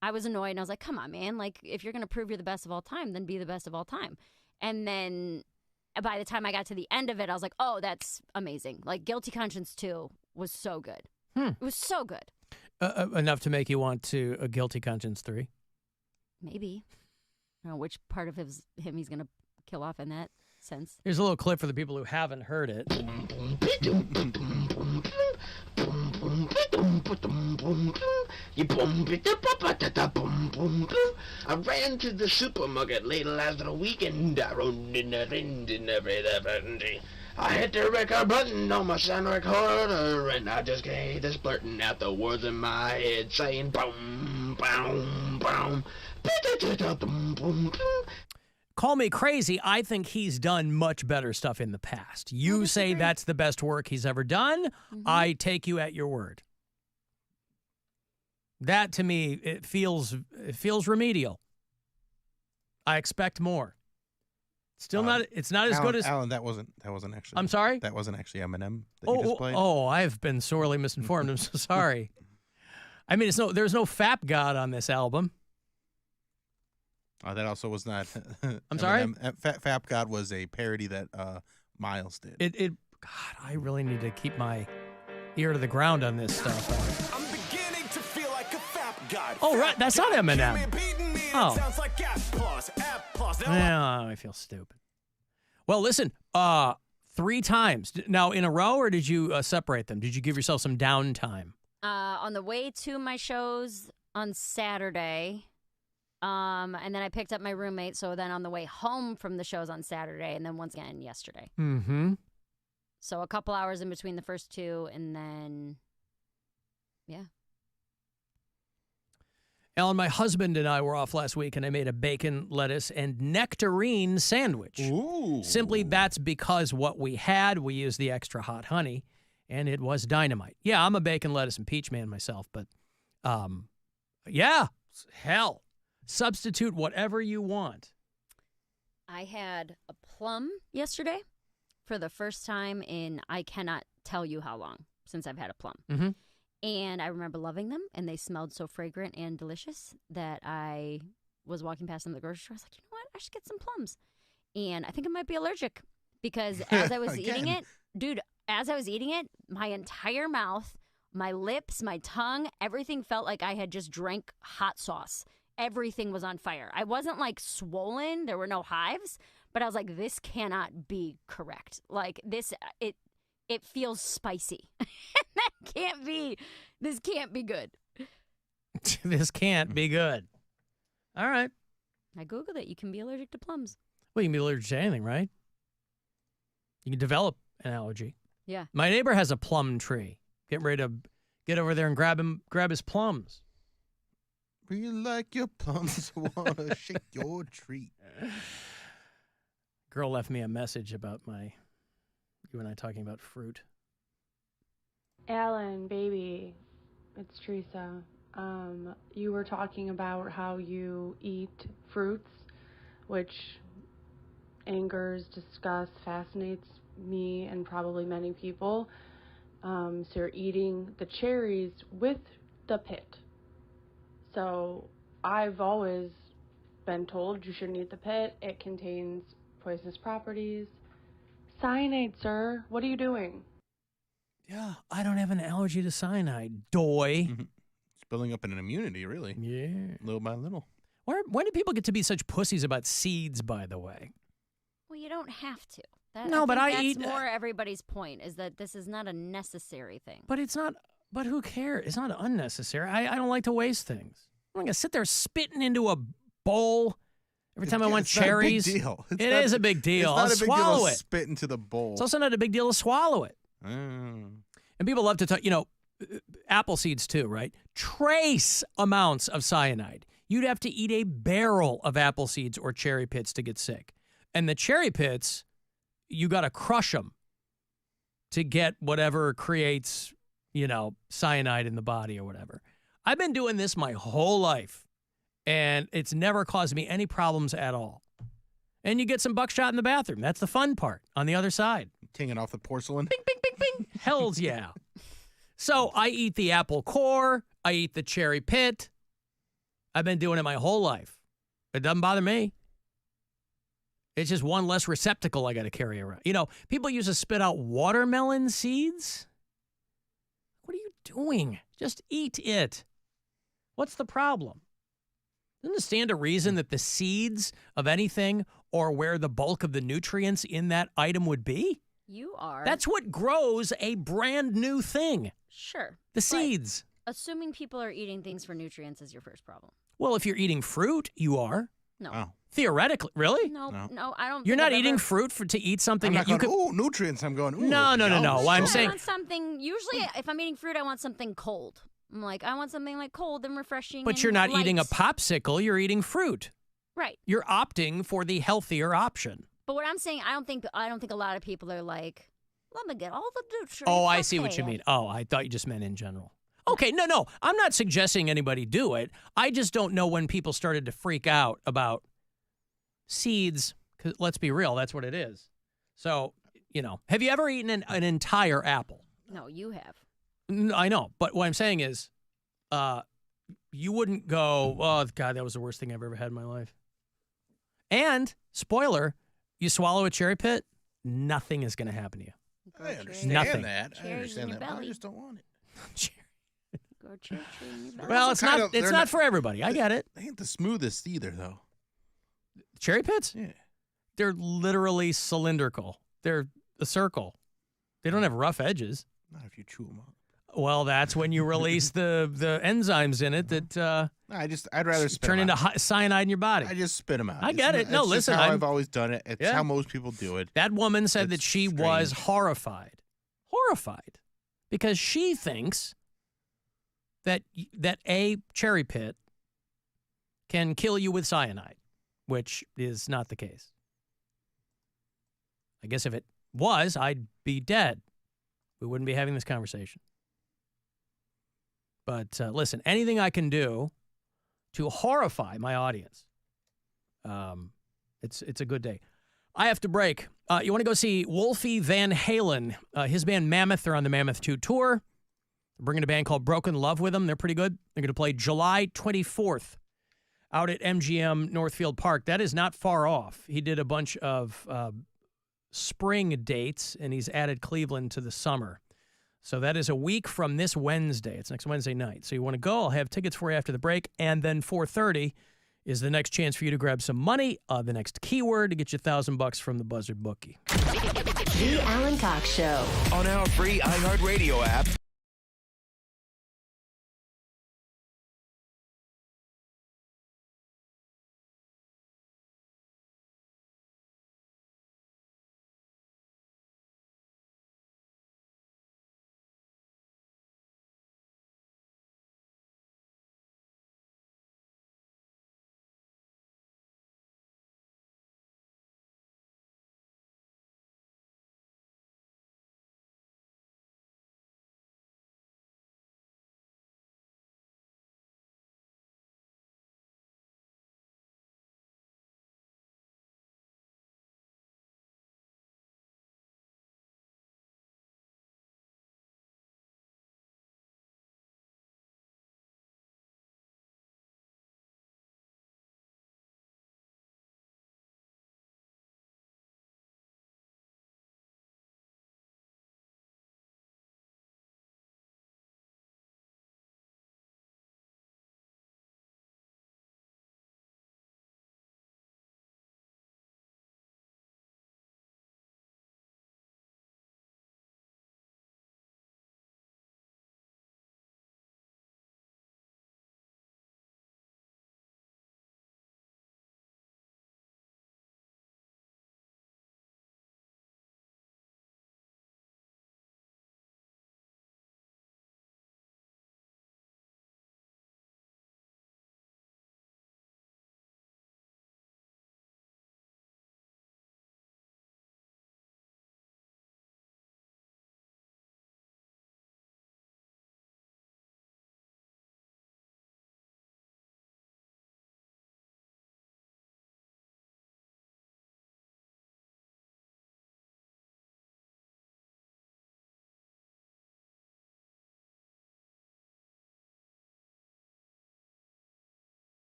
I was annoyed, and I was like, come on, man. Like, if you're going to prove you're the best of all time, then be the best of all time. And then by the time I got to the end of it, I was like, oh, that's amazing. Like, Guilty Conscience 2 was so good. It was so good. Enough to make you want to a Guilty Conscience 3? Maybe. I don't know which part of him he's going to kill off in that sense. Here's a little clip for the people who haven't heard it. boom, boom. I ran to the supermarket late last weekend. I hit the record button on my sound recorder, and I just can't just blurting out the words in my head, saying boom, boom, boom, boom, boom. Call me crazy. I think he's done much better stuff in the past. You say that's the best work he's ever done. Mm-hmm. I take you at your word. That to me, it feels remedial. I expect more. Still not. It's not as good as Alan. That wasn't actually. I'm sorry. That wasn't actually Eminem that you just played. Oh, I've been sorely misinformed. I'm so sorry. I mean, there's no Fap God on this album. That also was not. I'm sorry. Fap God was a parody that Miles did. God, I really need to keep my ear to the ground on this stuff. I'm beginning to feel like a Fap God. Oh, right. That's not Eminem. Oh. Sounds like applause. I feel stupid. Well, listen. 3 times now in a row, or did you separate them? Did you give yourself some downtime? On the way to my shows on Saturday. And then I picked up my roommate, so then on the way home from the shows on Saturday, and then once again yesterday. Mm-hmm. So a couple hours in between the first 2, and then, yeah. Alan, my husband and I were off last week, and I made a bacon, lettuce, and nectarine sandwich. Ooh. Simply, that's because what we had, we used the extra hot honey, and it was dynamite. Yeah, I'm a bacon, lettuce, and peach man myself, but, yeah, hell. Substitute whatever you want. I had a plum yesterday for the first time in I cannot tell you how long since I've had a plum. Mm-hmm. And I remember loving them, and they smelled so fragrant and delicious that I was walking past them at the grocery store. I was like, you know what? I should get some plums. And I think I might be allergic because as I was eating it, dude, as I was eating it, my entire mouth, my lips, my tongue, everything felt like I had just drank hot sauce. Everything was on fire. I wasn't like swollen. There were no hives, but I was like, this cannot be correct. Like this, it feels spicy. This can't be good. This can't be good. All right. I Googled it. You can be allergic to plums. Well, you can be allergic to anything, right? You can develop an allergy. Yeah. My neighbor has a plum tree. Getting ready to get over there and grab his plums. We like your plums, wanna shake your tree. Girl left me a message about you and I talking about fruit. Alan, baby, it's Teresa. You were talking about how you eat fruits, which angers, disgusts, fascinates me and probably many people. So you're eating the cherries with the pit. So I've always been told you shouldn't eat the pit. It contains poisonous properties. Cyanide, sir. What are you doing? Yeah, I don't have an allergy to cyanide. Doy. Mm-hmm. It's building up an immunity, really. Yeah. Little by little. When do people get to be such pussies about seeds, by the way? Well, you don't have to. I eat. That's more everybody's point, is that this is not a necessary thing. But it's not. But who cares? It's not unnecessary. I don't like to waste things. I'm going to sit there spitting into a bowl every time I want cherries. Not a big deal. It is a big deal. It's not I'll a big swallow deal to it. Spit into the bowl. It's also not a big deal to swallow it. Mm. And people love to talk, apple seeds too, right? Trace amounts of cyanide. You'd have to eat a barrel of apple seeds or cherry pits to get sick. And the cherry pits, you got to crush them to get whatever creates, cyanide in the body or whatever. I've been doing this my whole life, and it's never caused me any problems at all. And you get some buckshot in the bathroom. That's the fun part on the other side. Tinging off the porcelain. Bing, bing, bing, bing. Hells yeah. So I eat the apple core. I eat the cherry pit. I've been doing it my whole life. It doesn't bother me. It's just one less receptacle I got to carry around. People used to spit out watermelon seeds. What are you doing? Just eat it. What's the problem? Doesn't it stand to reason that the seeds of anything are where the bulk of the nutrients in that item would be? You are. That's what grows a brand new thing. Sure. The seeds. Assuming people are eating things for nutrients is your first problem. Well, if you're eating fruit, you are. No. Oh. Theoretically. Really? No, I don't. You're think not I've eating ever- fruit to eat something I'm not that you going, could. ooh, nutrients. I'm going, ooh. No. Well, I'm I saying. want something. Usually, if I'm eating fruit, I want something cold. I'm like, I want something like cold and refreshing. But and you're not eating a light. popsicle. You're eating fruit. Right. You're opting for the healthier option. But what I'm saying, I don't think a lot of people are like, let me get all the nutrients. Oh, I see what okay. you mean. Oh, I thought you just meant in general. Okay, no. I'm not suggesting anybody do it. I just don't know when people started to freak out about seeds, because let's be real, that's what it is. So, have you ever eaten an entire apple? No, you have. I know, but what I'm saying is you wouldn't go, oh, God, that was the worst thing I've ever had in my life. And, spoiler, you swallow a cherry pit, nothing is going to happen to you. I understand Nothing. that. I Cherries understand in that. your But I belly. just don't want it. Go cherry tree in your belly. Well, Also kind of- it's they're not for everybody. I get it. They ain't the smoothest either, though. Cherry pits? Yeah. They're literally cylindrical. They're a circle. They don't have rough edges. Not if you chew them up. Well, that's when you release the enzymes in it that I'd rather spit turn 'em into out. cyanide in your body. I just spit them out. I get it. No, it's listen, just how I'm- I've always done it. It's Yeah. how most people do it. That woman said that It's she was strange. horrified because she thinks that a cherry pit can kill you with cyanide, which is not the case. I guess if it was, I'd be dead. We wouldn't be having this conversation. But listen, anything I can do to horrify my audience, it's a good day. I have to break. You want to go see Wolfie Van Halen? His band Mammoth, they're on the Mammoth 2 tour. They're bringing a band called Broken Love with them. They're pretty good. They're going to play July 24th out at MGM Northfield Park. That is not far off. He did a bunch of spring dates, and he's added Cleveland to the summer. So that is a week from this Wednesday. It's next Wednesday night. So you want to go? I'll have tickets for you after the break. And then 4:30 is the next chance for you to grab some money. The next keyword to get you $1,000 from the Buzzard bookie. The Alan Cox Show. On our free iHeartRadio app,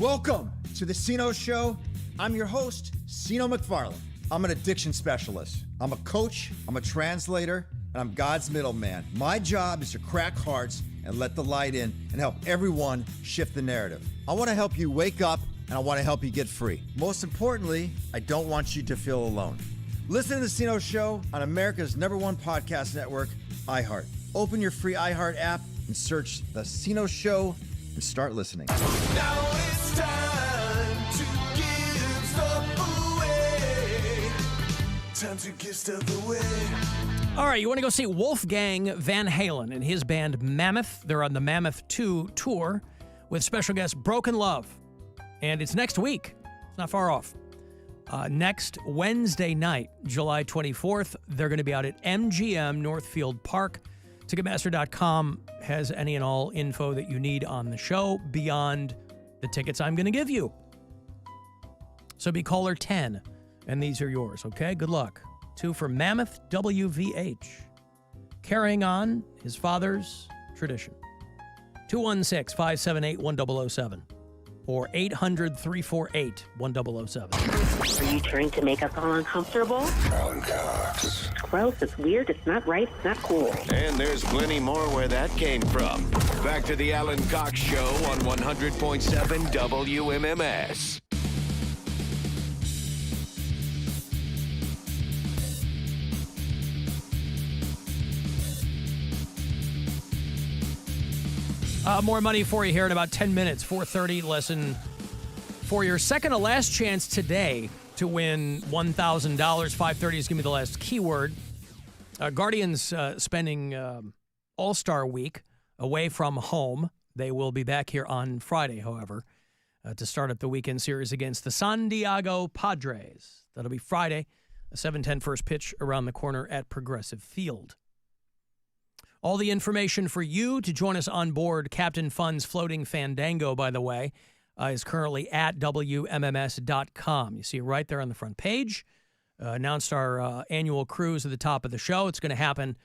Welcome to the Sino Show. I'm your host, Sino McFarland. I'm an addiction specialist. I'm a coach, I'm a translator, and I'm God's middleman. My job is to crack hearts and let the light in and help everyone shift the narrative. I want to help you wake up, and I want to help you get free. Most importantly, I don't want you to feel alone. Listen to the Sino Show on America's #1 podcast network, iHeart. Open your free iHeart app and search the Sino Show and start listening. Now it's time to give stuff away. Time to give stuff away. All right, you want to go see Wolfgang Van Halen and his band Mammoth. They're on the Mammoth 2 tour with special guest Broken Love. And it's next week. It's not far off. Next Wednesday night, July 24th, they're going to be out at MGM Northfield Park. Ticketmaster.com has any and all info that you need on the show beyond the tickets I'm going to give you. So be caller 10, and these are yours, okay? Good luck. 2 for Mammoth WVH. Carrying on his father's tradition. 216-578-1007 or 800-348-1007. Are you trying to make us all uncomfortable? Alan Cox. It's gross, it's weird, it's not right, it's not cool. And there's plenty more where that came from. Back to the Alan Cox Show on 100.7 WMMS. More money for you here in about 10 minutes. 4:30 lesson for your second to last chance today to win $1,000. 5:30 is going to be the last keyword. Guardians spending All-Star Week away from home. They will be back here on Friday, however, to start up the weekend series against the San Diego Padres. That'll be Friday, a 7:10 first pitch around the corner at Progressive Field. All the information for you to join us on board Captain Fun's Floating Fandango, by the way, is currently at WMMS.com. You see it right there on the front page. Announced our annual cruise at the top of the show. It's going to happen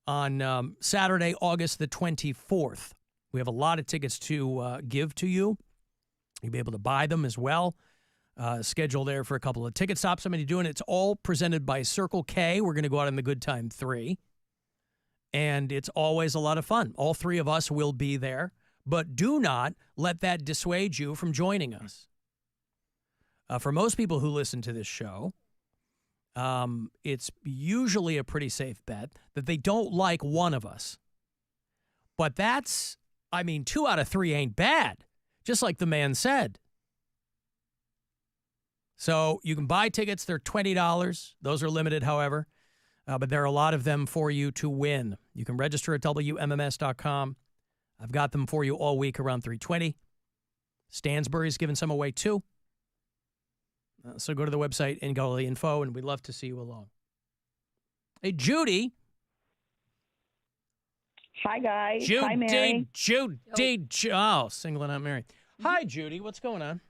on Saturday, August the 24th. We have a lot of tickets to give to you. You'll be able to buy them as well. Schedule there for a couple of ticket stops. I'm going to be doing it. It's all presented by Circle K. We're going to go out on the Good Time 3. And it's always a lot of fun. All three of us will be there. But do not let that dissuade you from joining us. For most people who listen to this show, it's usually a pretty safe bet that they don't like one of us. But that's, 2 out of 3 ain't bad, just like the man said. So you can buy tickets. They're $20. Those are limited, however. But there are a lot of them for you to win. You can register at WMMS.com. I've got them for you all week around 3:20. Stansbury's giving some away too. So go to the website and get all the info, and we'd love to see you along. Hey, Judy. Hi, guys. Judy. Hi, Mary. Judy. Oh, singling out Mary. Hi, Judy. What's going on?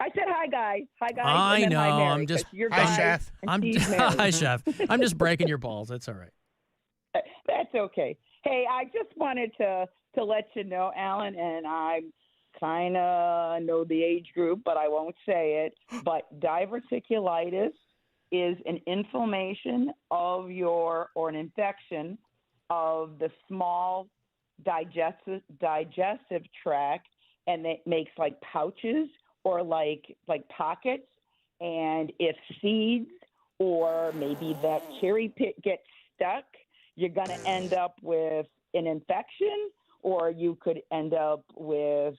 I said hi, guys. Hi, guys. I and then know. Hi, Mary, I'm just. 'cause you're Hi, guys Chef. and she's Mary. Hi, Chef. I'm just breaking your balls. That's all right. That's okay. Hey, I just wanted to let you know, Alan, and I kind of know the age group, but I won't say it. But diverticulitis is an inflammation of or an infection of the small digestive tract, and it makes like pouches or like pockets. And if seeds or maybe that cherry pit gets stuck, you're going to end up with an infection, or you could end up with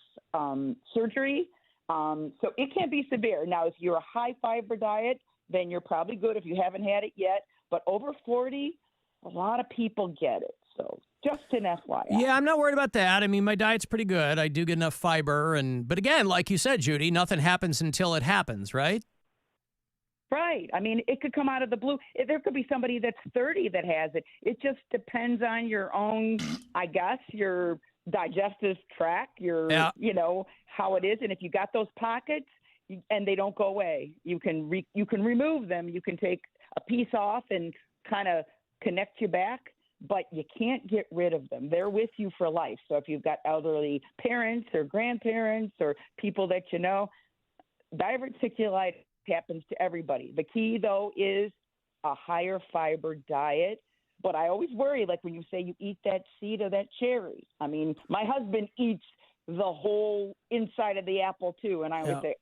surgery. So it can be severe. Now, if you're a high fiber diet, then you're probably good if you haven't had it yet. But over 40, a lot of people get it. So just an FYI. Yeah, I'm not worried about that. My diet's pretty good. I do get enough fiber. But again, like you said, Judy, nothing happens until it happens, right? Right. It could come out of the blue. There could be somebody that's 30 that has it. It just depends on your own, I guess, your digestive tract, how it is. And if you got those pockets and they don't go away, you can remove them. You can take a piece off and kind of connect you back. but you can't get rid of them. They're with you for life. So if you've got elderly parents or grandparents or people that you know, diverticulitis happens to everybody. The key, though, is a higher fiber diet. But I always worry, like when you say you eat that seed of that cherry. I mean, my husband eats the whole inside of the apple, too. And I always say,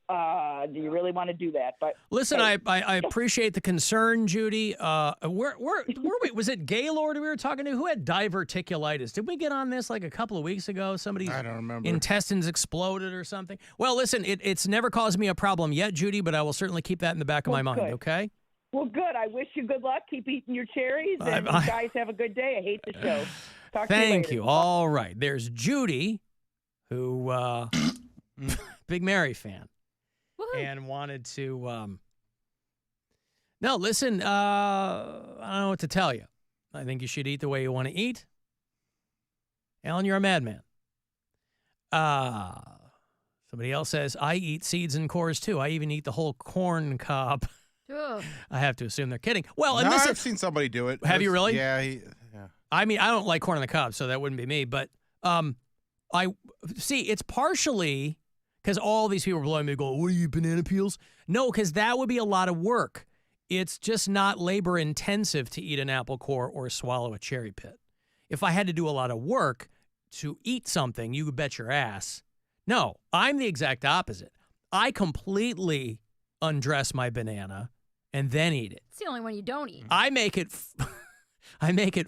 do you really want to do that? But Listen, hey. I appreciate the concern, Judy. Where was it Gaylord we were talking to? Who had diverticulitis? Did we get on this like a couple of weeks ago? Somebody's I don't remember. intestines exploded or something. Well, listen, it's never caused me a problem yet, Judy, but I will certainly keep that in the back of my mind, good. okay? Well, good. I wish you good luck. Keep eating your cherries, and you guys have a good day. I hate the show. Talk to you later. Thank you. All right. There's Judy, who, big Mary fan, and wanted to, no, listen, I don't know what to tell you. I think you should eat the way you want to eat. Alan, you're a madman. Somebody else says, I eat seeds and cores, too. I even eat the whole corn cob. Ugh. I have to assume they're kidding. Well, and No, listen, I've seen somebody do it. Have you really? Yeah. Yeah. I mean, I don't like corn on the cob, so that wouldn't be me. But I see it's partially because all these people are blowing me, going, "What are you, banana peels?" No, because that would be a lot of work. It's just not labor intensive to eat an apple core or swallow a cherry pit. If I had to do a lot of work to eat something, you could bet your ass. No, I'm the exact opposite. I completely undress my banana and then eat it. It's the only one you don't eat. I make it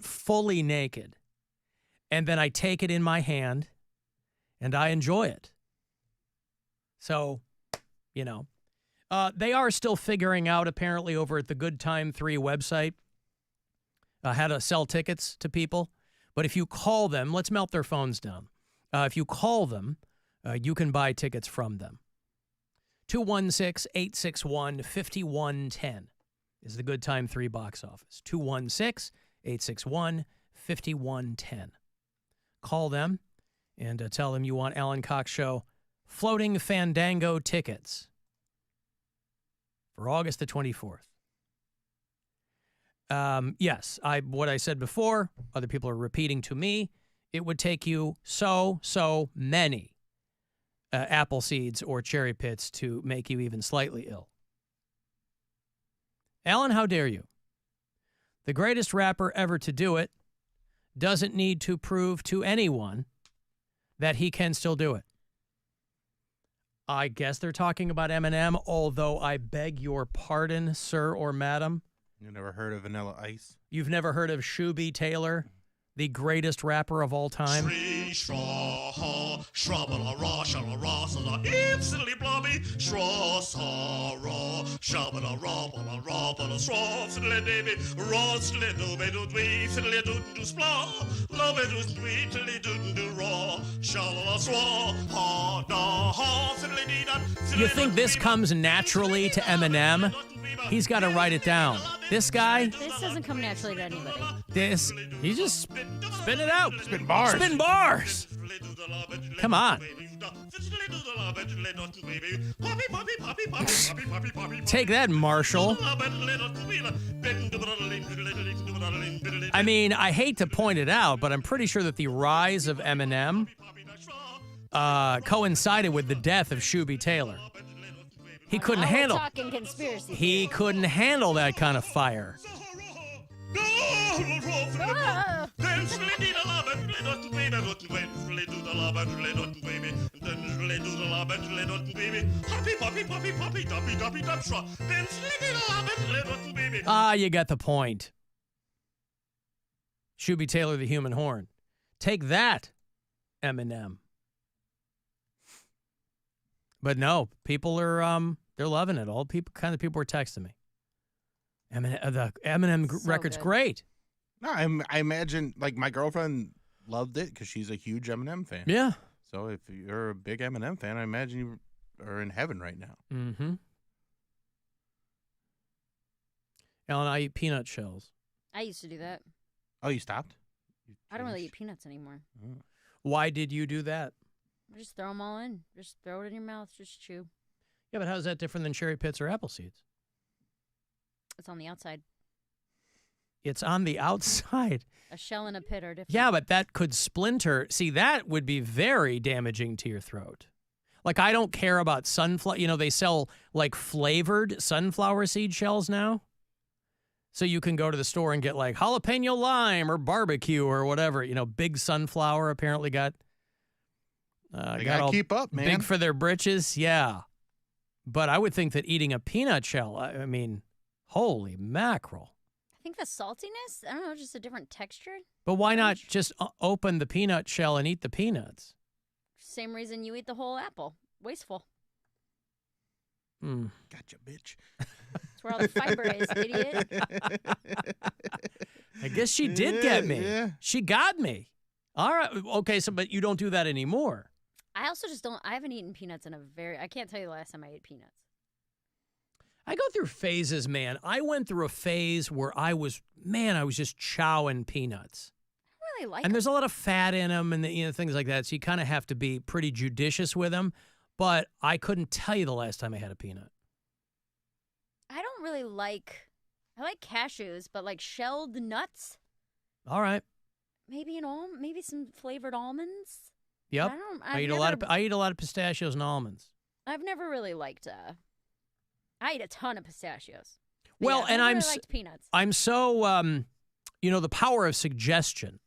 fully naked, and then I take it in my hand, and I enjoy it. So, you know, they are still figuring out, apparently, over at the Good Time 3 website, how to sell tickets to people. But if you call them, let's melt their phones down. If you call them, you can buy tickets from them. 216-861-5110 is the Good Time 3 box office. 216-861-5110. Call them and tell them you want Alan Cox Show Floating Fandango tickets for August the 24th. Yes, what I said before, other people are repeating to me, it would take you so many apple seeds or cherry pits to make you even slightly ill. Alan, how dare you? The greatest rapper ever to do it doesn't need to prove to anyone that he can still do it. I guess they're talking about Eminem, although I beg your pardon, sir or madam. You never heard of Vanilla Ice? You've never heard of Shooby Taylor, the greatest rapper of all time? You think this comes naturally to Eminem? He's got to write it down. This guy? This doesn't come naturally to anybody. He just spin it out. Spin bars. Spin bars. Come on. Take that, Marshall. I mean, I hate to point it out, but I'm pretty sure that the rise of Eminem coincided with the death of Shooby Taylor. He couldn't handle. We're talking conspiracy. He couldn't handle that kind of fire. You got the point. Shooby Taylor, the human horn. Take that, Eminem. But no, people are they're loving it. All kind of people were texting me. The Eminem record's good. great. No, I imagine, like, my girlfriend loved it because she's a huge Eminem fan. Yeah. So if you're a big Eminem fan, I imagine you are in heaven right now. Mm-hmm. Alan, I eat peanut shells. I used to do that. Oh, you stopped? I don't really eat peanuts anymore. Oh. Why did you do that? Just throw them all in. Just throw it in your mouth. Just chew. Yeah, but how's that different than cherry pits or apple seeds? It's on the outside. It's on the outside. A shell and a pit are different. Yeah, but that could splinter. See, that would be very damaging to your throat. Like, I don't care about sunflower. You know, they sell, like, flavored sunflower seed shells now. So you can go to the store and get, like, jalapeno lime or barbecue or whatever. You know, Big Sunflower apparently got... They got gotta all keep up, man. Big for their britches, yeah. But I would think that eating a peanut shell, I mean, holy mackerel. I think the saltiness, I don't know, just a different texture. But why not just open the peanut shell and eat the peanuts? Same reason you eat the whole apple. Wasteful. Gotcha, bitch. That's where all the fiber is, idiot. I guess she did get me. Yeah. She got me. All right. Okay, so but you don't do that anymore. I also just don't, I haven't eaten peanuts in I can't tell you the last time I ate peanuts. I go through phases, man. I went through a phase where I was just chowing peanuts. I really like And there's a lot of fat in them and things like that, so you kind of have to be pretty judicious with them. But I couldn't tell you the last time I had a peanut. I don't really like, I like cashews, but like shelled nuts. All right. Maybe maybe some flavored almonds. Yep. I eat a lot of pistachios and almonds. I've never really liked. I eat a ton of pistachios. Well, yeah, and I really liked peanuts. I'm so the power of suggestion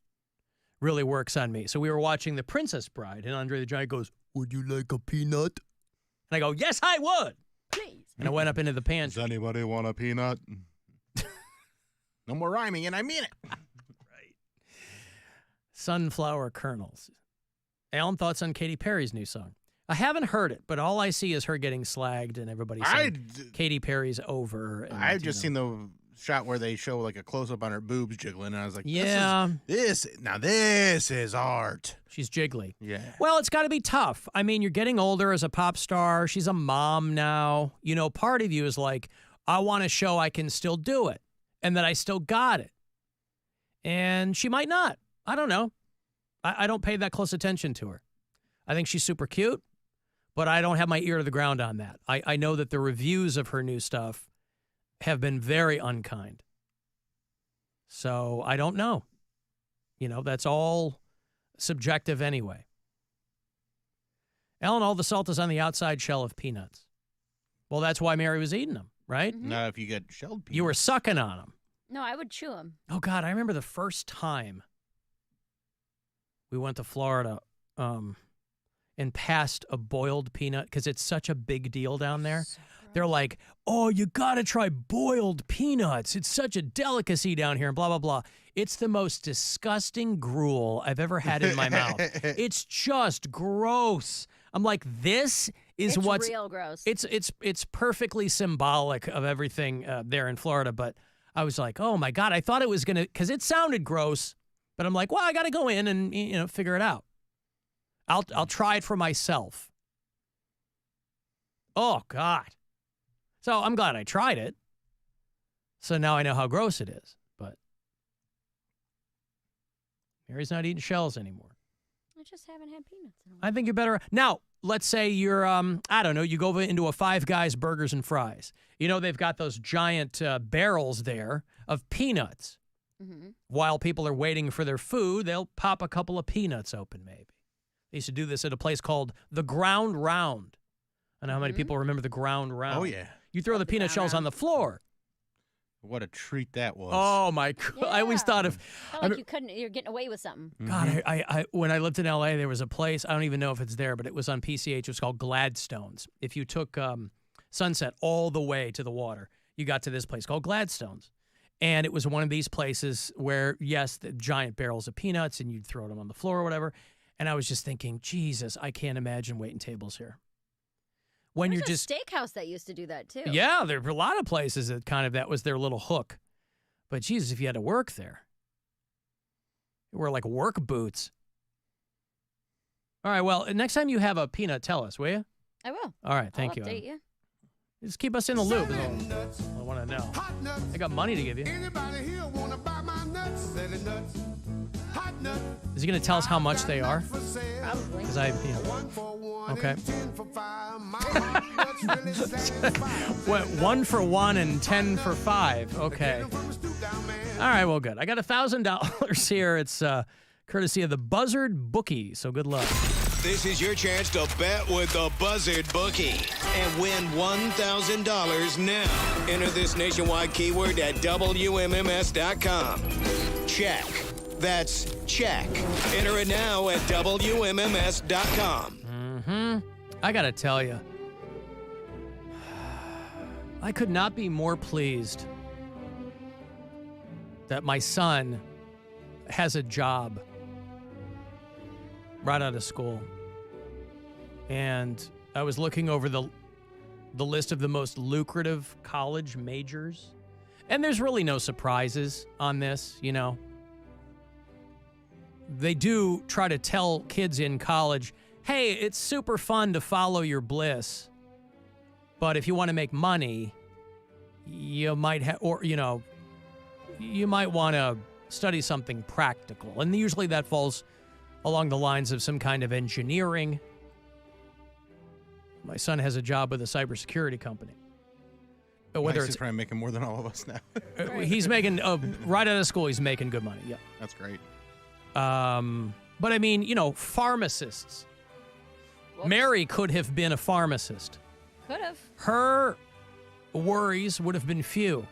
really works on me. So we were watching The Princess Bride, and Andre the Giant goes, "Would you like a peanut?" And I go, "Yes, I would." Please. And I went up into the pantry. Does anybody want a peanut? No more rhyming, and I mean it. Right. Sunflower kernels. Alan, thoughts on Katy Perry's new song? I haven't heard it, but all I see is her getting slagged and everybody saying Katy Perry's over. And, I've just seen the shot where they show like a close-up on her boobs jiggling, and I was like, yeah. This is art. She's jiggly. Yeah. Well, it's got to be tough. I mean, you're getting older as a pop star. She's a mom now. You know, part of you is like, I want to show I can still do it and that I still got it. And she might not. I don't know. I don't pay that close attention to her. I think she's super cute, but I don't have my ear to the ground on that. I know that the reviews of her new stuff have been very unkind. So I don't know. You know, that's all subjective anyway. Alan, all the salt is on the outside shell of peanuts. Well, that's why Mary was eating them, right? Mm-hmm. Not if you get shelled peanuts. You were sucking on them. No, I would chew them. Oh, God, I remember the first time we went to Florida and passed a boiled peanut because it's such a big deal down there. They're like, oh, you got to try boiled peanuts. It's such a delicacy down here and blah, blah, blah. It's the most disgusting gruel I've ever had in my mouth. It's just gross. I'm like, this is what's real gross. It's perfectly symbolic of everything there in Florida. But I was like, oh, my God, I thought it was going to, because it sounded gross. But I'm like, well, I got to go in and, figure it out. I'll try it for myself. Oh, God. So I'm glad I tried it. So now I know how gross it is. But Mary's not eating shells anymore. I just haven't had peanuts in a while. I think you're better. Now, let's say you're, I don't know, you go into a Five Guys Burgers and Fries. You know, they've got those giant barrels there of peanuts. Mm-hmm. While people are waiting for their food, they'll pop a couple of peanuts open, maybe. They used to do this at a place called the Ground Round. I know how many people remember the Ground Round. Oh, yeah. You throw the peanut shells on the floor. What a treat that was. Oh, my God. Yeah. I always thought of... Felt like you're getting away with something. God, I when I lived in L.A., there was a place, I don't even know if it's there, but it was on PCH. It was called Gladstone's. If you took Sunset all the way to the water, you got to this place called Gladstone's. And it was one of these places where, yes, the giant barrels of peanuts, and you'd throw them on the floor or whatever. And I was just thinking, Jesus, I can't imagine waiting tables here. When There's you're just a steakhouse that used to do that too. Yeah, there were a lot of places that that was their little hook. But Jesus, if you had to work there, you wear like work boots. All right, well, next time you have a peanut, tell us, will you? I will. All right, thank I'll you. update you. Just keep us in the loop is all I want to know. I got money to give you. Anybody here wanna buy my nuts? Selling nuts. Hot nuts. Is he going to tell us how much they are? Probably. Because okay. What, 1 for 1 and 10 for 5. Okay. All right, well, good. I got $1,000 here. It's courtesy of the Buzzard Bookie, so good luck. This is your chance to bet with the Buzzard Bookie and win $1,000 now. Enter this nationwide keyword at WMMS.com. Check. That's check. Enter it now at WMMS.com. I got to tell you, I could not be more pleased that my son has a job right out of school. And I was looking over the list of the most lucrative college majors. And there's really no surprises on this, you know. They do try to tell kids in college, hey, it's super fun to follow your bliss. But if you want to make money, you might you might want to study something practical. And usually that falls along the lines of some kind of engineering. My son has a job with a cybersecurity company. But whether He's probably making more than all of us now. He's making, right out of school, he's making good money. Yeah. That's great. But I mean, you know, pharmacists. Whoops. Mary could have been a pharmacist. Could have. Her worries would have been few.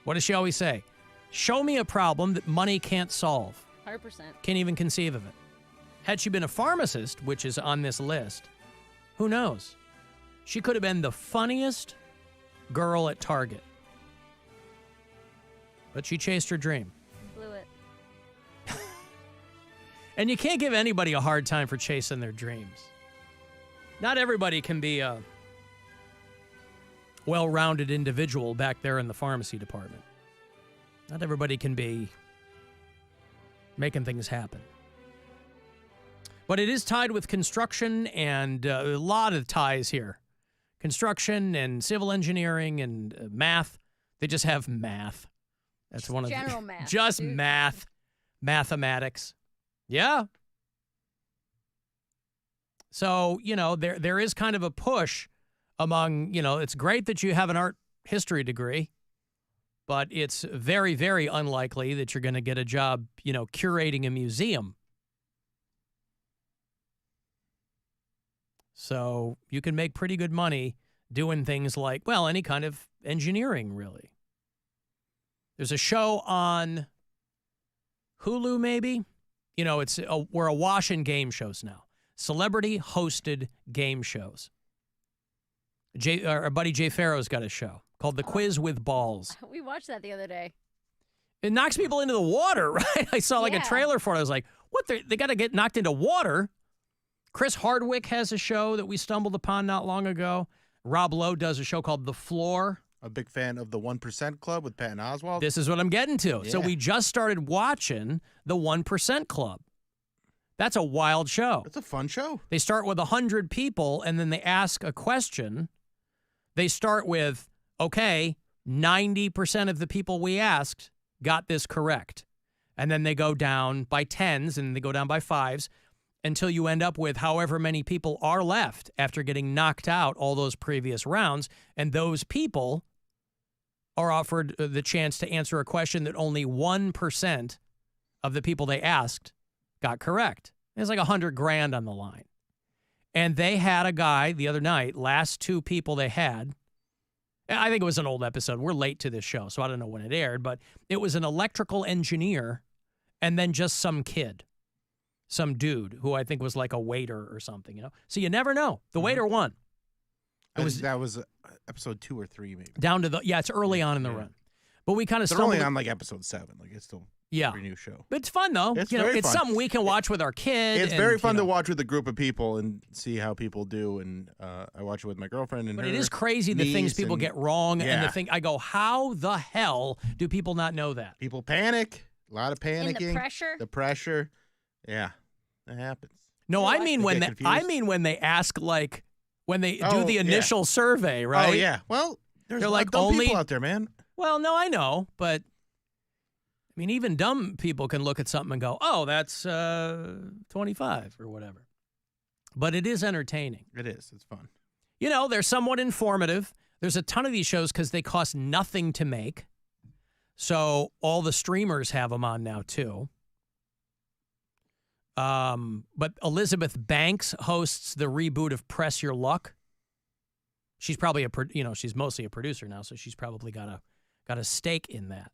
What does she always say? Show me a problem that money can't solve. 100%. Can't even conceive of it. Had she been a pharmacist, which is on this list, who knows? She could have been the funniest girl at Target. But she chased her dream. Blew it. And you can't give anybody a hard time for chasing their dreams. Not everybody can be a well-rounded individual back there in the pharmacy department. Not everybody can be making things happen. But it is tied with construction and a lot of ties here. Construction and civil engineering and math. They just have math. That's just one of general math. Just dude. Math. Mathematics. Yeah. So, you know, there is kind of a push among, you know, it's great that you have an art history degree, but it's very, very unlikely that you're going to get a job, you know, curating a museum. So you can make pretty good money doing things like, well, any kind of engineering, really. There's a show on Hulu, maybe. You know, we're awash in game shows now. Celebrity-hosted game shows. Our buddy Jay Farrow's got a show called The Quiz with Balls. We watched that the other day. It knocks people into the water, right? I saw like a trailer for it. I was like, what? They got to get knocked into water? Chris Hardwick has a show that we stumbled upon not long ago. Rob Lowe does a show called The Floor. A big fan of the 1% Club with Patton Oswalt. This is what I'm getting to. Yeah. So we just started watching the 1% Club. That's a wild show. It's a fun show. They start with 100 people, and then they ask a question. They start with, okay, 90% of the people we asked got this correct. And then they go down by tens, and they go down by fives, until you end up with however many people are left after getting knocked out all those previous rounds. And those people are offered the chance to answer a question that only 1% of the people they asked got correct. There's like $100,000 on the line. And they had a guy the other night, last two people they had, I think it was an old episode. We're late to this show, so I don't know when it aired, but it was an electrical engineer and then just some kid. Some dude who I think was like a waiter or something, you know? So you never know. The waiter won. That was episode 2 or 3, maybe. Down to it's early on in the run. But we kind of stumbled. It's early on like episode 7. Like it's still a pretty new show. But it's fun, though. It's it's fun. Something we can watch with our kid. It's very fun to watch with a group of people and see how people do. And I watch it with my girlfriend. But it is crazy the things people get wrong. And the thing, I go, how the hell do people not know that? People panic. A lot of panicking. And the pressure. The pressure. Yeah. That happens. No, I mean when they ask like when they do the initial survey, right? Oh, yeah. Well, there's they're a lot like of dumb only people out there, man. Well, no, I know, but I mean, even dumb people can look at something and go, "Oh, that's 25 or whatever." But it is entertaining. It is. It's fun. You know, they're somewhat informative. There's a ton of these shows because they cost nothing to make. So all the streamers have them on now, too. But Elizabeth Banks hosts the reboot of Press Your Luck. She's probably she's mostly a producer now, so she's probably got a stake in that.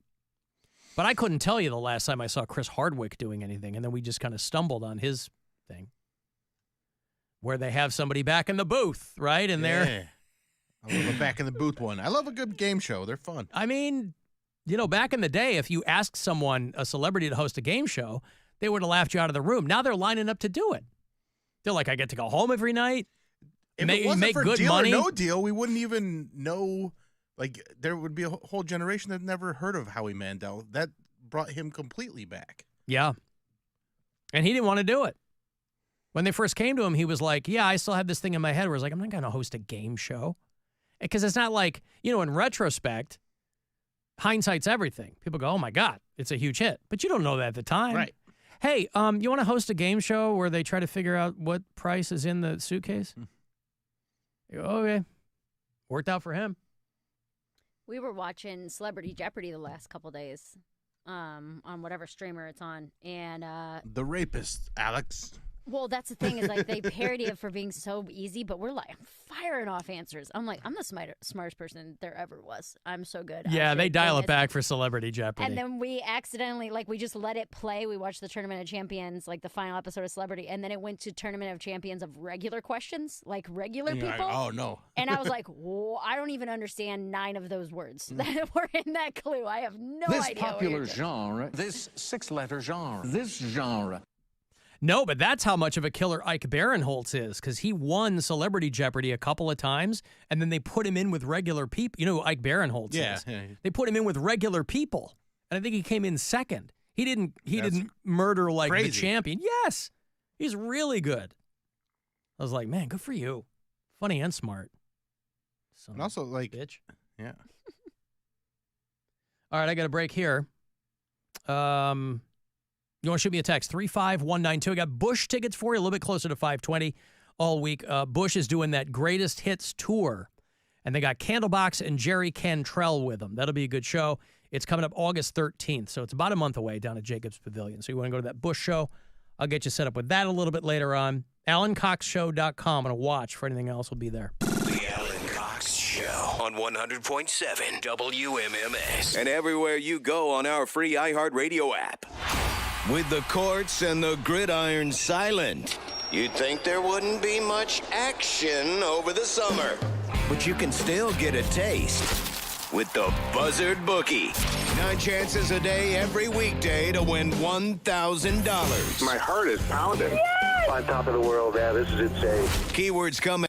But I couldn't tell you the last time I saw Chris Hardwick doing anything, and then we just kind of stumbled on his thing. Where they have somebody back in the booth, right? And they're I love a back in the booth one. I love a good game show. They're fun. I mean, back in the day, if you asked someone, a celebrity, to host a game show, they would have laughed you out of the room. Now they're lining up to do it. They're like, I get to go home every night. If it wasn't make for good Deal money. or No Deal, we wouldn't even know. Like, there would be a whole generation that never heard of Howie Mandel. That brought him completely back. Yeah. And he didn't want to do it. When they first came to him, he was like, yeah, I still have this thing in my head where it's like, I'm not going to host a game show. Because it's not like, in retrospect, hindsight's everything. People go, oh, my God, it's a huge hit. But you don't know that at the time. Right. Hey, you want to host a game show where they try to figure out what price is in the suitcase? You go, okay. Worked out for him. We were watching Celebrity Jeopardy the last couple days on whatever streamer it's on. And The Rapist, Alex. well, that's the thing is like they parody it for being so easy, but we're like firing off answers. I'm like, I'm the smartest person there ever was. I'm so good. Yeah, they dial it back for Celebrity Jeopardy. And then we accidentally, we just let it play. We watched the Tournament of Champions, the final episode of Celebrity, and then it went to Tournament of Champions of regular questions, regular And you're people. like, oh, no. And I was like, whoa, I don't even understand 9 of those words that were in that clue. I have no This idea. popular genre, this 6-letter genre, this genre. No, but that's how much of a killer Ike Barinholtz is, because he won Celebrity Jeopardy a couple of times, and then they put him in with regular people. You know who Ike Barinholtz is? Yeah. They put him in with regular people, and I think he came in second. He didn't murder crazy. the champion. Yes, he's really good. I was like, man, good for you. Funny and smart. And also, bitch. Yeah. All right, I got a break here. You want to shoot me a text, 35192. I got Bush tickets for you, a little bit closer to 520 all week. Bush is doing that Greatest Hits tour, and they got Candlebox and Jerry Cantrell with them. That'll be a good show. It's coming up August 13th, so it's about a month away down at Jacobs Pavilion. So you want to go to that Bush show, I'll get you set up with that a little bit later on. AlanCoxShow.com. I'm going to watch for anything else will be there. The Alan Cox Show on 100.7 WMMS. And everywhere you go on our free iHeartRadio app. With the courts and the gridiron silent, you'd think there wouldn't be much action over the summer. But you can still get a taste with the Buzzard Bookie. 9 chances a day every weekday to win $1,000. My heart is pounding. Yes! On top of the world, yeah, this is insane. Keywords coming.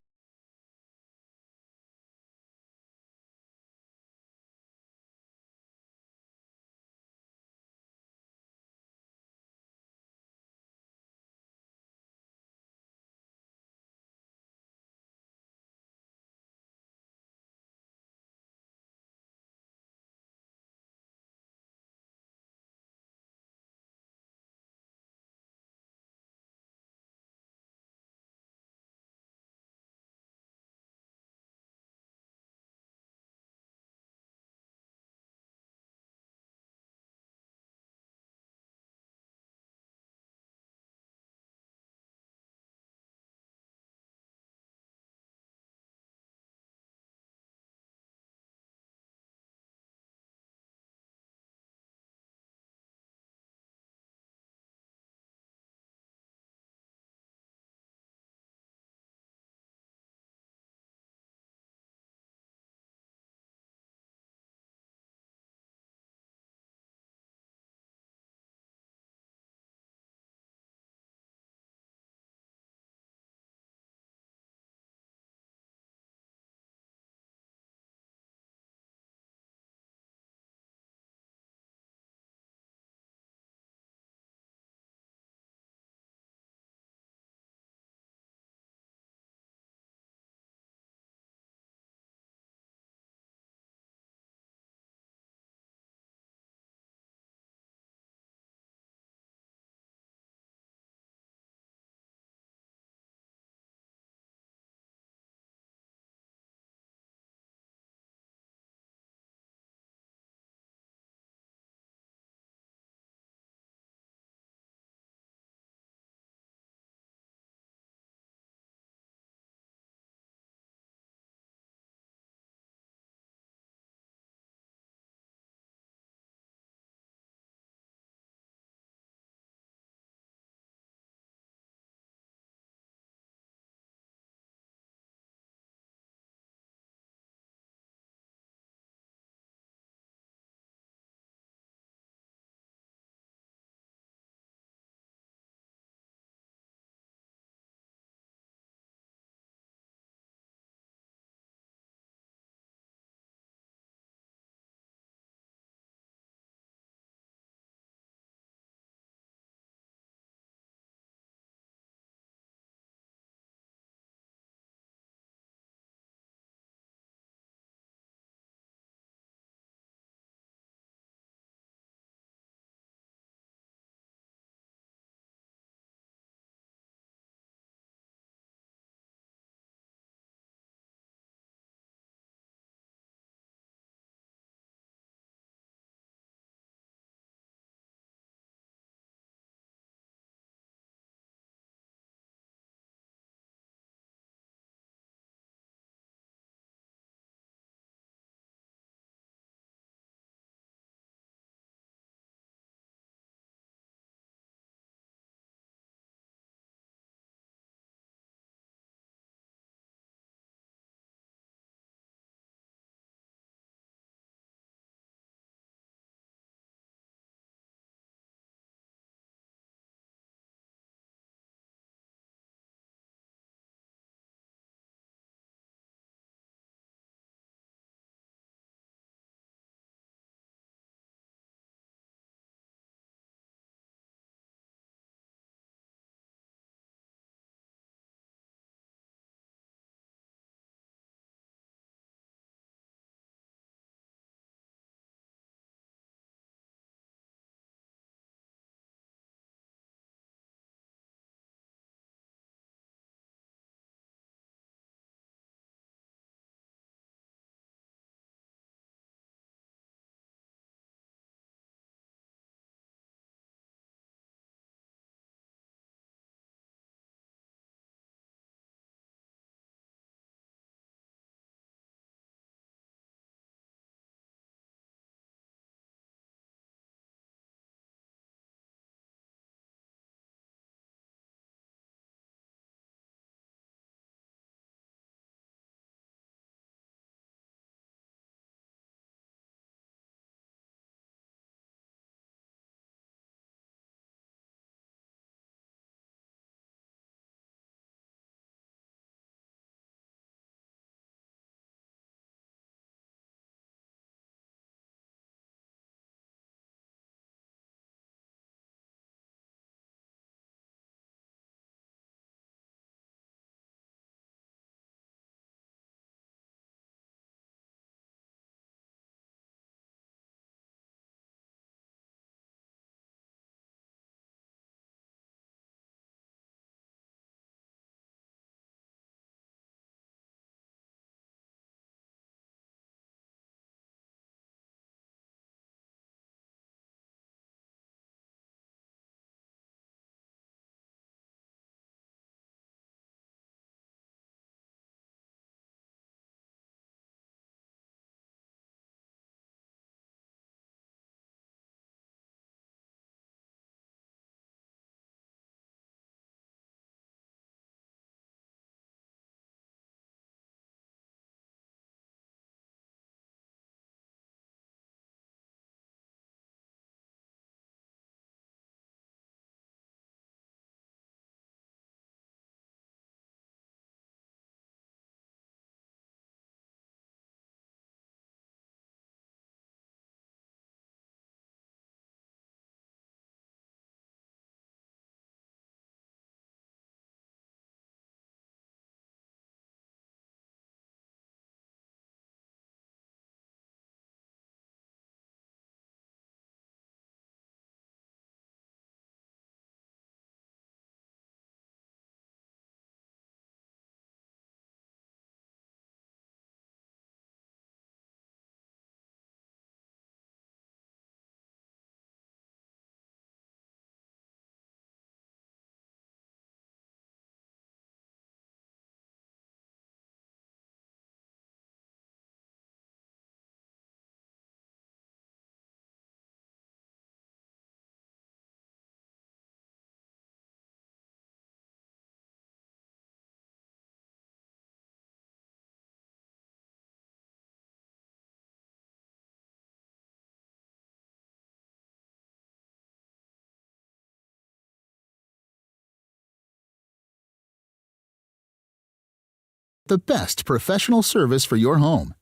The best professional service for your home.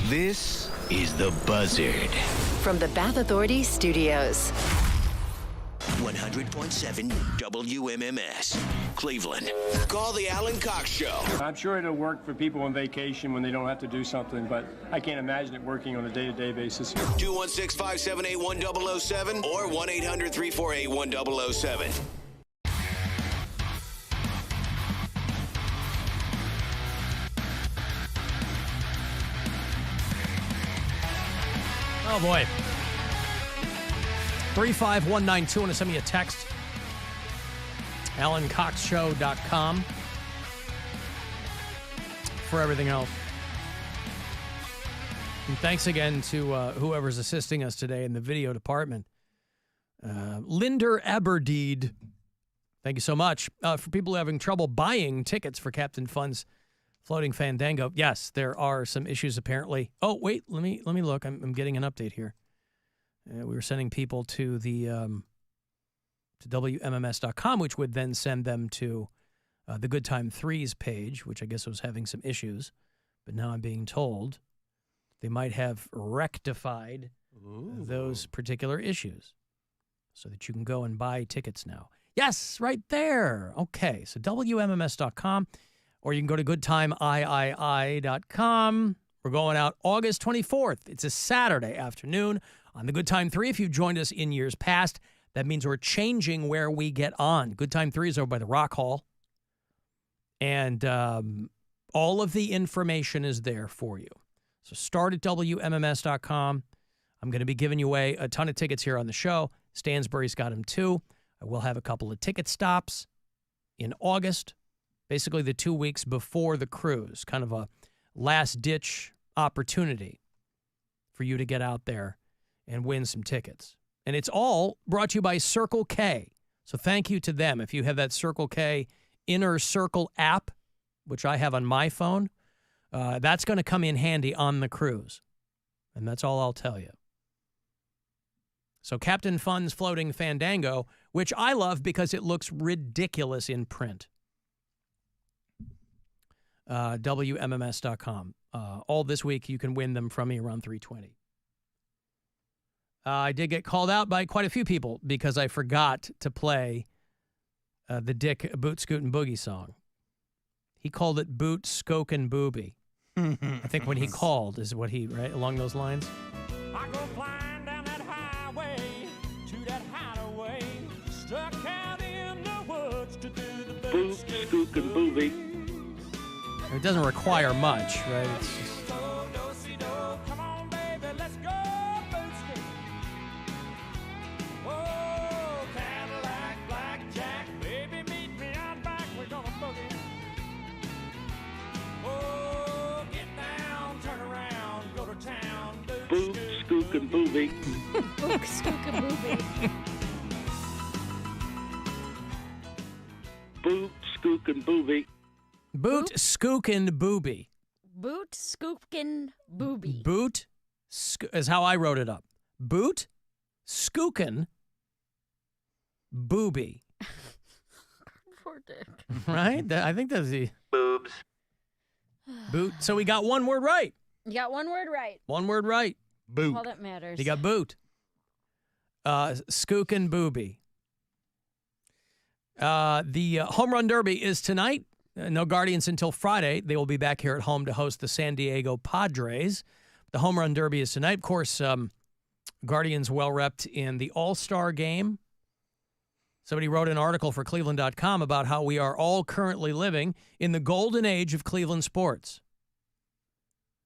This is The Buzzard. From the Bath Authority Studios. 100.7 WMMS, Cleveland. Call the Alan Cox Show. I'm sure it'll work for people on vacation when they don't have to do something, but I can't imagine it working on a day-to-day basis. 216-578-1007 or 1-800-348-1007. Oh, boy. 35192. Want to send me a text? AlanCoxShow.com for everything else. And thanks again to whoever's assisting us today in the video department. Linder Aberdeed. Thank you so much. For people having trouble buying tickets for Captain Fun's Floating Fandango, yes, there are some issues apparently. Oh, wait, let me look. I'm getting an update here. We were sending people to the to WMMS.com, which would then send them to the Good Time 3's page, which I guess was having some issues. But now I'm being told they might have rectified those particular issues so that you can go and buy tickets now. Yes, right there. Okay, so WMMS.com, or you can go to goodtimeiii.com. We're going out August 24th. It's a Saturday afternoon on the Good Time 3. If you've joined us in years past, that means we're changing where we get on. Good Time 3 is over by the Rock Hall. And all of the information is there for you. So start at WMMS.com. I'm going to be giving you away a ton of tickets here on the show. Stansbury's got them too. I will have a couple of ticket stops in August, basically the 2 weeks before the cruise, kind of a last-ditch opportunity for you to get out there and win some tickets. And it's all brought to you by Circle K. So thank you to them. If you have that Circle K Inner Circle app, which I have on my phone, that's going to come in handy on the cruise. And that's all I'll tell you. So Captain Fun's Floating Fandango, which I love because it looks ridiculous in print. WMMS.com. All this week, you can win them from me around 3:20. I did get called out by quite a few people because I forgot to play the Dick Boot Scootin' Boogie song. He called it Boot Skokin' Booby. I think when he called is what he, right, along those lines. I go flying down that highway to that hideaway, stuck out in the woods to do the boot Skookin' Booby. It doesn't require much, right? It's just... Come on, baby, let's go boot scoot. Oh, Cadillac, blackjack, baby, meet me out back, we're gonna boogie. Oh, get down, turn around, go to town, Boot Skookin' Booby. Boot Skookin' Booby. Boot Skookin' Booby. Boot Skookin' Booby. Boot Skookin' Booby. Boot is how I wrote it up. Boot Skookin' Booby. Poor Dick. Right? I think that's the... Boobs. Boot. So we got one word right. You got one word right. One word right. Boot. All that matters. You got boot. Skookin' Booby. The Home Run Derby is tonight. No Guardians until Friday. They will be back here at home to host the San Diego Padres. The Home Run Derby is tonight. Of course, Guardians well-repped in the All-Star game. Somebody wrote an article for Cleveland.com about how we are all currently living in the golden age of Cleveland sports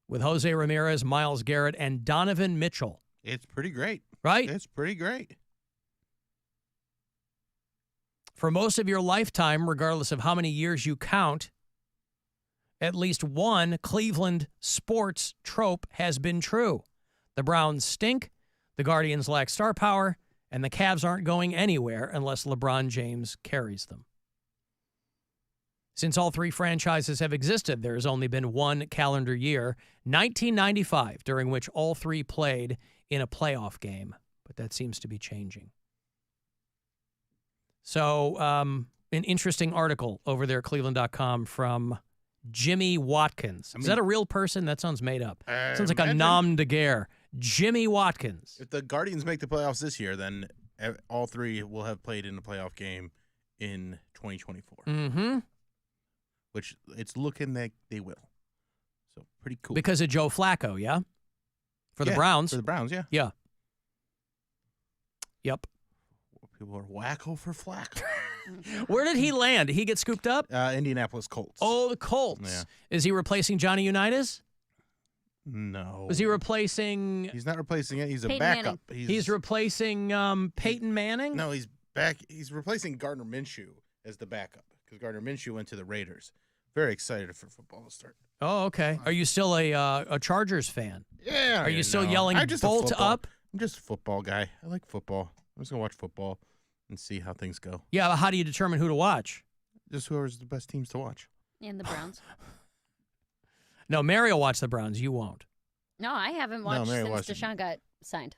with Jose Ramirez, Myles Garrett, and Donovan Mitchell. It's pretty great. Right? It's pretty great. For most of your lifetime, regardless of how many years you count, at least one Cleveland sports trope has been true. The Browns stink, the Guardians lack star power, and the Cavs aren't going anywhere unless LeBron James carries them. Since all three franchises have existed, there has only been one calendar year, 1995, during which all three played in a playoff game. But that seems to be changing. So, an interesting article over there at Cleveland.com from Jimmy Watkins. Is that a real person? That sounds made up. Sounds like a imagine. nom de guerre. Jimmy Watkins. If the Guardians make the playoffs this year, then all three will have played in a playoff game in 2024. Mm-hmm. Which it's looking like they will. So pretty cool. Because of Joe Flacco, yeah? For the Browns. For the Browns, yeah. Yeah. Yep. People are wacko for Flacco. Where did he land? Did he get scooped up? Indianapolis Colts. Oh, the Colts. Yeah. Is he replacing Johnny Unitas? No. Was he replacing... He's not replacing it. He's a Peyton backup. He's replacing Peyton Manning? No, he's back. He's replacing Gardner Minshew as the backup because Gardner Minshew went to the Raiders. Very excited for football to start. Oh, okay. Are you still a Chargers fan? Yeah. Are you still know. yelling I'm just a bolt football- up? I'm just a football guy. I like football. I'm just going to watch football and see how things go. Yeah, but how do you determine who to watch? Just whoever's the best teams to watch. And the Browns. No, Mary will watch the Browns. You won't. No, I haven't watched Mary since watched it. Deshaun got signed.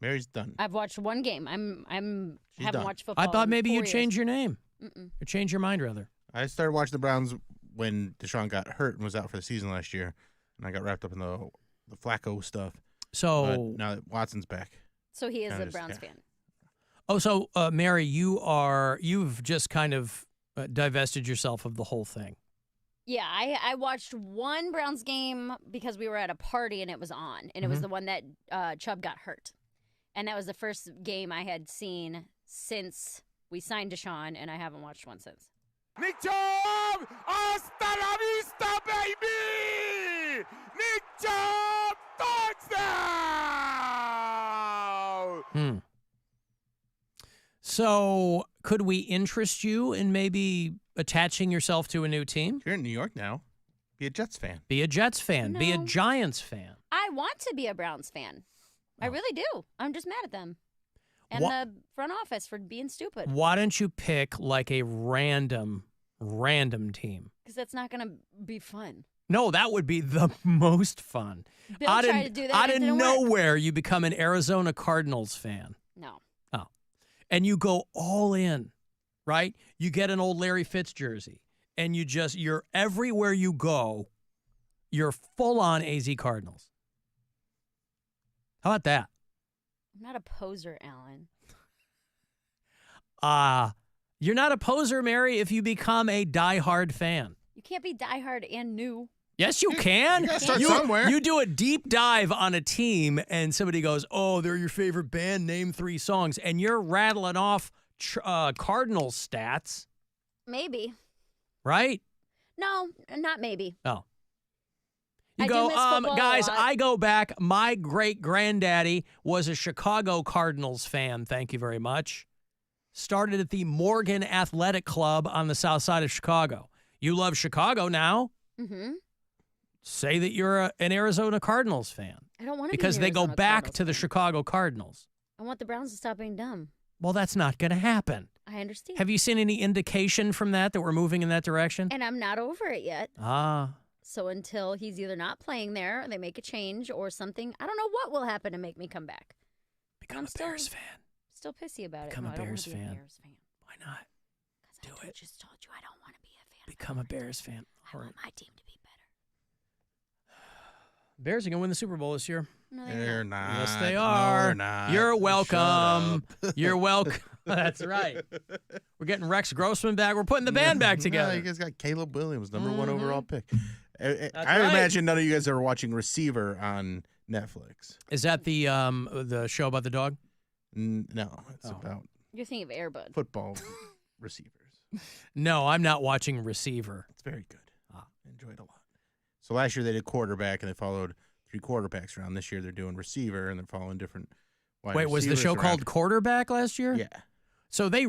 Mary's done. I've watched one game. She's haven't done. watched football. I thought in maybe 4 you'd years. change your name. Mm-mm. Or change your mind, rather. I started watching the Browns when Deshaun got hurt and was out for the season last year, and I got wrapped up in the Flacco stuff. So But now that Watson's back. So he is Kinda a just- Browns yeah. fan. Oh, so Mary, you've just kind of divested yourself of the whole thing. Yeah, I watched one Browns game because we were at a party and it was on, and it was the one that Chubb got hurt, and that was the first game I had seen since we signed Deshaun, and I haven't watched one since. Nick Chubb! Hasta la vista, baby! Nick Chubb! Touchdown! So could we interest you in maybe attaching yourself to a new team? You're in New York now. Be a Jets fan. Be a Jets fan. Be a No. Giants fan. I want to be a Browns fan. I really do. I'm just mad at them and Wha- the front office for being stupid. Why don't you pick like a random team? Because that's not going to be fun. No, that would be the most fun. Bill out tried of, to do that out and of it didn't work. nowhere, you become an Arizona Cardinals fan. No. Oh. And you go all in, right? You get an old Larry Fitz jersey, and you're everywhere you go, you're full on AZ Cardinals. How about that? I'm not a poser, Alan. You're not a poser, Mary, if you become a diehard fan. You can't be diehard and new. Yes, you can. You gotta start somewhere. You do a deep dive on a team, and somebody goes, "Oh, they're your favorite band. Name 3 songs," and you're rattling off Cardinals stats, Maybe. right? No, not maybe. Oh. You I do go, miss football a guys, lot. I go back. My great-granddaddy was a Chicago Cardinals fan. Thank you very much. Started at the Morgan Athletic Club on the south side of Chicago. You love Chicago now. Mm-hmm. Say that you're an Arizona Cardinals fan. I don't want to Because be an they go Arizona back Cardinals to the fan. Chicago Cardinals. I want the Browns to stop being dumb. Well, that's not going to happen. I understand. Have you seen any indication from that we're moving in that direction? And I'm not over it yet. Ah. So until he's either not playing there, or they make a change, or something, I don't know what will happen to make me come back. Become a Bears fan. Still pissy about Become it. a No, I don't Bears wanna be fan. a Bears fan. Why not? Do it. I just told you I don't want to be a fan. Become a Bears fan. I want my team to be better. Bears are going to win the Super Bowl this year. No, They're not. Yes, they No, are. they're not. You're Shut welcome. up. You're welcome. That's right. We're getting Rex Grossman back. We're putting the band back No, together. you guys got Caleb Williams, number 1 overall pick. I right. imagine none of you guys are watching Receiver on Netflix. Is that the show about the dog? No, it's Oh. about You're thinking of Airbud. football receivers. No, I'm not watching Receiver. It's very good. I enjoyed it a lot. So last year they did quarterback and they followed 3 quarterbacks around. This year they're doing receiver and they're following different wide Wait, was the receivers show around. called Quarterback last year? Yeah. So they're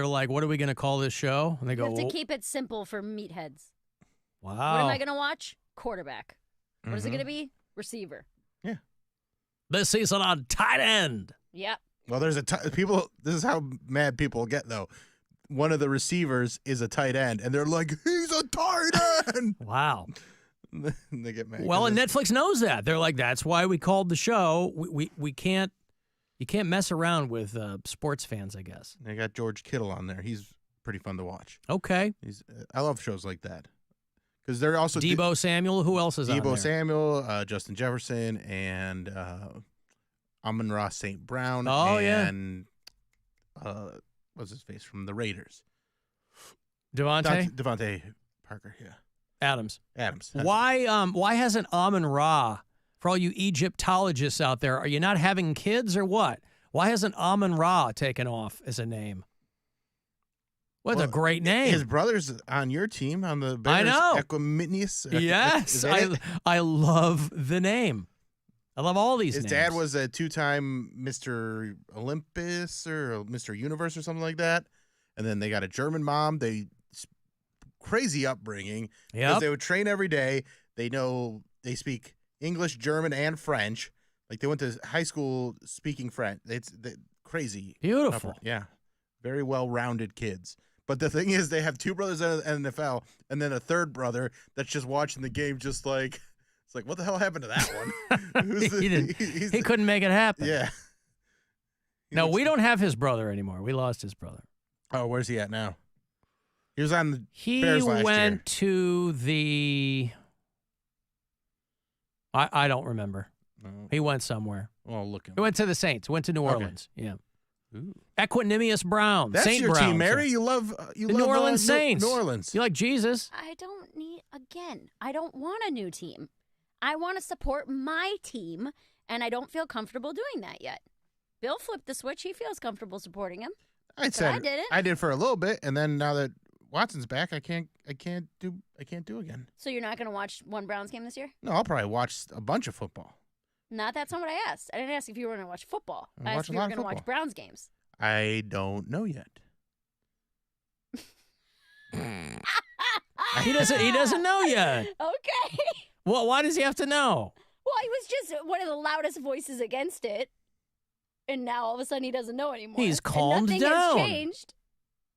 like, what are we going to call this show? And they You go, have to "Well, keep it simple for meatheads. wow. What am I going to watch? Quarterback. What is it Mhm. going to be? Receiver. This season on tight end. Yep. Well, there's people. This is how mad people get though. One of the receivers is a tight end, and they're like, "He's a tight end." Wow. They get mad. Well, 'cause and it's- Netflix knows that. They're like, that's why we called the show. We can't, you can't mess around with sports fans, I guess. they got George Kittle on there. He's pretty fun to watch. Okay. I love shows like that. because they're also Debo Samuel. Who else is on there? Debo Samuel, Justin Jefferson, and Amon-Ra St. Brown. Oh, yeah. And what's his face from the Raiders? Devontae Parker. Yeah. Adams. Adams. Why hasn't Amon-Ra, for all you Egyptologists out there, are you not having kids or what? Why hasn't Amon-Ra taken off as a name? What a great name. His brother's on your team on the Bears. I know. Equiminius. Yes. I love the name. I love all these His names. dad was a 2-time Mr. Olympus or Mr. Universe or something like that. And then they got a German mom. Crazy upbringing. Because they would train every day. They speak English, German, and French. Like they went to high school speaking French. It's crazy. Beautiful. Yeah. Very well-rounded kids. But the thing is, they have 2 brothers in the NFL and then a third brother that's just watching the game just like, it's like, what the hell happened to that one? He couldn't make it happen. Yeah. No, we don't have his brother anymore. We lost his brother. Oh, where's he at now? He was on the Bears last year. He went to the... I don't remember. No. He went somewhere. Well, look. He went to the Saints. Went to New Orleans. Yeah. Ooh. Equanimous Browns. That's Saint your Browns. team, Mary. You love the New Orleans Saints. New Orleans. You like Jesus? I don't want a new team. I want to support my team, and I don't feel comfortable doing that yet. Bill flipped the switch. He feels comfortable supporting him. I didn't. I did for a little bit, and then now that Watson's back, I can't do again. So you're not going to watch one Browns game this year? No, I'll probably watch a bunch of football. That's not what I asked. I didn't ask if you were going to watch football. I I watch asked a if you lot were of going to watch football. Browns games. I don't know yet. He doesn't know yet. Okay. Well, why does he have to know? Well, he was just one of the loudest voices against it. And now all of a sudden he doesn't know anymore. He's calmed nothing down. Has changed.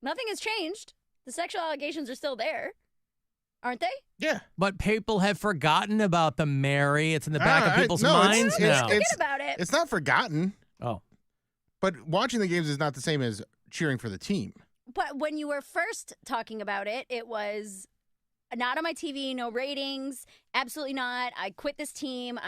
Nothing has changed. The sexual allegations are still there. Aren't they? Yeah. But people have forgotten about the Mary. It's in the back of people's minds now. Forget about it. It's not forgotten. Oh. But watching the games is not the same as cheering for the team. But when you were first talking about it, it was not on my TV, no ratings, absolutely not. I quit this team.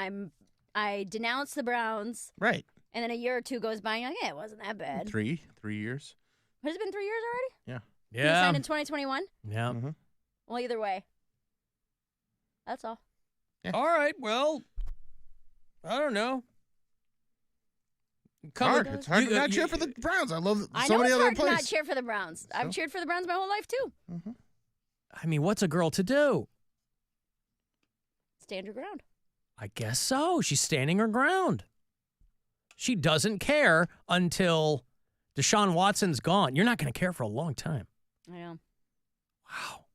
I denounced the Browns. Right. And then a year or two goes by, and you're like, yeah, it wasn't that bad. 3 years. Has it been 3 years already? Yeah. He signed in 2021? Yeah. Mm-hmm. Well, either way. That's all. Yeah. All right. Well, I don't know. It's hard to not cheer for the Browns. I love so many other hard to places. not cheer for the Browns. I've cheered for the Browns my whole life, too. Mm-hmm. I mean, what's a girl to do? Stand your ground. I guess so. She's standing her ground. She doesn't care until Deshaun Watson's gone. You're not going to care for a long time. I know. Wow.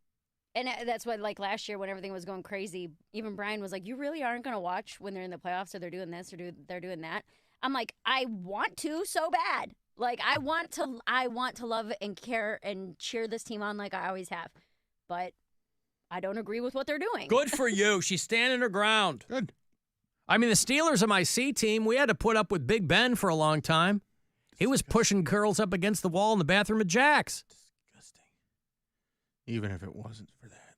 And that's what, like, last year when everything was going crazy, even Brian was like, you really aren't going to watch when they're in the playoffs or they're doing this or they're doing that. I'm like, I want to so bad. Like, I want to love and care and cheer this team on like I always have. But I don't agree with what they're doing. Good for you. She's standing her ground. Good. I mean, the Steelers are my C team. We had to put up with Big Ben for a long time. He was pushing girls up against the wall in the bathroom at Jack's. Disgusting. Even if it wasn't for that,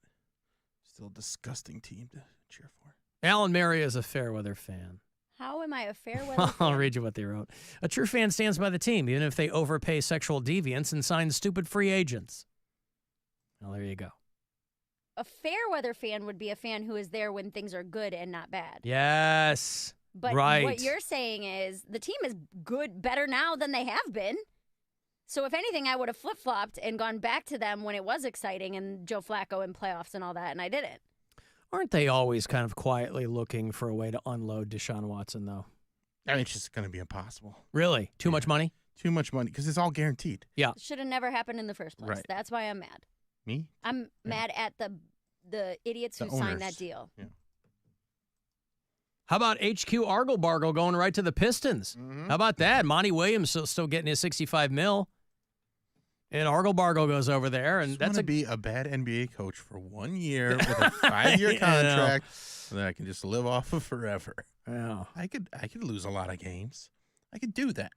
still a disgusting team to cheer for. Alan Mary is a Fairweather fan. How am I a fair weather fan? I'll read you what they wrote. A true fan stands by the team, even if they overpay sexual deviants and sign stupid free agents. Well, there you go. A fair weather fan would be a fan who is there when things are good and not bad. Yes. But right. what you're saying is the team is better now than they have been. So if anything, I would have flip-flopped and gone back to them when it was exciting and Joe Flacco in playoffs and all that, and I didn't. Aren't they always kind of quietly looking for a way to unload Deshaun Watson, though? I mean, it's just going to be impossible. Really? Too much money? Too much money, because it's all guaranteed. Yeah. Should have never happened in the first place. Right. That's why I'm mad. Me? I'm mad at the idiots who signed that deal. Yeah. How about HQ Argle Bargle going right to the Pistons? Mm-hmm. How about that? Monty Williams still getting his $65 million. And Argle Bargle goes over there, and that's to be a bad NBA coach for 1 year with a 5-year contract, and then I can just live off of forever. Yeah, I could lose a lot of games. I could do that.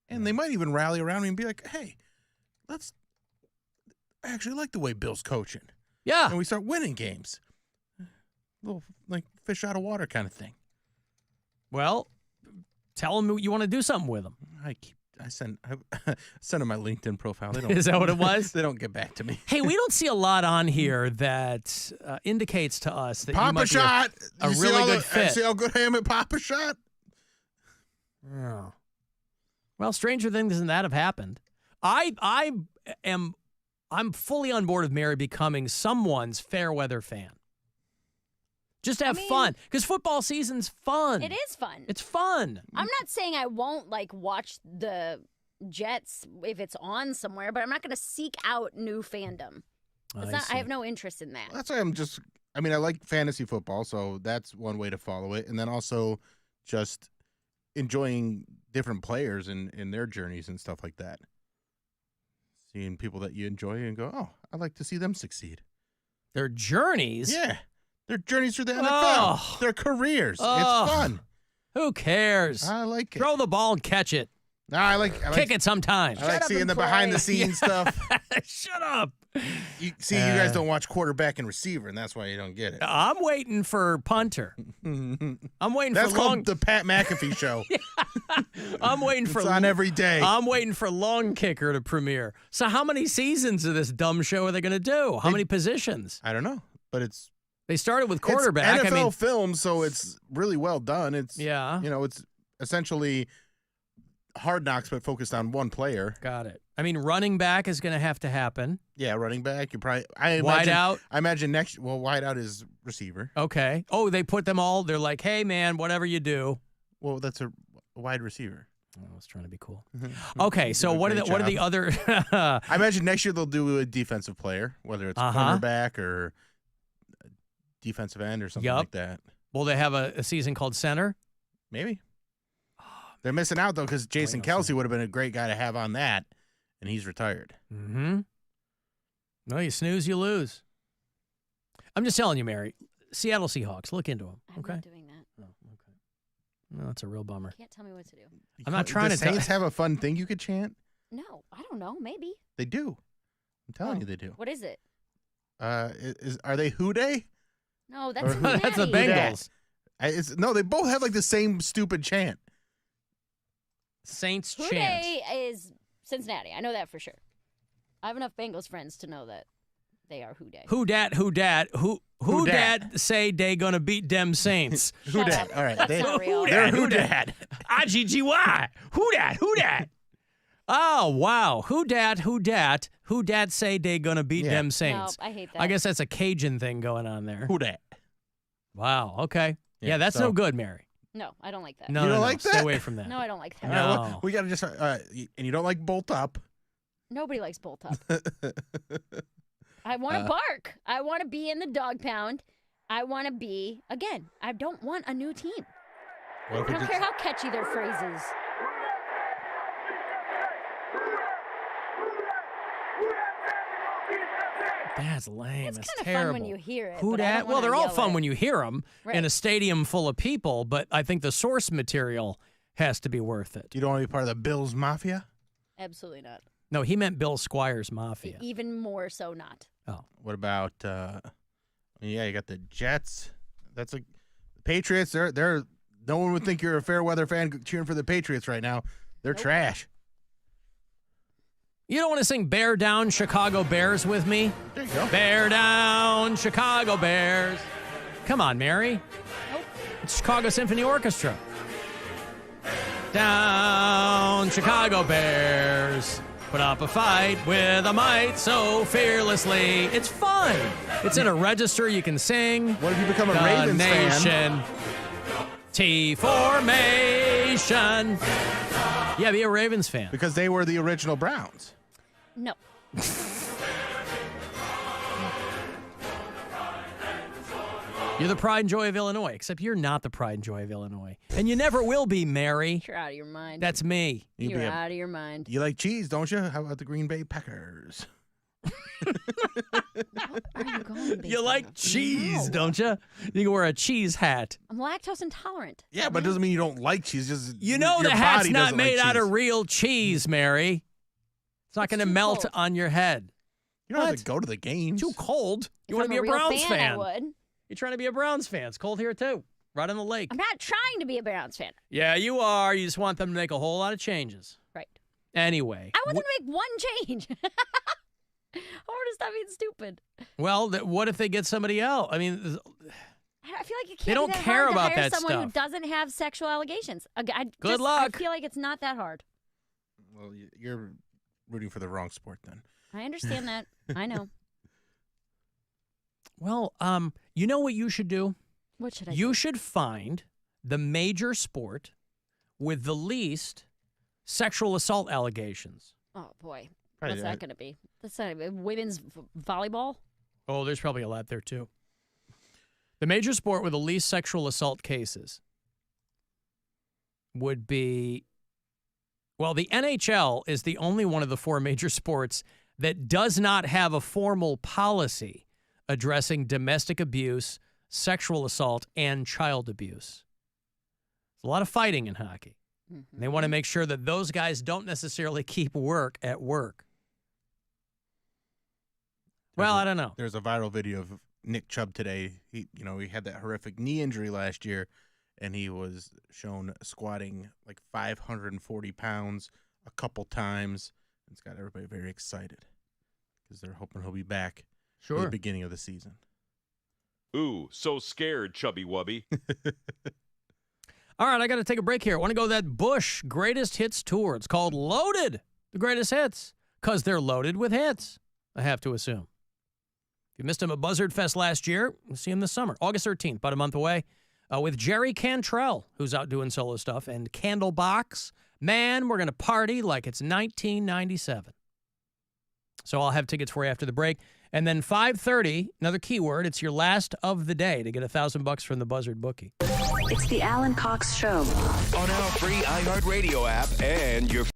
And they might even rally around me and be like, "Hey, I actually like the way Bill's coaching. Yeah. And we start winning games. Little, like, fish out of water kind of thing. Well, tell them you want to do something with them. I send them my LinkedIn profile. They don't, Is that what it was? They don't get back to me. Hey, we don't see a lot on here that indicates to us that you Papa might Shot. be a really good fit. See how good I am at Papa Shot? Oh. Well, stranger things than that have happened. I'm fully on board with Mary becoming someone's fair weather fan. Just to have fun, because football season's fun. It is fun. It's fun. I'm not saying I won't watch the Jets if it's on somewhere, but I'm not going to seek out new fandom. I have no interest in that. That's why I like fantasy football, so that's one way to follow it. And then also just enjoying different players and their journeys and stuff like that. Seeing people that you enjoy and go, oh, I'd like to see them succeed. Their journeys? Yeah. Their journeys through the NFL. Oh. Their careers. Oh. It's fun. Who cares? I like it. Throw the ball and catch it. I like Kick it sometimes. I like seeing the behind-the-scenes stuff. Shut up. You guys don't watch quarterback and receiver, and that's why you don't get it. I'm waiting for punter. I'm waiting That's for called the Pat McAfee Show. I'm waiting for It's on every day. I'm waiting for long kicker to premiere. So how many seasons of this dumb show are they going to do? How many positions? I don't know, but they started with quarterback. It's NFL film, so it's really well done. It's it's essentially Hard Knocks, but focused on one player. Got it. I mean, running back is going to have to happen. Yeah, running back. You probably wide out. I imagine next. Well, wide out is receiver. Okay. Oh, they put them all. They're like, hey man, whatever you do. Well, that's a wide receiver. I was trying to be cool. Okay, so what are the other? I imagine next year they'll do a defensive player, whether it's cornerback or defensive end or something like that. Will they have a season called center? Maybe. They're missing out though because Jason Kelsey would have been a great guy to have on that, and he's retired. Mm-hmm. No, you snooze, you lose. I'm just telling you, Mary. Seattle Seahawks. Look into them. I'm not doing that. Oh, okay. No, that's a real bummer. Can't tell me what to do. I'm not trying the to tell. Saints have a fun thing you could chant. No, I don't know. Maybe. They do. I'm telling you, they do. What is it? Are they Who Day? No, that's that's the Bengals. No, they both have like the same stupid chant. Saints Who chant. Day is Cincinnati. I know that for sure. I have enough Bengals friends to know that they are Who Day. Who dat? Who dat? Who dat say they gonna beat them Saints? Who dat? All right, That's not real. They're Who dat? IGGY. Who dat? Who dat? Oh wow. Who dat? Who dat? Who dat say they gonna beat them Saints? No, I hate that. I guess that's a Cajun thing going on there. Who dat? Wow. Okay. Yeah, that's no good, Mary. No, I don't like that. No, You don't no, like Stay that? away from that. No, I don't like that. No. Well, we got to just and you don't like Bolt Up. Nobody likes Bolt Up. I want to bark. I want to be in the dog pound. I want to be, again, I don't want a new team. I don't care how catchy their phrase is. That's lame. That's kind of terrible. fun when you hear it. Who but I dat? don't Well, wanna they're all yell fun it. when you hear them in a stadium full of people, but I think the source material has to be worth it. You don't want to be part of the Bills Mafia? Absolutely not. No, he meant Bill Squire's Mafia. Even more so not. Oh. What about you got the Jets. That's like Patriots. They're no one would think you're a fair weather fan cheering for the Patriots right now. They're trash. You don't want to sing Bear Down Chicago Bears with me? There you go. Bear Down Chicago Bears. Come on, Mary. Nope. It's Chicago Symphony Orchestra. Down Chicago Bears. Put up a fight with a might so fearlessly. It's fun. It's in a register you can sing. What if you become a Ravens fan? T-formation. Yeah, be a Ravens fan. Because they were the original Browns. No. You're the pride and joy of Illinois, except you're not the pride and joy of Illinois. And you never will be, Mary. You're out of your mind. That's me. You're out of your mind. You like cheese, don't you? How about the Green Bay Packers? Are you going, You like cheese, don't you? You can wear a cheese hat. I'm lactose intolerant. Yeah, but it doesn't mean you don't like cheese. Just You know your the hat's body not doesn't made like out cheese. of real cheese, Mary. It's not going to too melt cold. on your head. You don't have to go to the games. Too cold. You If want to I'm be a real Browns fan. I would. You're trying to be a Browns fan. It's cold here, too. Right on the lake. I'm not trying to be a Browns fan. Yeah, you are. You just want them to make a whole lot of changes. Right. Anyway. I want them to make one change. I want to stop being stupid. Well, what if they get somebody else? I mean, I feel like it can't they don't be that care hard about to hire that someone who stuff. doesn't have sexual allegations. Good luck. I feel like it's not that hard. Well, you're rooting for the wrong sport then. I understand that. I know. Well, you know what you should do? What should I You do? should find the major sport with the least sexual assault allegations. Oh, boy. Probably What's that going to be? That's not women's volleyball? Oh, there's probably a lot there, too. The major sport with the least sexual assault cases would be, well, the NHL is the only one of the four major sports that does not have a formal policy addressing domestic abuse, sexual assault, and child abuse. There's a lot of fighting in hockey. And they want to make sure that those guys don't necessarily keep work at work. Well, I don't know. There's a viral video of Nick Chubb today. He had that horrific knee injury last year, and he was shown squatting like 540 pounds a couple times. It's got everybody very excited because they're hoping he'll be back for the beginning of the season. Ooh, so scared, chubby wubby. All right, I got to take a break here. I want to go to that Bush Greatest Hits Tour. It's called Loaded, the Greatest Hits, because they're loaded with hits, I have to assume. If you missed him at Buzzard Fest last year, we'll see him this summer, August 13th, about a month away, with Jerry Cantrell, who's out doing solo stuff, and Candlebox. Man, we're going to party like it's 1997. So I'll have tickets for you after the break. And then 5:30, another keyword, it's your last of the day to get $1,000 from the Buzzard bookie. It's the Alan Cox Show. On our free iHeartRadio app and your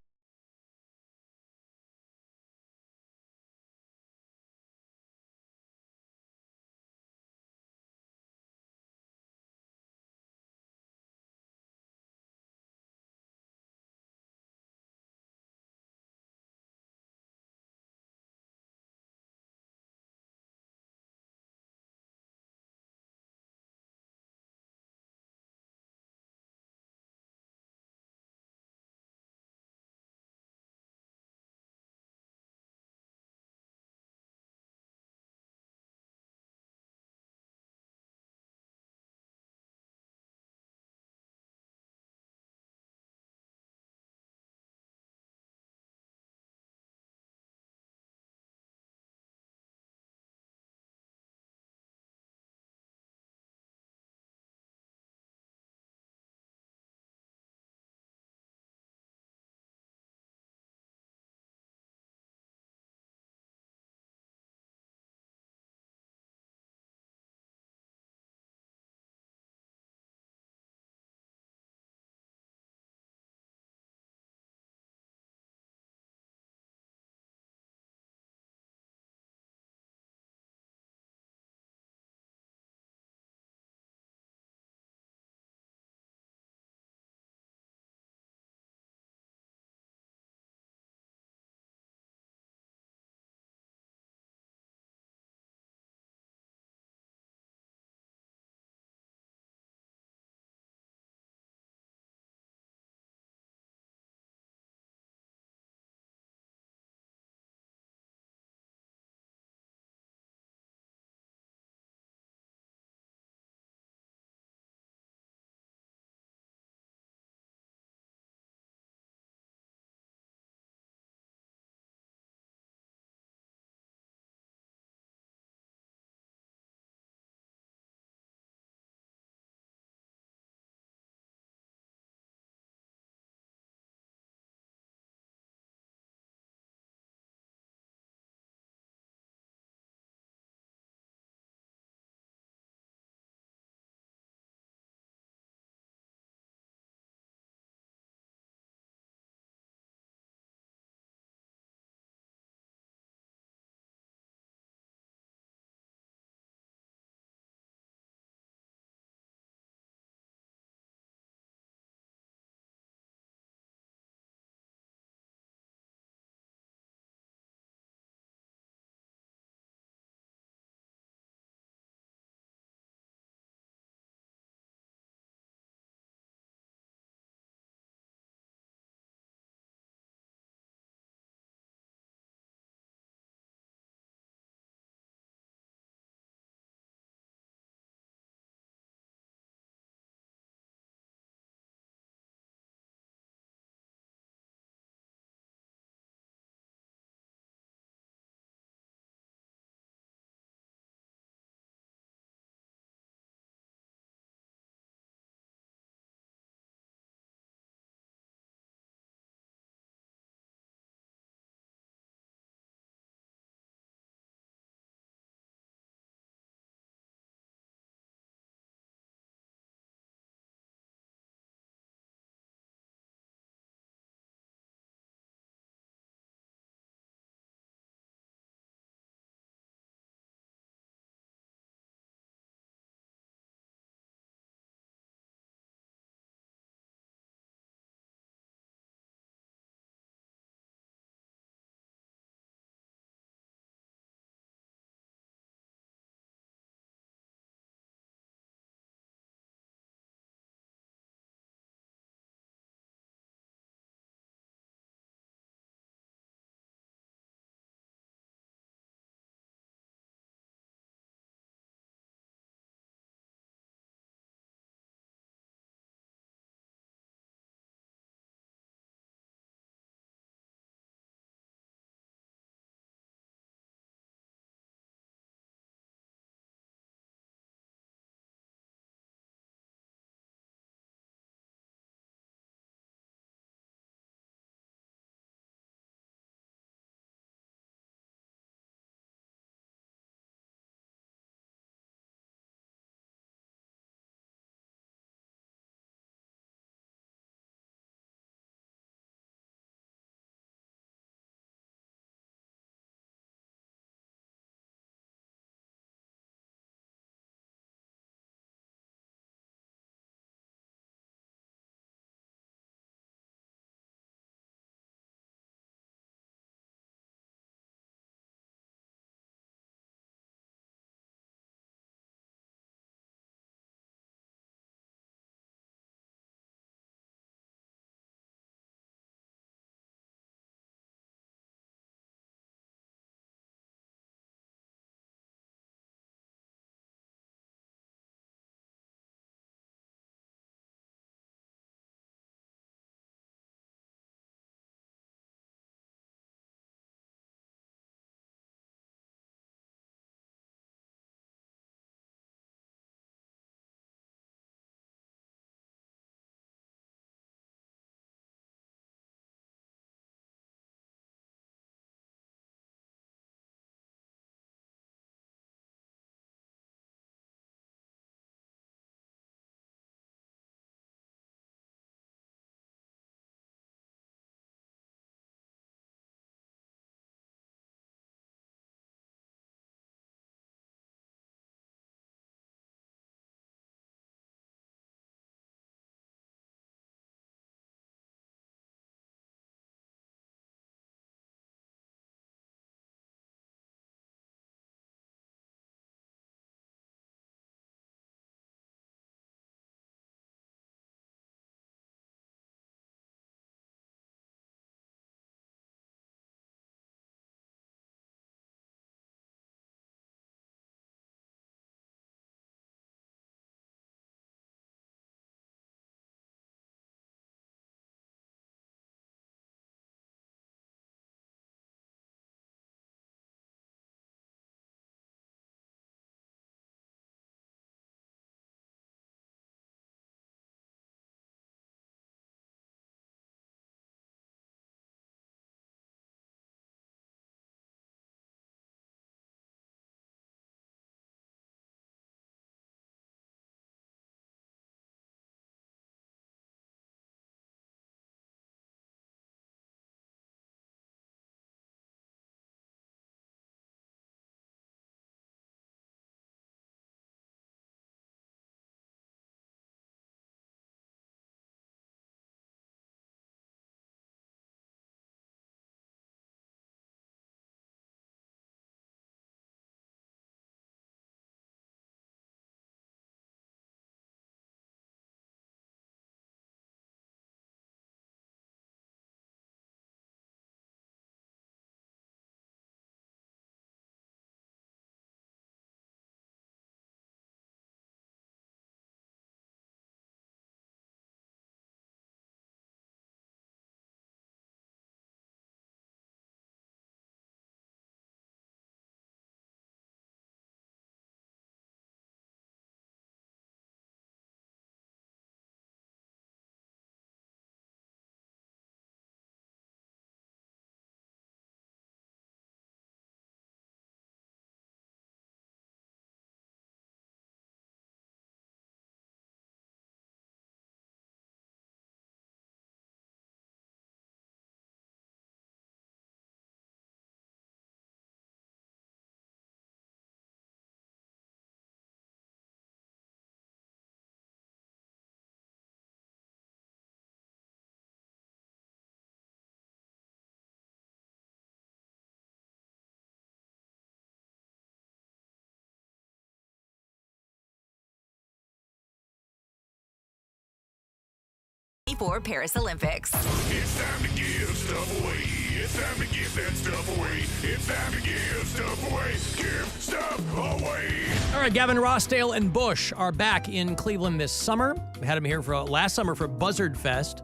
2024 Paris Olympics. It's time to give stuff away. It's time to give that stuff away. It's time to give stuff away. Give stuff away. All right, Gavin Rossdale and Bush are back in Cleveland this summer. We had them here for last summer for Buzzard Fest.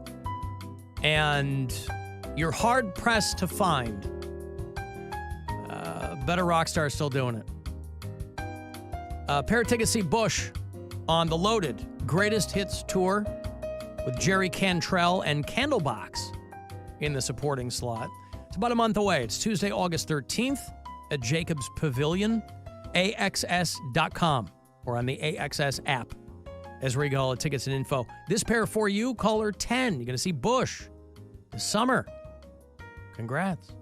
And you're hard-pressed to find better rock stars still doing it. Pair of tickets to see Bush on the Loaded Greatest Hits Tour with Jerry Cantrell and Candlebox in the supporting slot. It's about a month away. It's Tuesday, August 13th at Jacobs Pavilion, AXS.com, or on the AXS app. As where you get all the tickets and info. This pair for you, caller 10. You're going to see Bush this summer. Congrats.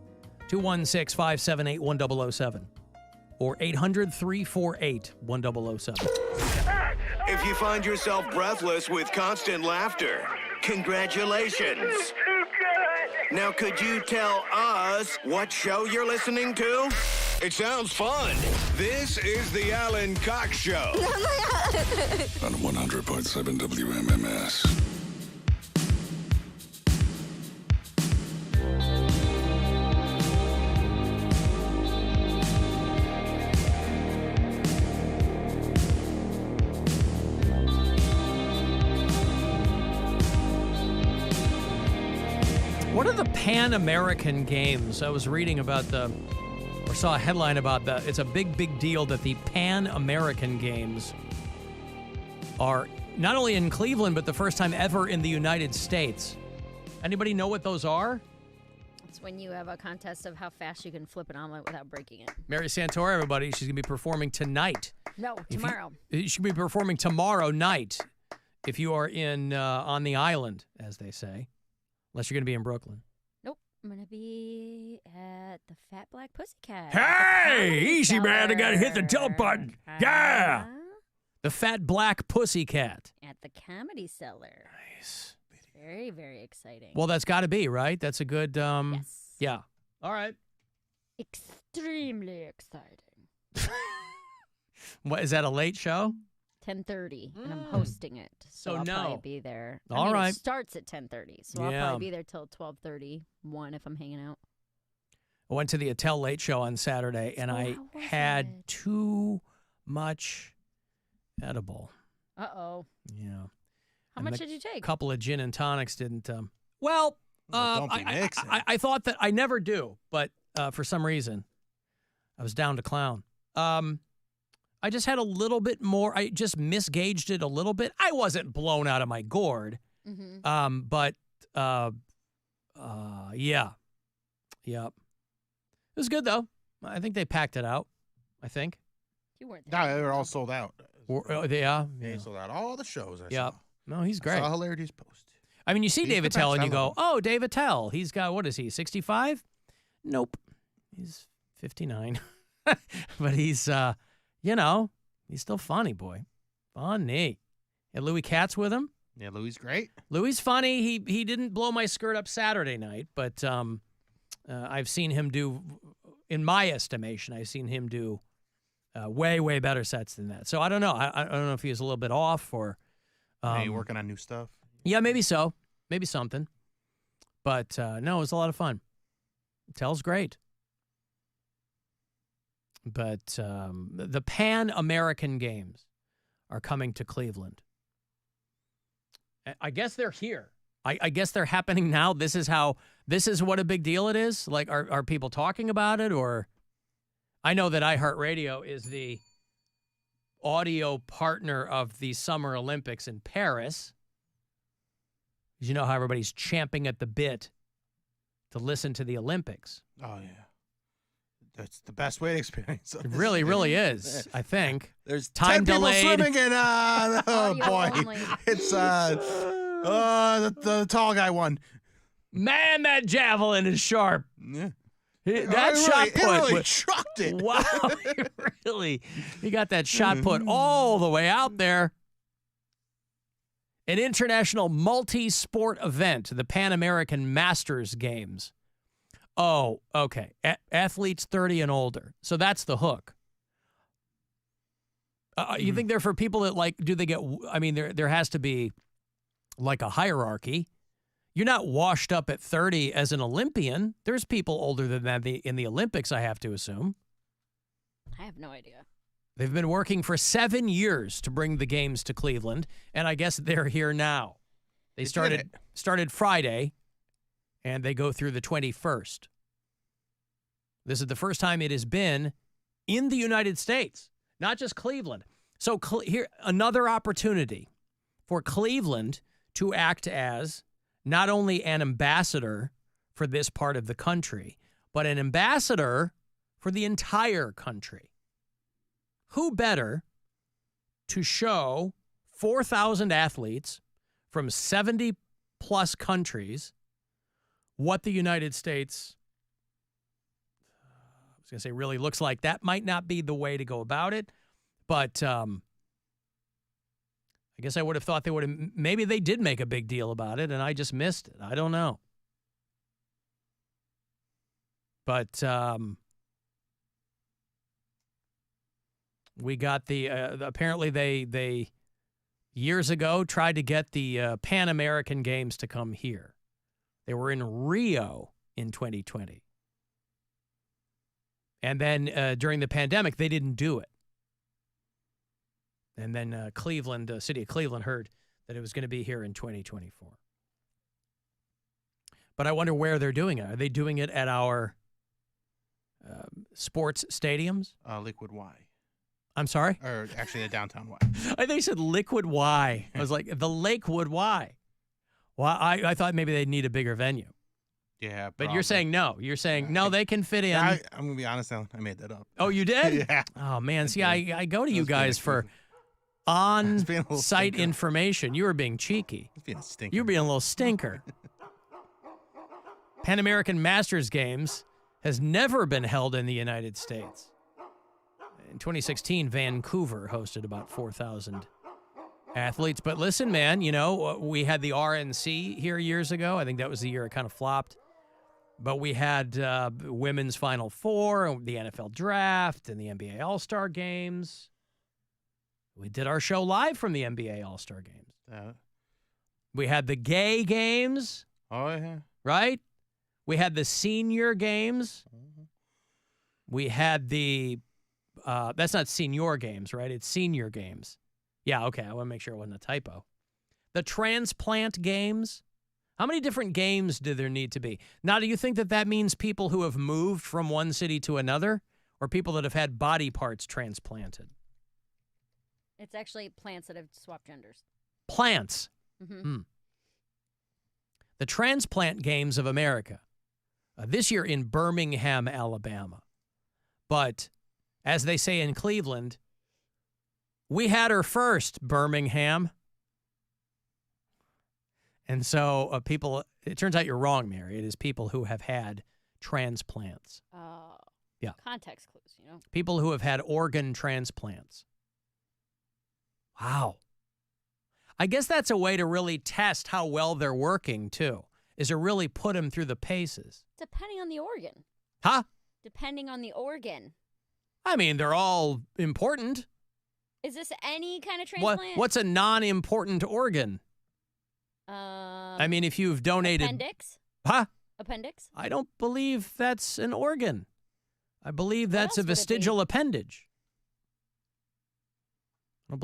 216-578-1007 or 800-348-1007. If you find yourself breathless with constant laughter, congratulations. Now, could you tell us what show you're listening to? It sounds fun. This is the Alan Cox Show. On 100.7 WMMS. What are the Pan American Games? I was reading about or saw a headline about that. It's a big deal that the Pan American Games are not only in Cleveland, but the first time ever in the United States. Anybody know what those are? It's when you have a contest of how fast you can flip an omelet without breaking it. Mary Santora, everybody, she's going to be performing tonight. No, tomorrow. She'll be performing tomorrow night if you are in on the island, as they say. Unless you're going to be in Brooklyn. Nope. I'm going to be at the Fat Black Pussycat. Hey! Easy, man. I got to hit the tilt button. Yeah! The Fat Black Pussycat. At the Comedy Cellar. Nice. Very, very exciting. Well, that's got to be, right? That's a good, yes. Yeah. All right. Extremely exciting. What, is that a late show? 10:30, and I'm hosting it, so I'll probably be there. All right. It starts at 10:30, so I'll probably be there till 12:31 if I'm hanging out. I went to the Attell Late Show on Saturday, and I had too much edible. Uh-oh. Yeah. How much did you take? A couple of gin and tonics didn't. Well, I thought that I never do, but for some reason, I was down to clown. I just had a little bit more. I just misgauged it a little bit. I wasn't blown out of my gourd. Mm-hmm. But yeah. Yep. It was good, though. I think they packed it out. I think. You weren't there. No, they were all sold out. Yeah. They sold out all the shows I yep. saw. No, he's great. I saw Hilarity's post. I mean, you see He's Dave the Attell best. and you I go, love him. oh, Dave Attell. He's got, what is he, 65? Nope. He's 59. But he's, he's still funny, boy. Funny. Had Louis Katz with him. Yeah, Louis great. Louis funny. He didn't blow my skirt up Saturday night, but I've seen him do, in my estimation, I've seen him do way better sets than that. So I don't know. I don't know if he was a little bit off or. Hey, working on new stuff. Yeah, maybe so. Maybe something. But no, it was a lot of fun. Tell's great. But the Pan American Games are coming to Cleveland. I guess they're here. I guess they're happening now. This is what a big deal it is. Like, are people talking about it? Or I know that iHeartRadio is the audio partner of the Summer Olympics in Paris. You know how everybody's champing at the bit to listen to the Olympics. Oh, yeah. That's the best way to experience it. It really, really is, I think. There's time 10 delayed. people swimming in, oh, boy. It's, the tall guy won. Man, that javelin is sharp. Yeah. That shot put. It really trucked it. Wow. He got that shot put all the way out there. An international multi-sport event, the Pan American Masters Games. Oh, okay. Athletes 30 and older. So that's the hook. You think they're for people that, like, do they get, I mean, there has to be like a hierarchy. You're not washed up at 30 as an Olympian. There's people older than that in the Olympics, I have to assume. I have no idea. They've been working for 7 years to bring the games to Cleveland, and I guess they're here now. They started Friday, and they go through the 21st. This is the first time it has been in the United States, not just Cleveland. So here, another opportunity for Cleveland to act as not only an ambassador for this part of the country, but an ambassador for the entire country. Who better to show 4,000 athletes from 70-plus countries what the United States, I was going to say, really looks like? That might not be the way to go about it, but I guess I would have thought maybe they did make a big deal about it, and I just missed it. I don't know. But we got apparently they years ago tried to get the Pan American Games to come here. They were in Rio in 2020. And then during the pandemic, they didn't do it. And then Cleveland, city of Cleveland, heard that it was going to be here in 2024. But I wonder where they're doing it. Are they doing it at our sports stadiums? Liquid Y. I'm sorry? Or actually the downtown Y. I think they said Liquid Y. I was like, the Lakewood Y. Well, I thought maybe they'd need a bigger venue. Yeah, but you're saying no. You're saying, no, they can fit in. I'm going to be honest, Alan. I made that up. Oh, you did? Yeah. Oh, man. See, I go to you guys for on-site information. You were being cheeky. Being a stinker. You were being a little stinker. Pan American Masters Games has never been held in the United States. In 2016, Vancouver hosted about 4,000 athletes. But listen, man, you know, we had the RNC here years ago. I think that was the year it kind of flopped. But we had women's Final Four, the NFL Draft, and the NBA All-Star Games. We did our show live from the NBA All-Star Games. We had the gay games. Oh, yeah. Right? We had the senior games. We had the, that's not senior games, right? It's senior games. Yeah, okay. I want to make sure it wasn't a typo. The transplant games. How many different games do there need to be? Now, do you think that means people who have moved from one city to another, or people that have had body parts transplanted? It's actually plants that have swapped genders. Plants. Mm-hmm. The Transplant Games of America. This year in Birmingham, Alabama. But as they say in Cleveland, we had her first, Birmingham. And so people, it turns out you're wrong, Mary. It is people who have had transplants. Yeah. Context clues, you know. People who have had organ transplants. Wow. I guess that's a way to really test how well they're working, too, is to really put them through the paces. Depending on the organ. Huh? Depending on the organ. I mean, they're all important. Is this any kind of transplant? What's a non-important organ? I mean, if you've donated... Appendix? Huh? Appendix? I don't believe that's an organ. I believe that's a vestigial appendage. I don't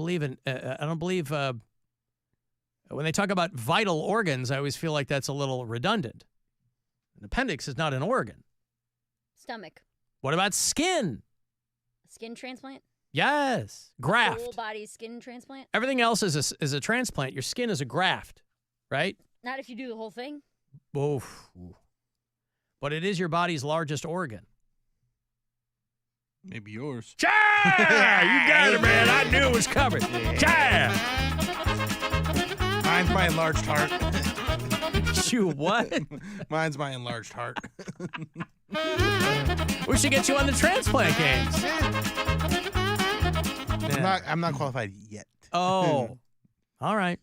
believe when they talk about vital organs, I always feel like that's a little redundant. An appendix is not an organ. Stomach. What about skin? Skin transplant? Yes. Graft. Whole body skin transplant? Everything else is a transplant. Your skin is a graft, right? Not if you do the whole thing. Oof. But it is your body's largest organ. Maybe yours. You got it, man. I knew it was coming. Yeah. Mine's my enlarged heart. You what? Mine's my enlarged heart. We should get you on the transplant games. I'm not qualified yet. Oh. All right.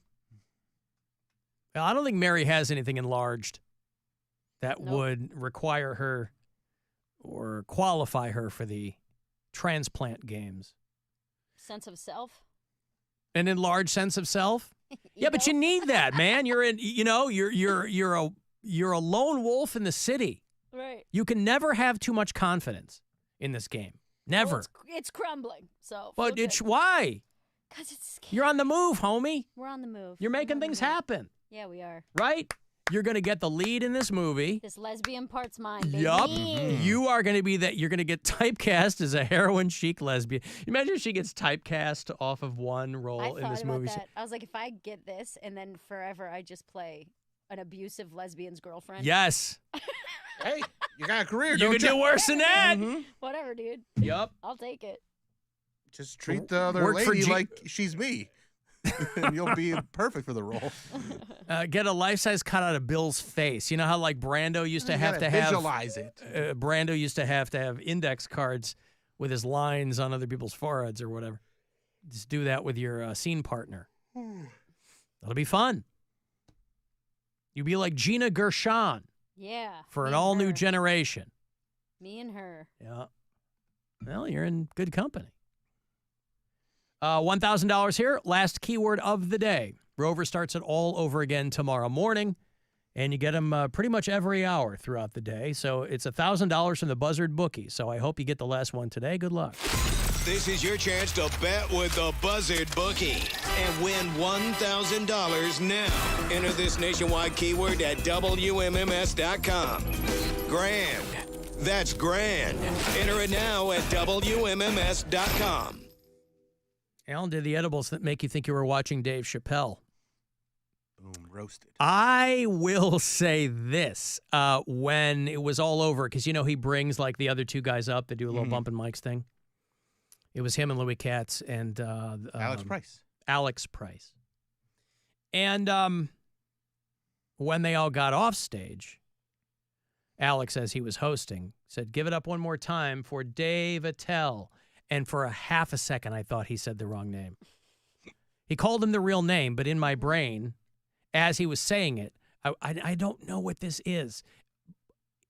Well, I don't think Mary has anything enlarged that would require her or qualify her for the transplant games. Sense of self? An enlarged sense of self? Yeah, but you need that, man. You're in, you're a lone wolf in the city. Right. You can never have too much confidence in this game. Never. Well, it's crumbling. So. But why? Because it's scary. You're on the move, homie. We're on the move. You're making things happen. Yeah, we are. Right? You're going to get the lead in this movie. This lesbian part's mine, baby. Yup. You are going to be that. You're going to get typecast as a heroin chic lesbian. Imagine if she gets typecast off of one role in this movie. That. I was like, if I get this and then forever I just play an abusive lesbian's girlfriend. Yes. Hey, you got a career, You don't can you? do worse than that. Whatever, dude. Yup. I'll take it. Just treat the other Work for lady like she's me. And you'll be perfect for the role. Get a life-size cutout of Bill's face. You know how like Brando used to have to have visualize it. Brando used to have index cards with his lines on other people's foreheads or whatever. Just do that with your scene partner. That'll be fun. You'll be like Gina Gershon. Yeah. For an all-new generation. Me and her. Yeah. Well, you're in good company. $1,000 here. Last keyword of the day. Rover starts it all over again tomorrow morning, and you get them pretty much every hour throughout the day. So it's $1,000 from the Buzzard bookie. So I hope you get the last one today. Good luck. This is your chance to bet with the Buzzard bookie and win $1,000 now. Enter this nationwide keyword at WMMS.com. Grand. That's grand. Enter it now at WMMS.com. Alan did the edibles that make you think you were watching Dave Chappelle. Boom, roasted. I will say this. When it was all over, because, he brings like the other two guys up. They do a little bump and mics thing. It was him and Louis Katz and Alex Price. Alex Price. And when they all got off stage, Alex, as he was hosting, said, "Give it up one more time for Dave Attell." And for a half a second, I thought he said the wrong name. He called him the real name, but in my brain, as he was saying it, I don't know what this is.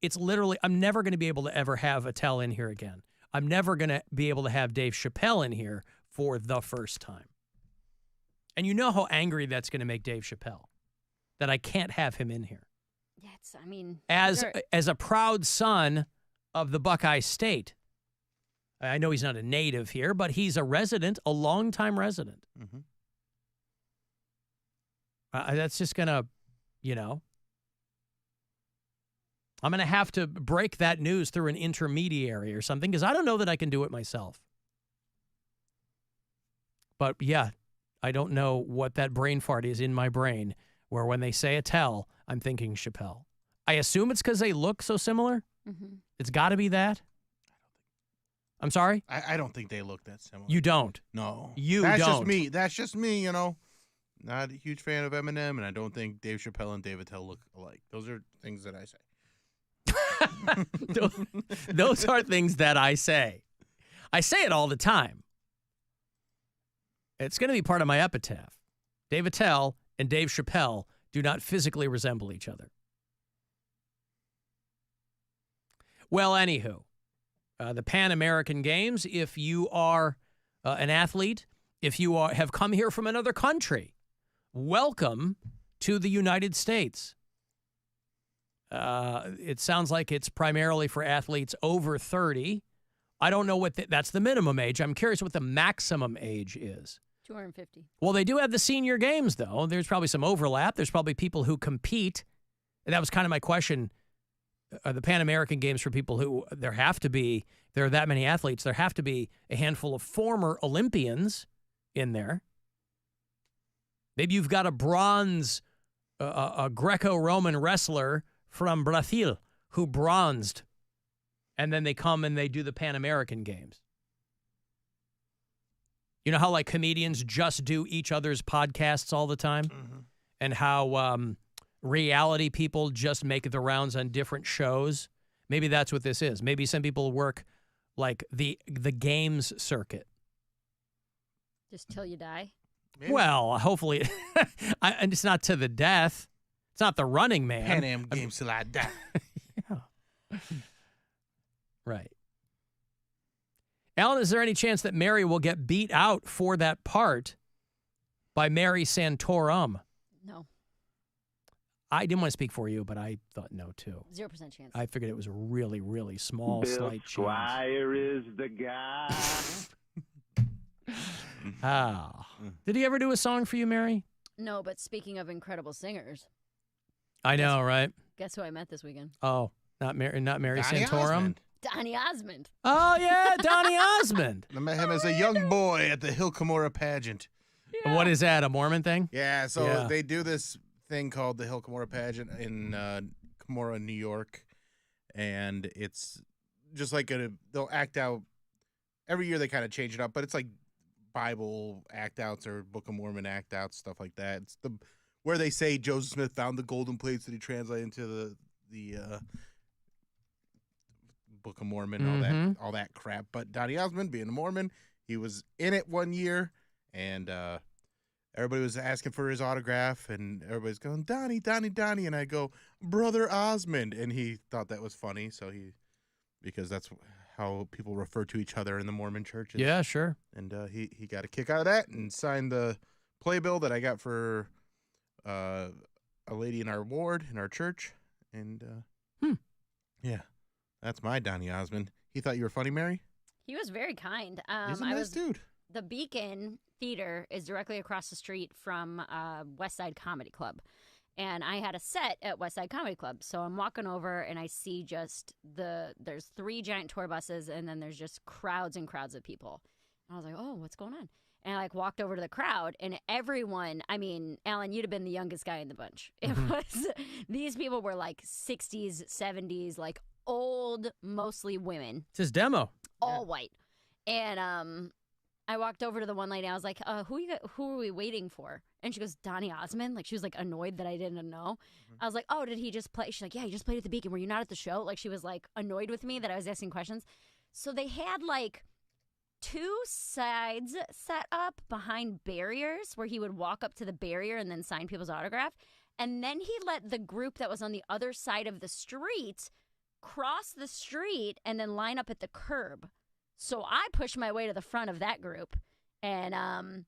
It's literally, I'm never going to be able to ever have Attell in here again. I'm never going to be able to have Dave Chappelle in here for the first time. And you know how angry that's going to make Dave Chappelle, that I can't have him in here. Yes, I mean. As a proud son of the Buckeye State, I know he's not a native here, but he's a resident, a longtime resident. Mm-hmm. That's just going to, I'm going to have to break that news through an intermediary or something because I don't know that I can do it myself. But yeah, I don't know what that brain fart is in my brain where when they say Attell, I'm thinking Chappelle. I assume it's because they look so similar. Mm-hmm. It's got to be that. I'm sorry? I don't think they look that similar. You don't? No. That's just me. That's just me, Not a huge fan of Eminem, and I don't think Dave Chappelle and Dave Attell look alike. Those are things that I say. Those are things that I say. I say it all the time. It's going to be part of my epitaph. Dave Attell and Dave Chappelle do not physically resemble each other. Well, anywho. The Pan American Games, if you are an athlete, if you have come here from another country, welcome to the United States. It sounds like it's primarily for athletes over 30. I don't know what that's the minimum age. I'm curious what the maximum age is. 250. Well, they do have the senior games, though. There's probably some overlap. There's probably people who compete. And that was kind of my question. The Pan American Games for people who there are that many athletes, there have to be a handful of former Olympians in there. Maybe you've got a bronze, a Greco-Roman wrestler from Brazil who bronzed, and then they come and they do the Pan American Games. You know how like comedians just do each other's podcasts all the time? Mm-hmm. And how reality people just make the rounds on different shows. Maybe that's what this is. Maybe some people work like the games circuit. Just till you die? Maybe. Well, hopefully. And it's not to the death. It's not the Running Man. Pan Am Games till I die. Yeah. Right. Alan, is there any chance that Mary will get beat out for that part by Mary Santora. No. I didn't want to speak for you, but I thought no, too. 0% chance. I figured it was a really, really small, Bill slight change. Squire is the guy. Did he ever do a song for you, Mary? No, but speaking of incredible singers, I know, right? guess who I met this weekend? Oh, not Mary Donny Santorum? Osmond. Donny Osmond. Oh, yeah, Donny Osmond. I met him as a young boy at the Hilcamora pageant. What is that, a Mormon thing? Yeah, so they do this thing called the Hilcamora pageant in Camora, New York, and it's just like they'll act out every year. They kind of change it up, but it's like Bible act outs or Book of Mormon act outs, stuff like that. It's where they say Joseph Smith found the golden plates that he translated into the Book of Mormon, all that crap. But Donny Osmond, being a Mormon, he was in it one year, and everybody was asking for his autograph, and everybody's going, Donny, Donny, Donny, and I go, Brother Osmond, and he thought that was funny, because that's how people refer to each other in the Mormon churches. Yeah, sure. And he got a kick out of that and signed the playbill that I got for a lady in our ward, in our church, and yeah, that's my Donny Osmond. He thought you were funny, Mary? He was very kind. He's a nice dude. The Beacon Theater is directly across the street from West Side Comedy Club. And I had a set at West Side Comedy Club. So I'm walking over and I see there's 3 giant tour buses and then there's just crowds and crowds of people. And I was like, oh, what's going on? And I walked over to the crowd and everyone, I mean, Alan, you'd have been the youngest guy in the bunch. It was, these people were like 60s, 70s, like old, mostly women. It's his demo. All white. And I walked over to the one lady. I was like, who are we waiting for? And she goes, Donny Osmond. Like, she was like annoyed that I didn't know. I was like, oh, did he just play? She's like, yeah, he just played at the Beacon. Were you not at the show? Like, she was like annoyed with me that I was asking questions. So they had like 2 sides set up behind barriers where he would walk up to the barrier and then sign people's autograph. And then he let the group that was on the other side of the street cross the street and then line up at the curb. So I pushed my way to the front of that group, and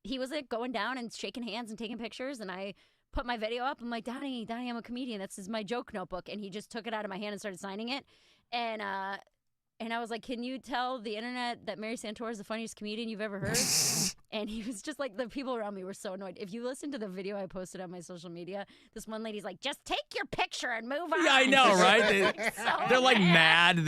he was like going down and shaking hands and taking pictures, and I put my video up. I'm like, Donny, I'm a comedian. This is my joke notebook, and he just took it out of my hand and started signing it, and I was like, can you tell the internet that Mary Santora is the funniest comedian you've ever heard? And he was just like, the people around me were so annoyed. If you listen to the video I posted on my social media, this one lady's like, just take your picture and move on. Yeah, I know, right? They're like mad.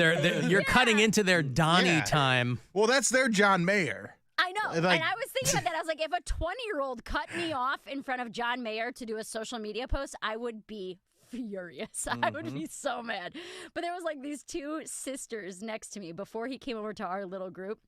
You're cutting into their Donny time. Well, that's their John Mayer. I know. Like, and I was thinking about that. I was like, if a 20-year-old cut me off in front of John Mayer to do a social media post, I would be furious. I would be so mad. But there was like these 2 sisters next to me before he came over to our little group.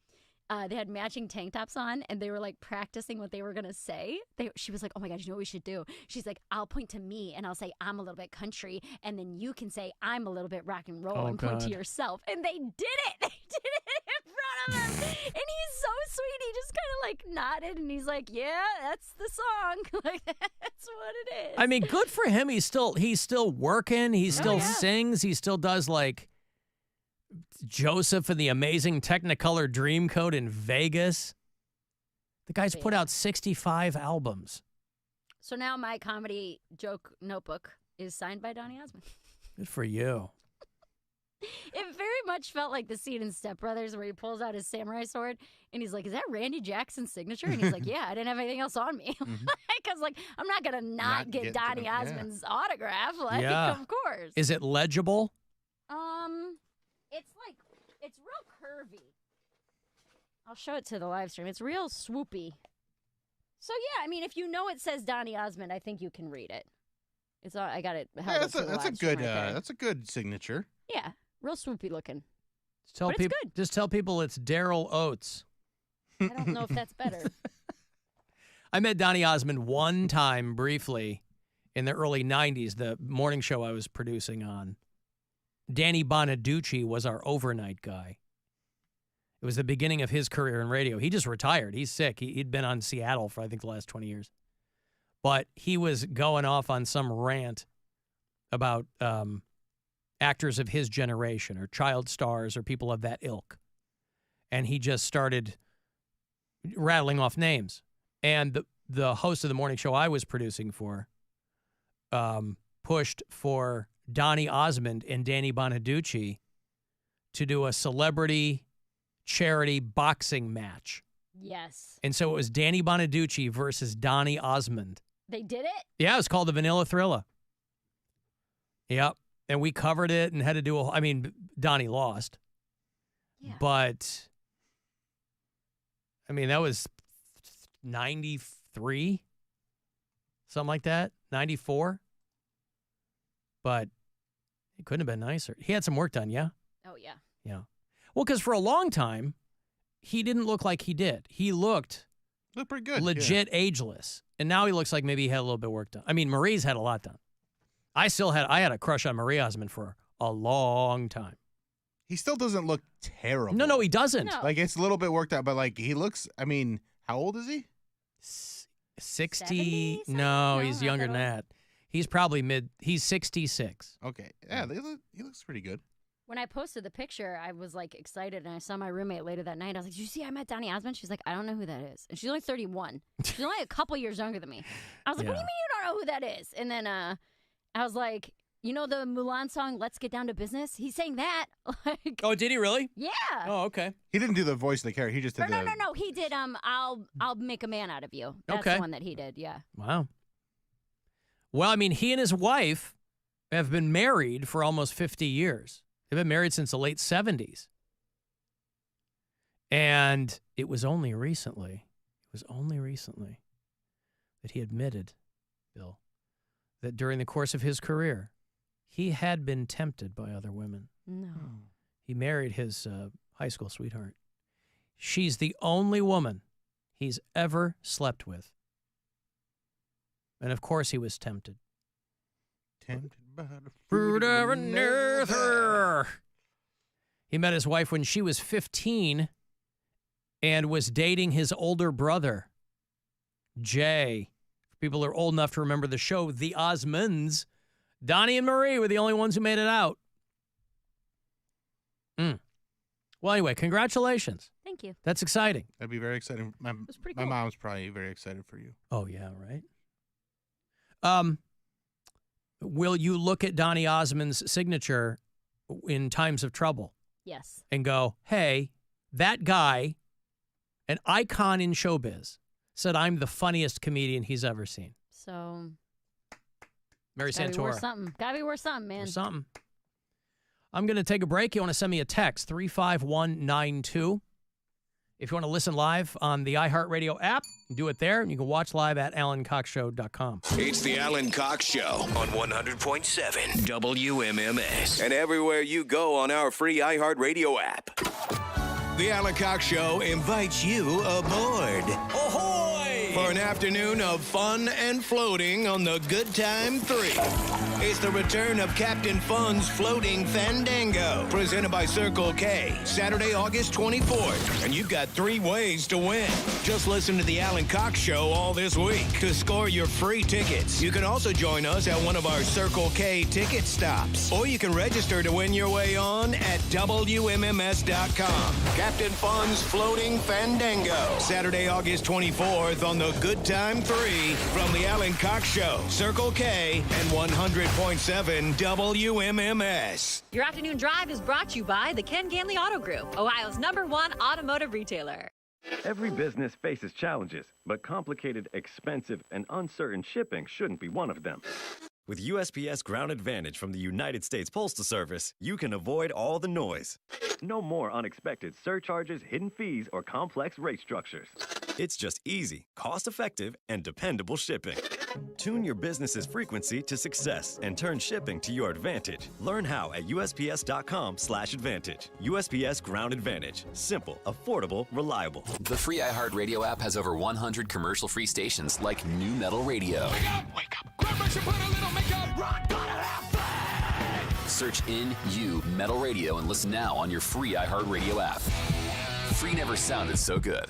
They had matching tank tops on, and they were like practicing what they were gonna say. She was like, "Oh my God, you know what we should do?" She's like, "I'll point to me, and I'll say I'm a little bit country, and then you can say I'm a little bit rock and roll, and point to yourself." And they did it. They did it in front of him, and he's so sweet. He just kind of like nodded, and he's like, "Yeah, that's the song. Like that's what it is." I mean, good for him. He's still working. He still sings. He still does like Joseph and the Amazing Technicolor Dreamcoat in Vegas. The guy's put out 65 albums. So now my comedy joke notebook is signed by Donny Osmond. Good for you. It very much felt like the scene in Step Brothers where he pulls out his samurai sword and he's like, is that Randy Jackson's signature? And he's like, yeah, I didn't have anything else on me. Because like, I'm not going to not get Donny Osmond's autograph. Like, of course. Is it legible? It's real curvy. I'll show it to the live stream. It's real swoopy. So yeah, I mean, if you know it says Donny Osmond, I think you can read it. It's all, I got it. Yeah, that's a good. That's a good signature. Yeah, real swoopy looking. Just tell people it's Daryl Oates. I don't know if that's better. I met Donny Osmond one time briefly in the early 90s, the morning show I was producing on. Danny Bonaducci was our overnight guy. It was the beginning of his career in radio. He just retired. He's sick. He'd been on Seattle for, I think, the last 20 years. But he was going off on some rant about actors of his generation or child stars or people of that ilk. And he just started rattling off names. And the host of the morning show I was producing for pushed for Donny Osmond and Danny Bonaducci to do a celebrity charity boxing match. Yes. And so it was Danny Bonaducci versus Donny Osmond. They did it? Yeah, it was called the Vanilla Thriller. Yep. And we covered it and had to do Donnie lost. Yeah. But, that was 93? Something like that? 94? But it couldn't have been nicer. He had some work done, yeah? Oh, yeah. Yeah. Well, because for a long time, he didn't look like he did. He looked pretty good. Legit ageless. And now he looks like maybe he had a little bit of work done. Marie's had a lot done. I had a crush on Marie Osmond for a long time. He still doesn't look terrible. No, he doesn't. No. Like, it's a little bit worked out, but, like, he looks, how old is he? 60? No, he's younger than that. He's probably he's 66. Okay. Yeah, he looks pretty good. When I posted the picture, I was, like, excited, and I saw my roommate later that night. I was like, did you see I met Donny Osmond? She's like, I don't know who that is. And she's only 31. She's only a couple years younger than me. I was like, what do you mean you don't know who that is? And then I was like, you know the Mulan song, Let's Get Down to Business? He's saying that. Like, oh, did he really? Yeah. Oh, okay. He didn't do the voice of the character. He just did No. He did, I'll make a man out of you. That's Okay. the one that he did, yeah. Wow. Well, he and his wife have been married for almost 50 years. They've been married since the late 70s. And it was only recently that he admitted, Bill, that during the course of his career, he had been tempted by other women. No. He married his high school sweetheart. She's the only woman he's ever slept with. And of course he was tempted. Tempted by the Fruit of another. He met his wife when she was 15 and was dating his older brother, Jay. For people who are old enough to remember the show, The Osmonds, Donnie and Marie were the only ones who made it out. Well, anyway, congratulations. Thank you. That's exciting. That'd be very exciting. My cool. mom's probably very excited for you. Oh, yeah, right? Will you look at Donny Osmond's signature in times of trouble? Yes. And go, hey, that guy, an icon in showbiz, said I'm the funniest comedian he's ever seen. So, Mary gotta be Santora. worth something. Gotta be worth something, man. Or something. I'm going to take a break. You want to send me a text, 35192. If you want to listen live on the iHeartRadio app, do it there. And you can watch live at AlanCoxShow.com. It's the Alan Cox Show on 100.7 WMMS. And everywhere you go on our free iHeartRadio app. The Alan Cox Show invites you aboard. Ahoy! For an afternoon of fun and floating on the Good Time 3. It's the return of Captain Fun's Floating Fandango, presented by Circle K, Saturday, August 24th. And you've got 3 ways to win. Just listen to the Alan Cox Show all this week to score your free tickets. You can also join us at one of our Circle K ticket stops. Or you can register to win your way on at WMMS.com. Captain Fun's Floating Fandango, Saturday, August 24th on the Good Time 3 from the Alan Cox Show, Circle K, and 100.7 WMMS. Your afternoon drive is brought to you by the Ken Ganley Auto Group, Ohio's #1 automotive retailer. Every business faces challenges, but complicated, expensive, and uncertain shipping shouldn't be one of them. With USPS Ground Advantage from the United States Postal Service, you can avoid all the noise. No more unexpected surcharges, hidden fees, or complex rate structures. It's just easy, cost-effective, and dependable shipping. Tune your business's frequency to success and turn shipping to your advantage. Learn how at USPS.com/advantage. USPS Ground Advantage. Simple, affordable, reliable. The free iHeartRadio app has over 100 commercial-free stations like New Metal Radio. Wake up! Grab brush and put a little makeup. Rock bottom out. Search NU Metal Radio and listen now on your free iHeartRadio app. Free never sounded so good.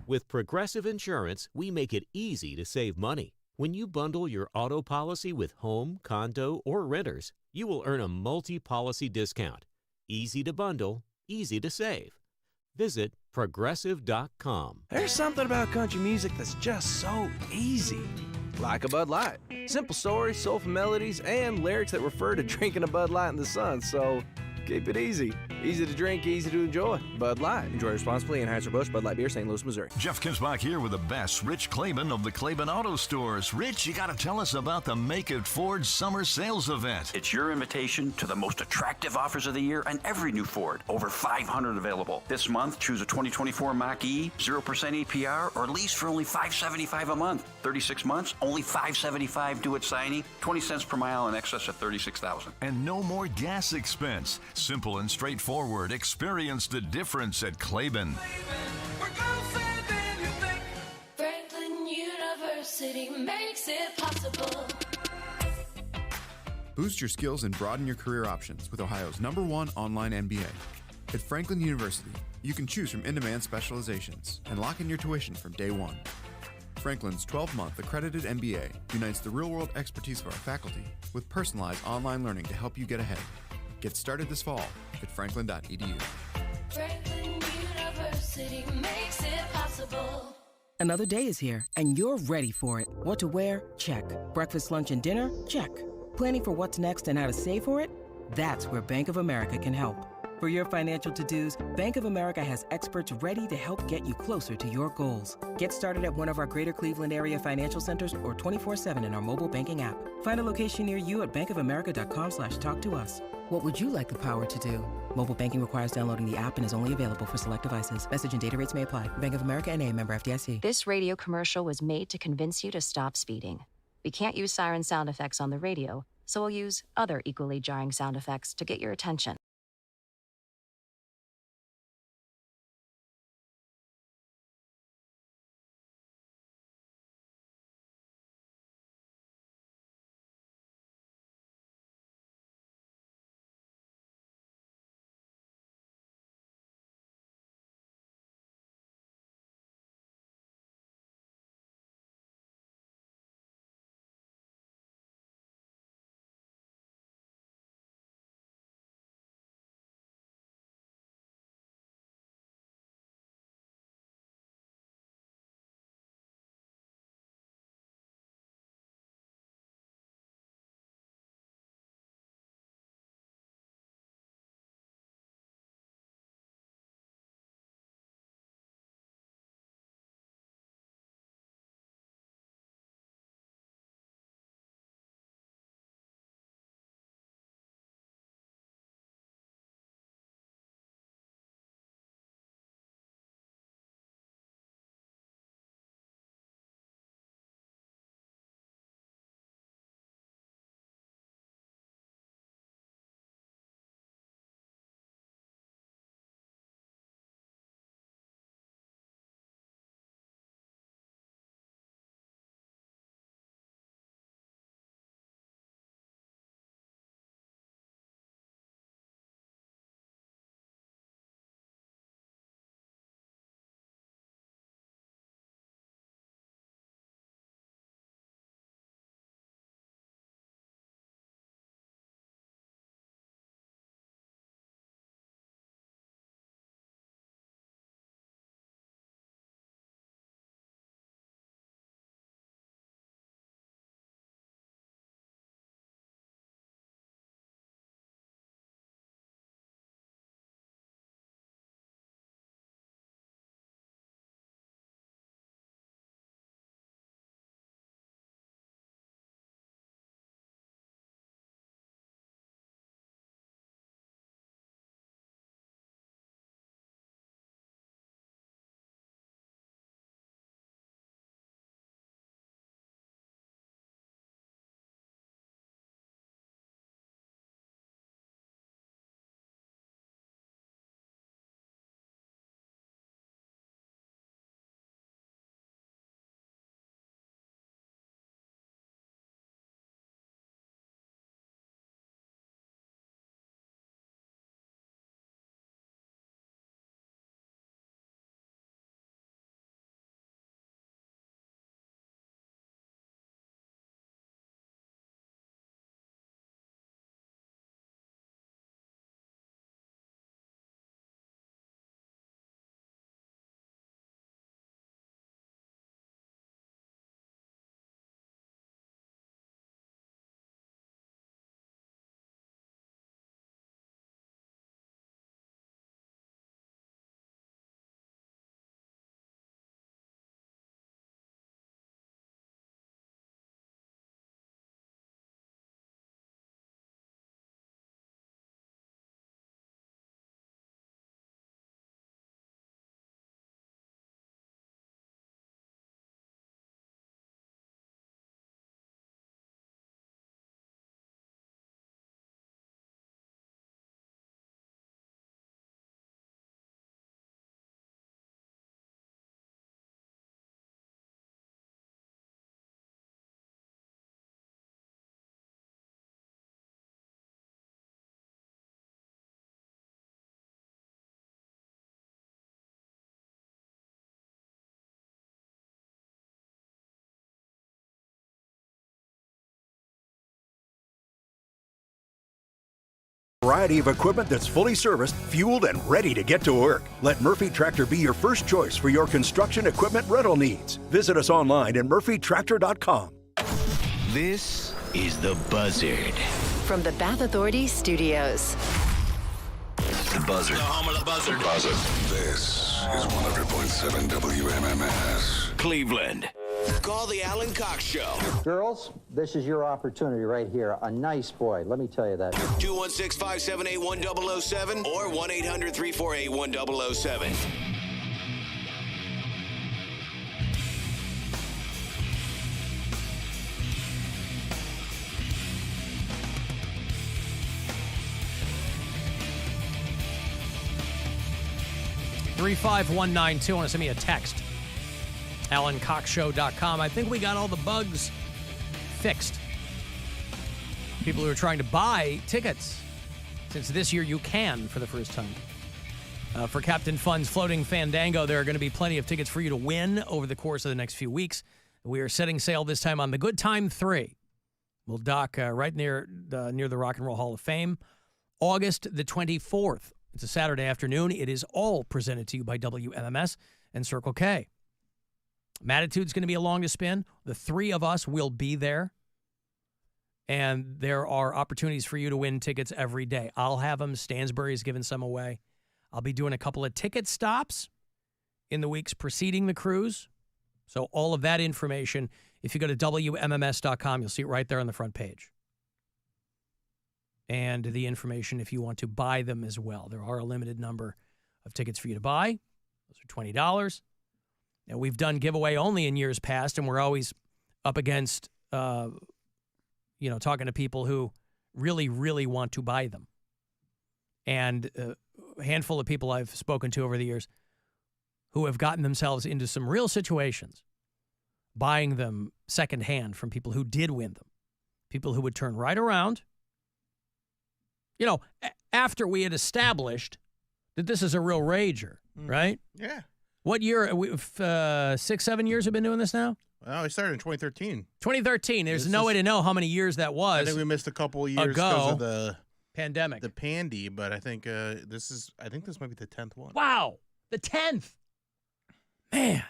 With Progressive Insurance, we make it easy to save money. When you bundle your auto policy with home, condo, or renters, you will earn a multi-policy discount. Easy to bundle, easy to save. Visit Progressive.com. There's something about country music that's just so easy. Like a Bud Light. Simple stories, soulful melodies, and lyrics that refer to drinking a Bud Light in the sun. So keep it easy. Easy to drink, easy to enjoy. Bud Light. Enjoy responsibly. Anheuser-Busch Bud Light Beer, St. Louis, Missouri. Jeff Kinsbach here with the best. Rich Claiborne of the Claiborne Auto Stores. Rich, you got to tell us about the Make It Ford Summer Sales Event. It's your invitation to the most attractive offers of the year on every new Ford. Over 500 available. This month, choose a 2024 Mach-E, 0% APR, or lease for only $575 a month. 36 months, only $575 due at signing, 20 cents per mile in excess of $36,000. And no more gas expense. Simple and straightforward. Experience the difference at Claiborne. Franklin University makes it possible. Boost your skills and broaden your career options with Ohio's #1 online MBA. At Franklin University, you can choose from in-demand specializations and lock in your tuition from day one. Franklin's 12-month accredited MBA unites the real-world expertise of our faculty with personalized online learning to help you get ahead. Get started this fall at franklin.edu. Franklin University makes it possible. Another day is here, and you're ready for it. What to wear? Check. Breakfast, lunch, and dinner? Check. Planning for what's next and how to save for it? That's where Bank of America can help. For your financial to-dos, Bank of America has experts ready to help get you closer to your goals. Get started at one of our Greater Cleveland area financial centers or 24/7 in our mobile banking app. Find a location near you at bankofamerica.com/talktous. What would you like the power to do? Mobile banking requires downloading the app and is only available for select devices. Message and data rates may apply. Bank of America NA, member FDIC. This radio commercial was made to convince you to stop speeding. We can't use siren sound effects on the radio, so we'll use other equally jarring sound effects to get your attention. Variety of equipment that's fully serviced, fueled, and ready to get to work. Let Murphy Tractor be your first choice for your construction equipment rental needs. Visit us online at murphytractor.com. This is The Buzzard. From the Bath Authority Studios. The Buzzard. The home of the Buzzard. The Buzzard. This is 100.7 WMMS. Cleveland. Call the Alan Cox Show. Girls, this is your opportunity right here. A nice boy, let me tell you that. 216-578-1007 or 1-800-348-1007. $35192. Want to send me a text. AlanCoxShow.com. I think we got all the bugs fixed. People who are trying to buy tickets, since this year you can for the first time. For Captain Fun's Floating Fandango, there are going to be plenty of tickets for you to win over the course of the next few weeks. We are setting sail this time on the Good Time 3. We'll dock right near the Rock and Roll Hall of Fame, August the 24th. It's a Saturday afternoon. It is all presented to you by WMMS and Circle K. Mattitude's going to be along to spin. The three of us will be there. And there are opportunities for you to win tickets every day. I'll have them. Stansbury's giving some away. I'll be doing a couple of ticket stops in the weeks preceding the cruise. So all of that information, if you go to WMMS.com, you'll see it right there on the front page. And the information if you want to buy them as well. There are a limited number of tickets for you to buy. Those are $20. Now, we've done giveaway only in years past, and we're always up against, talking to people who really, really want to buy them. And a handful of people I've spoken to over the years who have gotten themselves into some real situations, buying them secondhand from people who did win them, people who would turn right around. After we had established that this is a real rager, right? Yeah. What year? 6-7 years have been doing this now? Well, we started in 2013. 2013. There's no way to know how many years that was. I think we missed a couple of years because of the pandemic, the pandy. But I think this might be the 10th one. Wow, the 10th. Man,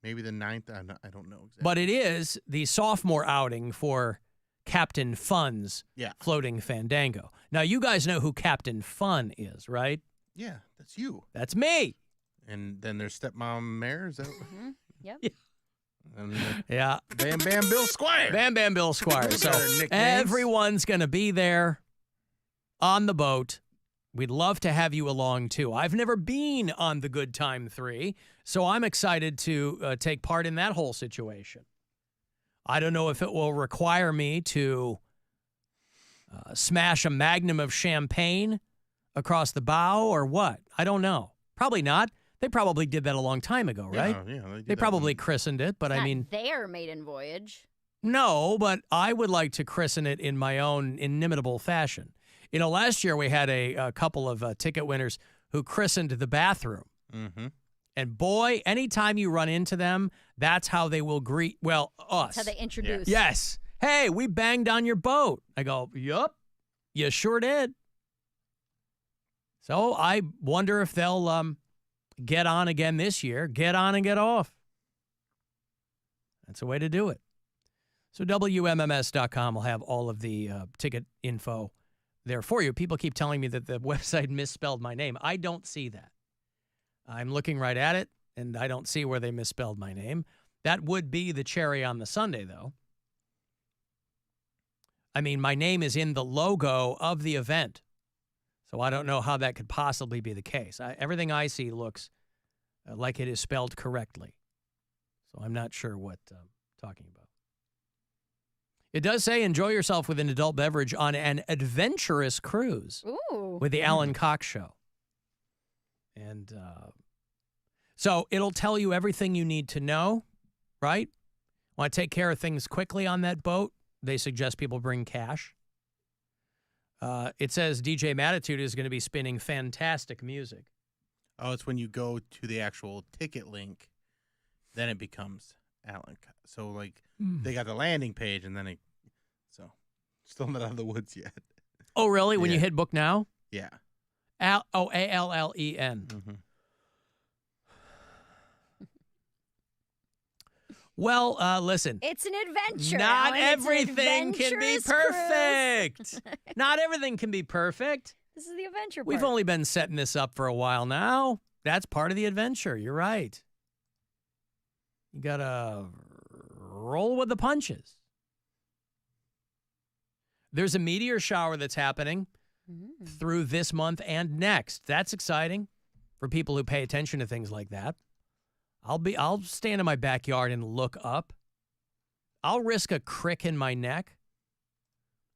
maybe the 9th. I don't know exactly. But it is the sophomore outing for Captain Fun's Floating Fandango. Now, you guys know who Captain Fun is, right? Yeah, that's you. That's me. And then there's Stepmom Mare. Is that? Yep. And, yeah. Bam Bam Bill Squire. Bam Bam Bill Squire. So everyone's going to be there on the boat. We'd love to have you along, too. I've never been on the Good Time 3, so I'm excited to take part in that whole situation. I don't know if it will require me to smash a magnum of champagne across the bow or what. I don't know. Probably not. They probably did that a long time ago, right? Yeah, they probably christened it, but It's I not mean, their maiden voyage. no, but I would like to christen it in my own inimitable fashion. Last year we had a couple of ticket winners who christened the bathroom. Mm-hmm. And boy, anytime you run into them, that's how they will greet, us. That's how they introduce. Yes. Hey, we banged on your boat. I go, yup, you sure did. So I wonder if they'll get on again this year. Get on and get off. That's a way to do it. So WMMS.com will have all of the ticket info there for you. People keep telling me that the website misspelled my name. I don't see that. I'm looking right at it, and I don't see where they misspelled my name. That would be the cherry on the sundae, though. I mean, my name is in the logo of the event, so I don't know how that could possibly be the case. Everything I see looks like it is spelled correctly, so I'm not sure what I'm talking about. It does say enjoy yourself with an adult beverage on an adventurous cruise with the Alan Cox Show. And so it'll tell you everything you need to know, right? Want to take care of things quickly on that boat? They suggest people bring cash. It says DJ Mattitude is going to be spinning fantastic music. Oh, it's when you go to the actual ticket link, then it becomes Alan. So, like, they got the landing page, and then so still not out of the woods yet. Oh, really? When you Yeah. hit book now? Yeah. Allen. Well, listen. It's an adventure. Not Alan. It's an everything can be adventurous cruise. perfect. Not everything can be perfect. This is the adventure part. We've only been setting this up for a while now. That's part of the adventure. You're right. You got to roll with the punches. There's a meteor shower that's happening through this month and next. That's exciting for people who pay attention to things like that. I'll stand in my backyard and look up. I'll risk a crick in my neck.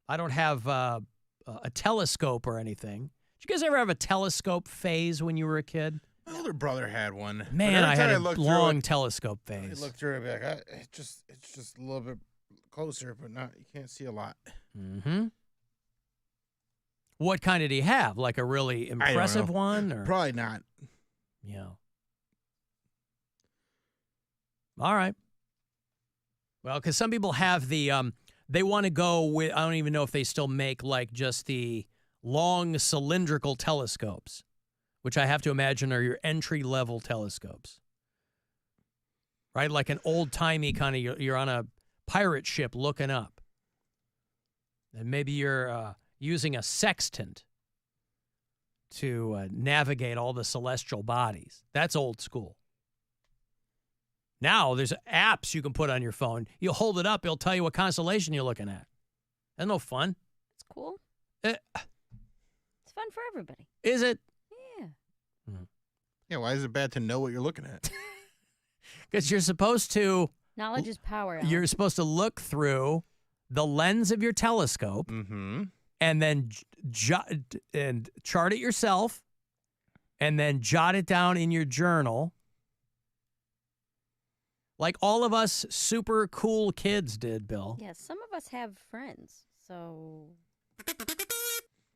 I don't have a telescope or anything. Did you guys ever have a telescope phase when you were a kid? My older brother had one. But Man, every I time had a look through long it, telescope I phase. look through it, and be like, it's just a little bit closer, but not. You can't see a lot. Mm-hmm. What kind did he have? Like a really I don't impressive know. one? Or? Probably not. Yeah. All right. Well, because some people have the, they want to go with, I don't even know if they still make like just the long cylindrical telescopes, which I have to imagine are your entry-level telescopes. Right? Like an old-timey kind of, you're on a pirate ship looking up. And maybe you're using a sextant to navigate all the celestial bodies. That's old school. Now there's apps you can put on your phone. You hold it up, it'll tell you what constellation you're looking at. That's no fun. It's cool. It's fun for everybody. Is it? Yeah. Yeah, why is it bad to know what you're looking at? Because you're supposed to. Knowledge is power. Alan. You're supposed to look through the lens of your telescope and then and chart it yourself and then jot it down in your journal. Like all of us super cool kids did, Bill. Yeah, some of us have friends, so.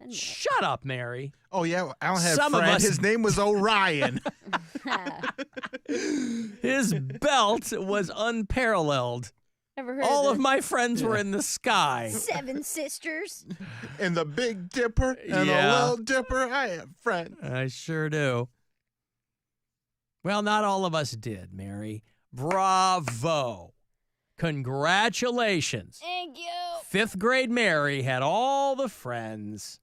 Anyway. Shut up, Mary. Oh, yeah. Alan had Some a of friend. us- His name was Orion. His belt was unparalleled. Ever heard All of of my friends were in the sky. Seven Sisters? And the Big Dipper and Yeah. the Little Dipper. I have friends. I sure do. Well, not all of us did, Mary. Bravo. Congratulations. Thank you. 5th grade Mary had all the friends.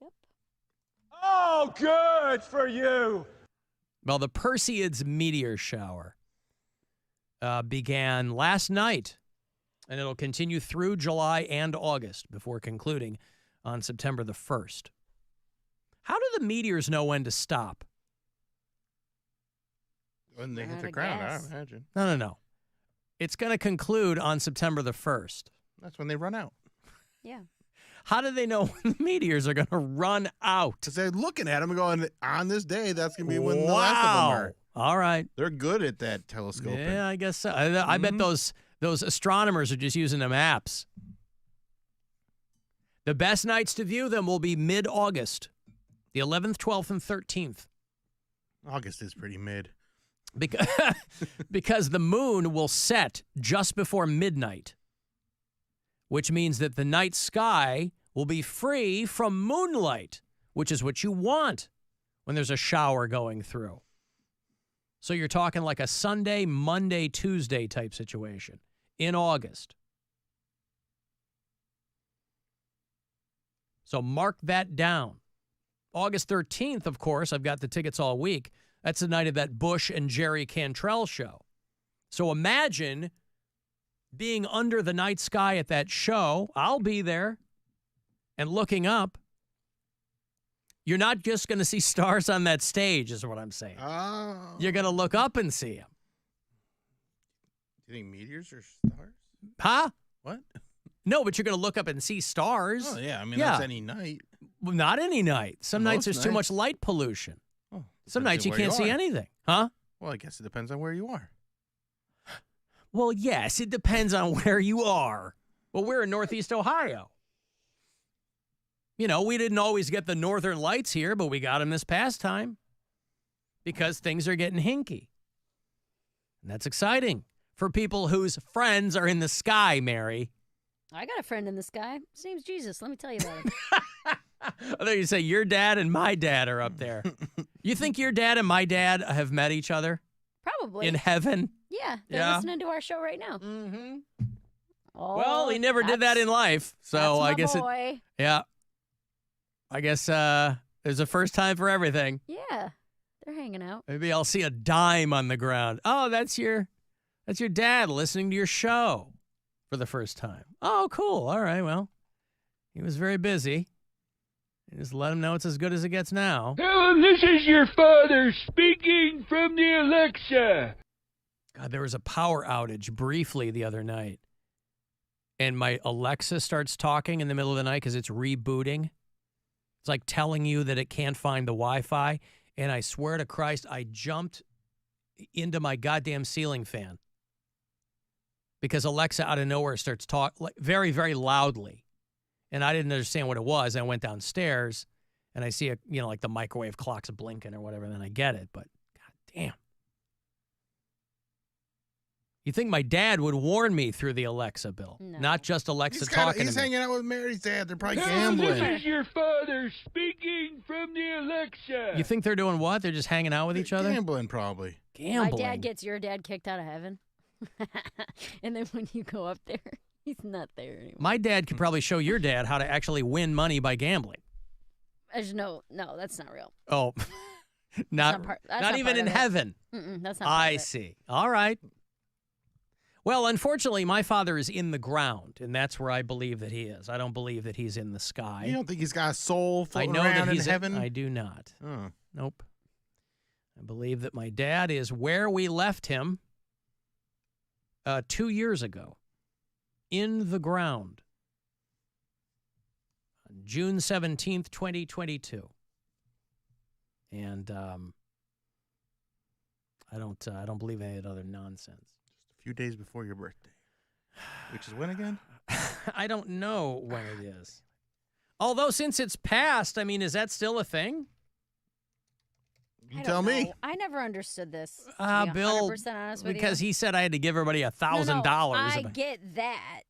Oh, good for you. Well, the Perseids meteor shower began last night, and it'll continue through July and August before concluding on September the 1st. How do the meteors know when to stop? When they hit the ground, I imagine. No. It's going to conclude on September the 1st. That's when they run out. Yeah. How do they know when the meteors are going to run out? Because they're looking at them and going, on this day, that's going to be when the last of them are. All right. They're good at that telescoping. Yeah, I guess so. I bet those astronomers are just using them apps. The best nights to view them will be mid-August, the 11th, 12th, and 13th. August is pretty mid. Because the moon will set just before midnight, which means that the night sky will be free from moonlight, which is what you want when there's a shower going through. So you're talking like a Sunday, Monday, Tuesday type situation in August. So mark that down. August 13th, of course, I've got the tickets all week. That's the night of that Bush and Jerry Cantrell show. So imagine being under the night sky at that show. I'll be there and looking up. You're not just going to see stars on that stage, is what I'm saying. Oh. You're going to look up and see them. Do you think meteors are stars? Huh? What? No, but you're going to look up and see stars. Oh, yeah. I mean, that's any night. Well, not any night. Some nights there's too much light pollution. Some nights you can't see anything. Huh? Well, I guess it depends on where you are. Well, yes, it depends on where you are. Well, we're in Northeast Ohio. You know, we didn't always get the northern lights here, but we got them this past time because things are getting hinky. And that's exciting for people whose friends are in the sky, Mary. I got a friend in the sky. His name's Jesus. Let me tell you about him. I thought you say your dad and my dad are up there. You think your dad and my dad have met each other? Probably. In heaven? Yeah, they're Yeah. listening to our show right now. Mm-hmm. Oh, Well, he never did that in life, so that's I my guess boy. yeah. I guess there's a first time for everything. Yeah, they're hanging out. Maybe I'll see a dime on the ground. Oh, that's your dad listening to your show for the first time. Oh, cool. All right, well, he was very busy. You just let him know it's as good as it gets now. Alan, this is your father speaking from the Alexa. God, there was a power outage briefly the other night. And my Alexa starts talking in the middle of the night because it's rebooting. It's like telling you that it can't find the Wi-Fi. And I swear to Christ, I jumped into my goddamn ceiling fan. Because Alexa out of nowhere starts talking very, very loudly. And I didn't understand what it was. I went downstairs and I see like the microwave clock's blinking or whatever, and then I get it. But god damn. You think my dad would warn me through the Alexa, Bill? No. Not just Alexa talking to me. He's hanging out with Mary's dad. They're probably Alan, gambling. this is your father speaking from the Alexa. You think they're doing what? They're just hanging out with each other? Gambling, probably. Gambling. My dad gets your dad kicked out of heaven. And then when you go up there, he's not there anymore. My dad could probably show your dad how to actually win money by gambling. No, that's not real. Oh, not even in heaven. That's not. I see. All right. Well, unfortunately, my father is in the ground, and that's where I believe that he is. I don't believe that he's in the sky. You don't think he's got a soul floating I know around that he's in heaven? I do not. Oh. Nope. I believe that my dad is where we left him 2 years ago, in the ground, on June 17th, 2022. And I don't believe any of that other nonsense. Just a few days before your birthday, which is when again? I don't know when it is. Although since it's passed, I mean, is that still a thing? You tell me. I never understood this. Bill, 100% honest with because you. he said I had to give everybody $1,000. I get that.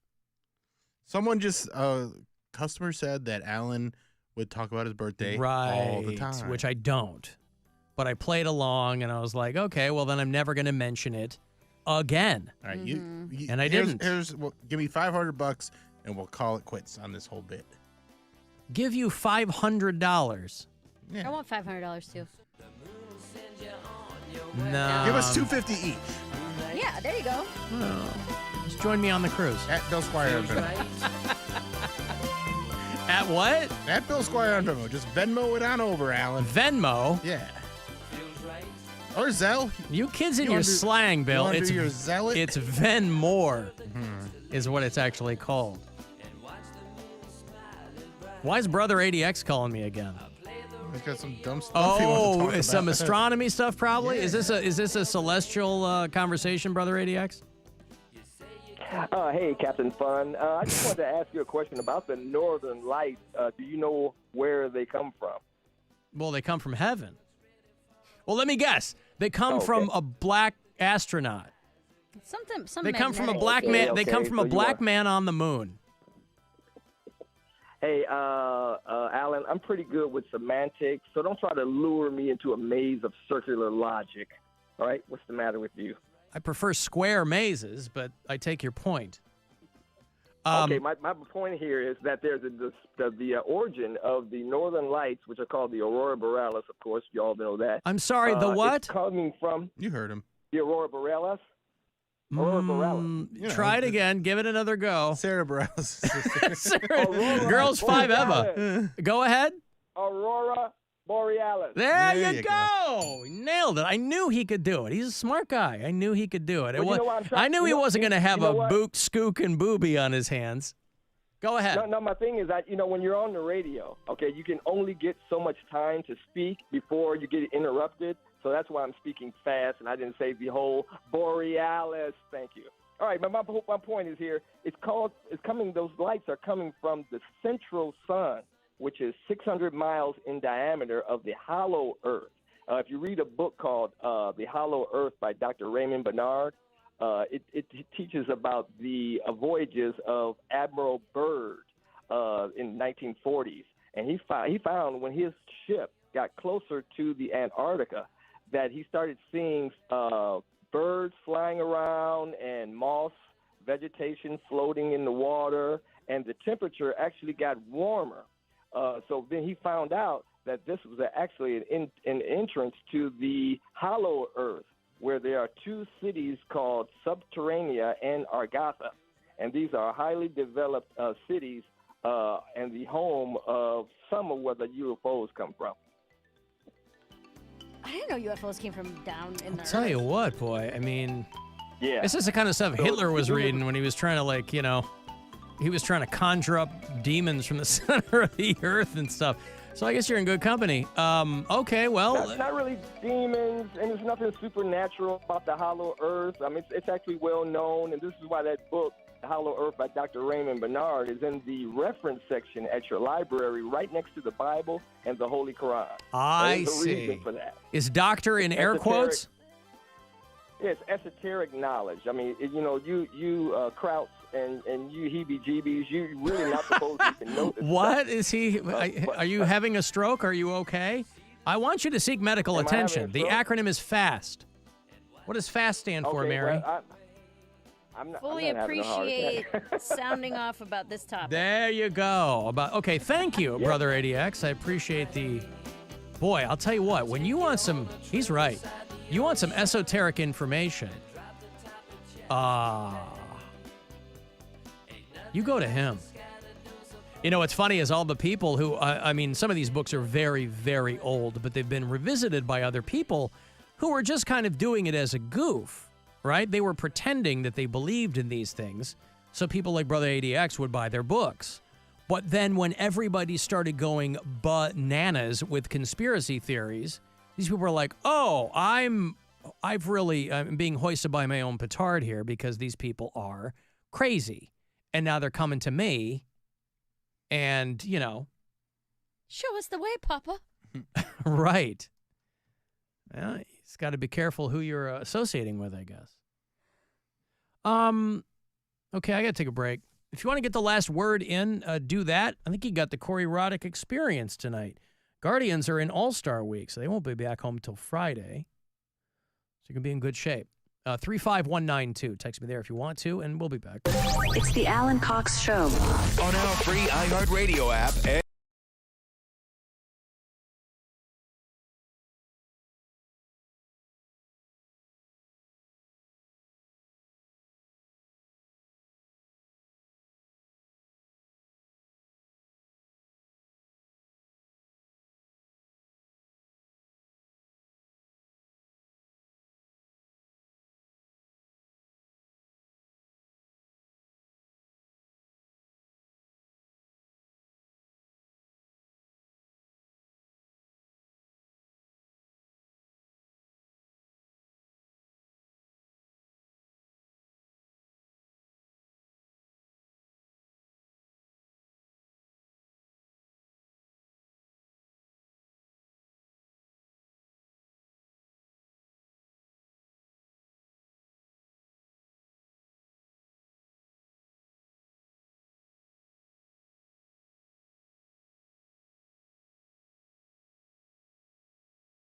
Someone just, customer said that Alan would talk about his birthday all the time. Which I don't. But I played along, and I was like, okay, well, then I'm never going to mention it again. All right, and I didn't. Give me $500, and we'll call it quits on this whole bit. Give you $500. I want $500 too. No. Give us $250 each. Yeah, there you go. Oh. Just join me on the cruise. At Bill Squire on Venmo. At what? At Bill Squire on Venmo. Just Venmo it on over, Alan. Venmo? Yeah. Or Zelle. You kids in your slang, Bill. It's your zealot? It's Venmore is what it's actually called. Why is Brother ADX calling me again? He's got some dumb stuff he wants to talk about. Some astronomy stuff probably? Yeah. Is this a celestial conversation, Brother ADX? Hey, Captain Fun. I just wanted to ask you a question about the Northern Lights. Do you know where they come from? Well, they come from heaven. Well, let me guess. They come from a black astronaut. Some They come from a black man. They come from a black man on the moon. Hey, Alan, I'm pretty good with semantics, so don't try to lure me into a maze of circular logic. All right? What's the matter with you? I prefer square mazes, but I take your point. Okay, my point here is that there's the origin of the Northern Lights, which are called the Aurora Borealis, of course. You all know that. I'm sorry, the what? It's coming from... You heard him. The Aurora Borealis. Aurora Borealis. Try it again. Give it another go. Sarah Borealis. Girls 5 Go ahead. Aurora Borealis. There you go. He nailed it. I knew he could do it. He's a smart guy. I knew he could do it. I knew he wasn't going to have a book, skook, and booby on his hands. Go ahead. No, my thing is that, when you're on the radio, okay, you can only get so much time to speak before you get interrupted. So that's why I'm speaking fast, and I didn't say the whole Borealis. Thank you. All right, but my point is here. Those lights are coming from the central sun, which is 600 miles in diameter of the hollow Earth. If you read a book called The Hollow Earth by Dr. Raymond Bernard, it teaches about the voyages of Admiral Byrd in the 1940s. And he found when his ship got closer to the Antarctica that he started seeing birds flying around and moss vegetation floating in the water, and the temperature actually got warmer. So then he found out that this was actually an entrance to the hollow earth, where there are two cities called Subterranea and Argatha. And these are highly developed cities and the home of some of where the UFOs come from. I didn't know UFOs came from down in the I'll tell earth. you what, boy. I mean, yeah, this is the kind of stuff Hitler was reading when he was trying to, he was trying to conjure up demons from the center of the earth and stuff. So I guess you're in good company. Okay, well. Not really demons, and there's nothing supernatural about the hollow earth. I mean, it's actually well known, and this is why that book, The Hollow Earth by Dr. Raymond Bernard, is in the reference section at your library right next to the Bible and the Holy Quran. I There's a see. reason for that. Is doctor in air quotes? It's esoteric knowledge. I mean, you Krauts and you heebie-jeebies, you're really not supposed to even know this What stuff. is he? Are you having a stroke? Are you okay? I want you to seek medical Am I having attention. a The stroke? acronym is FAST. What does FAST stand for, Okay, Mary? well, I'm not, Fully I'm not having a heart appreciate attack. sounding off about this topic. There you go. Okay, thank you, Yeah. Brother ADX. I appreciate the. Boy, I'll tell you what. When you want some, he's right. You want some esoteric information. You go to him. You know, what's funny is all the people who, I mean, some of these books are very, very old, but they've been revisited by other people who were just kind of doing it as a goof, right? They were pretending that they believed in these things, so people like Brother ADX would buy their books. But then when everybody started going bananas with conspiracy theories, these people were like, oh, I'm being hoisted by my own petard here because these people are crazy. And now they're coming to me and, Show us the way, Papa. right. Well, he's got to be careful who you're associating with, I guess. Okay, I got to take a break. If you want to get the last word in, do that. I think you got the Corey Roddick experience tonight. Guardians are in All-Star Week, so they won't be back home till Friday. So you can be in good shape. 35192. Text me there if you want to, and we'll be back. It's the Alan Cox Show. On our free iHeartRadio app.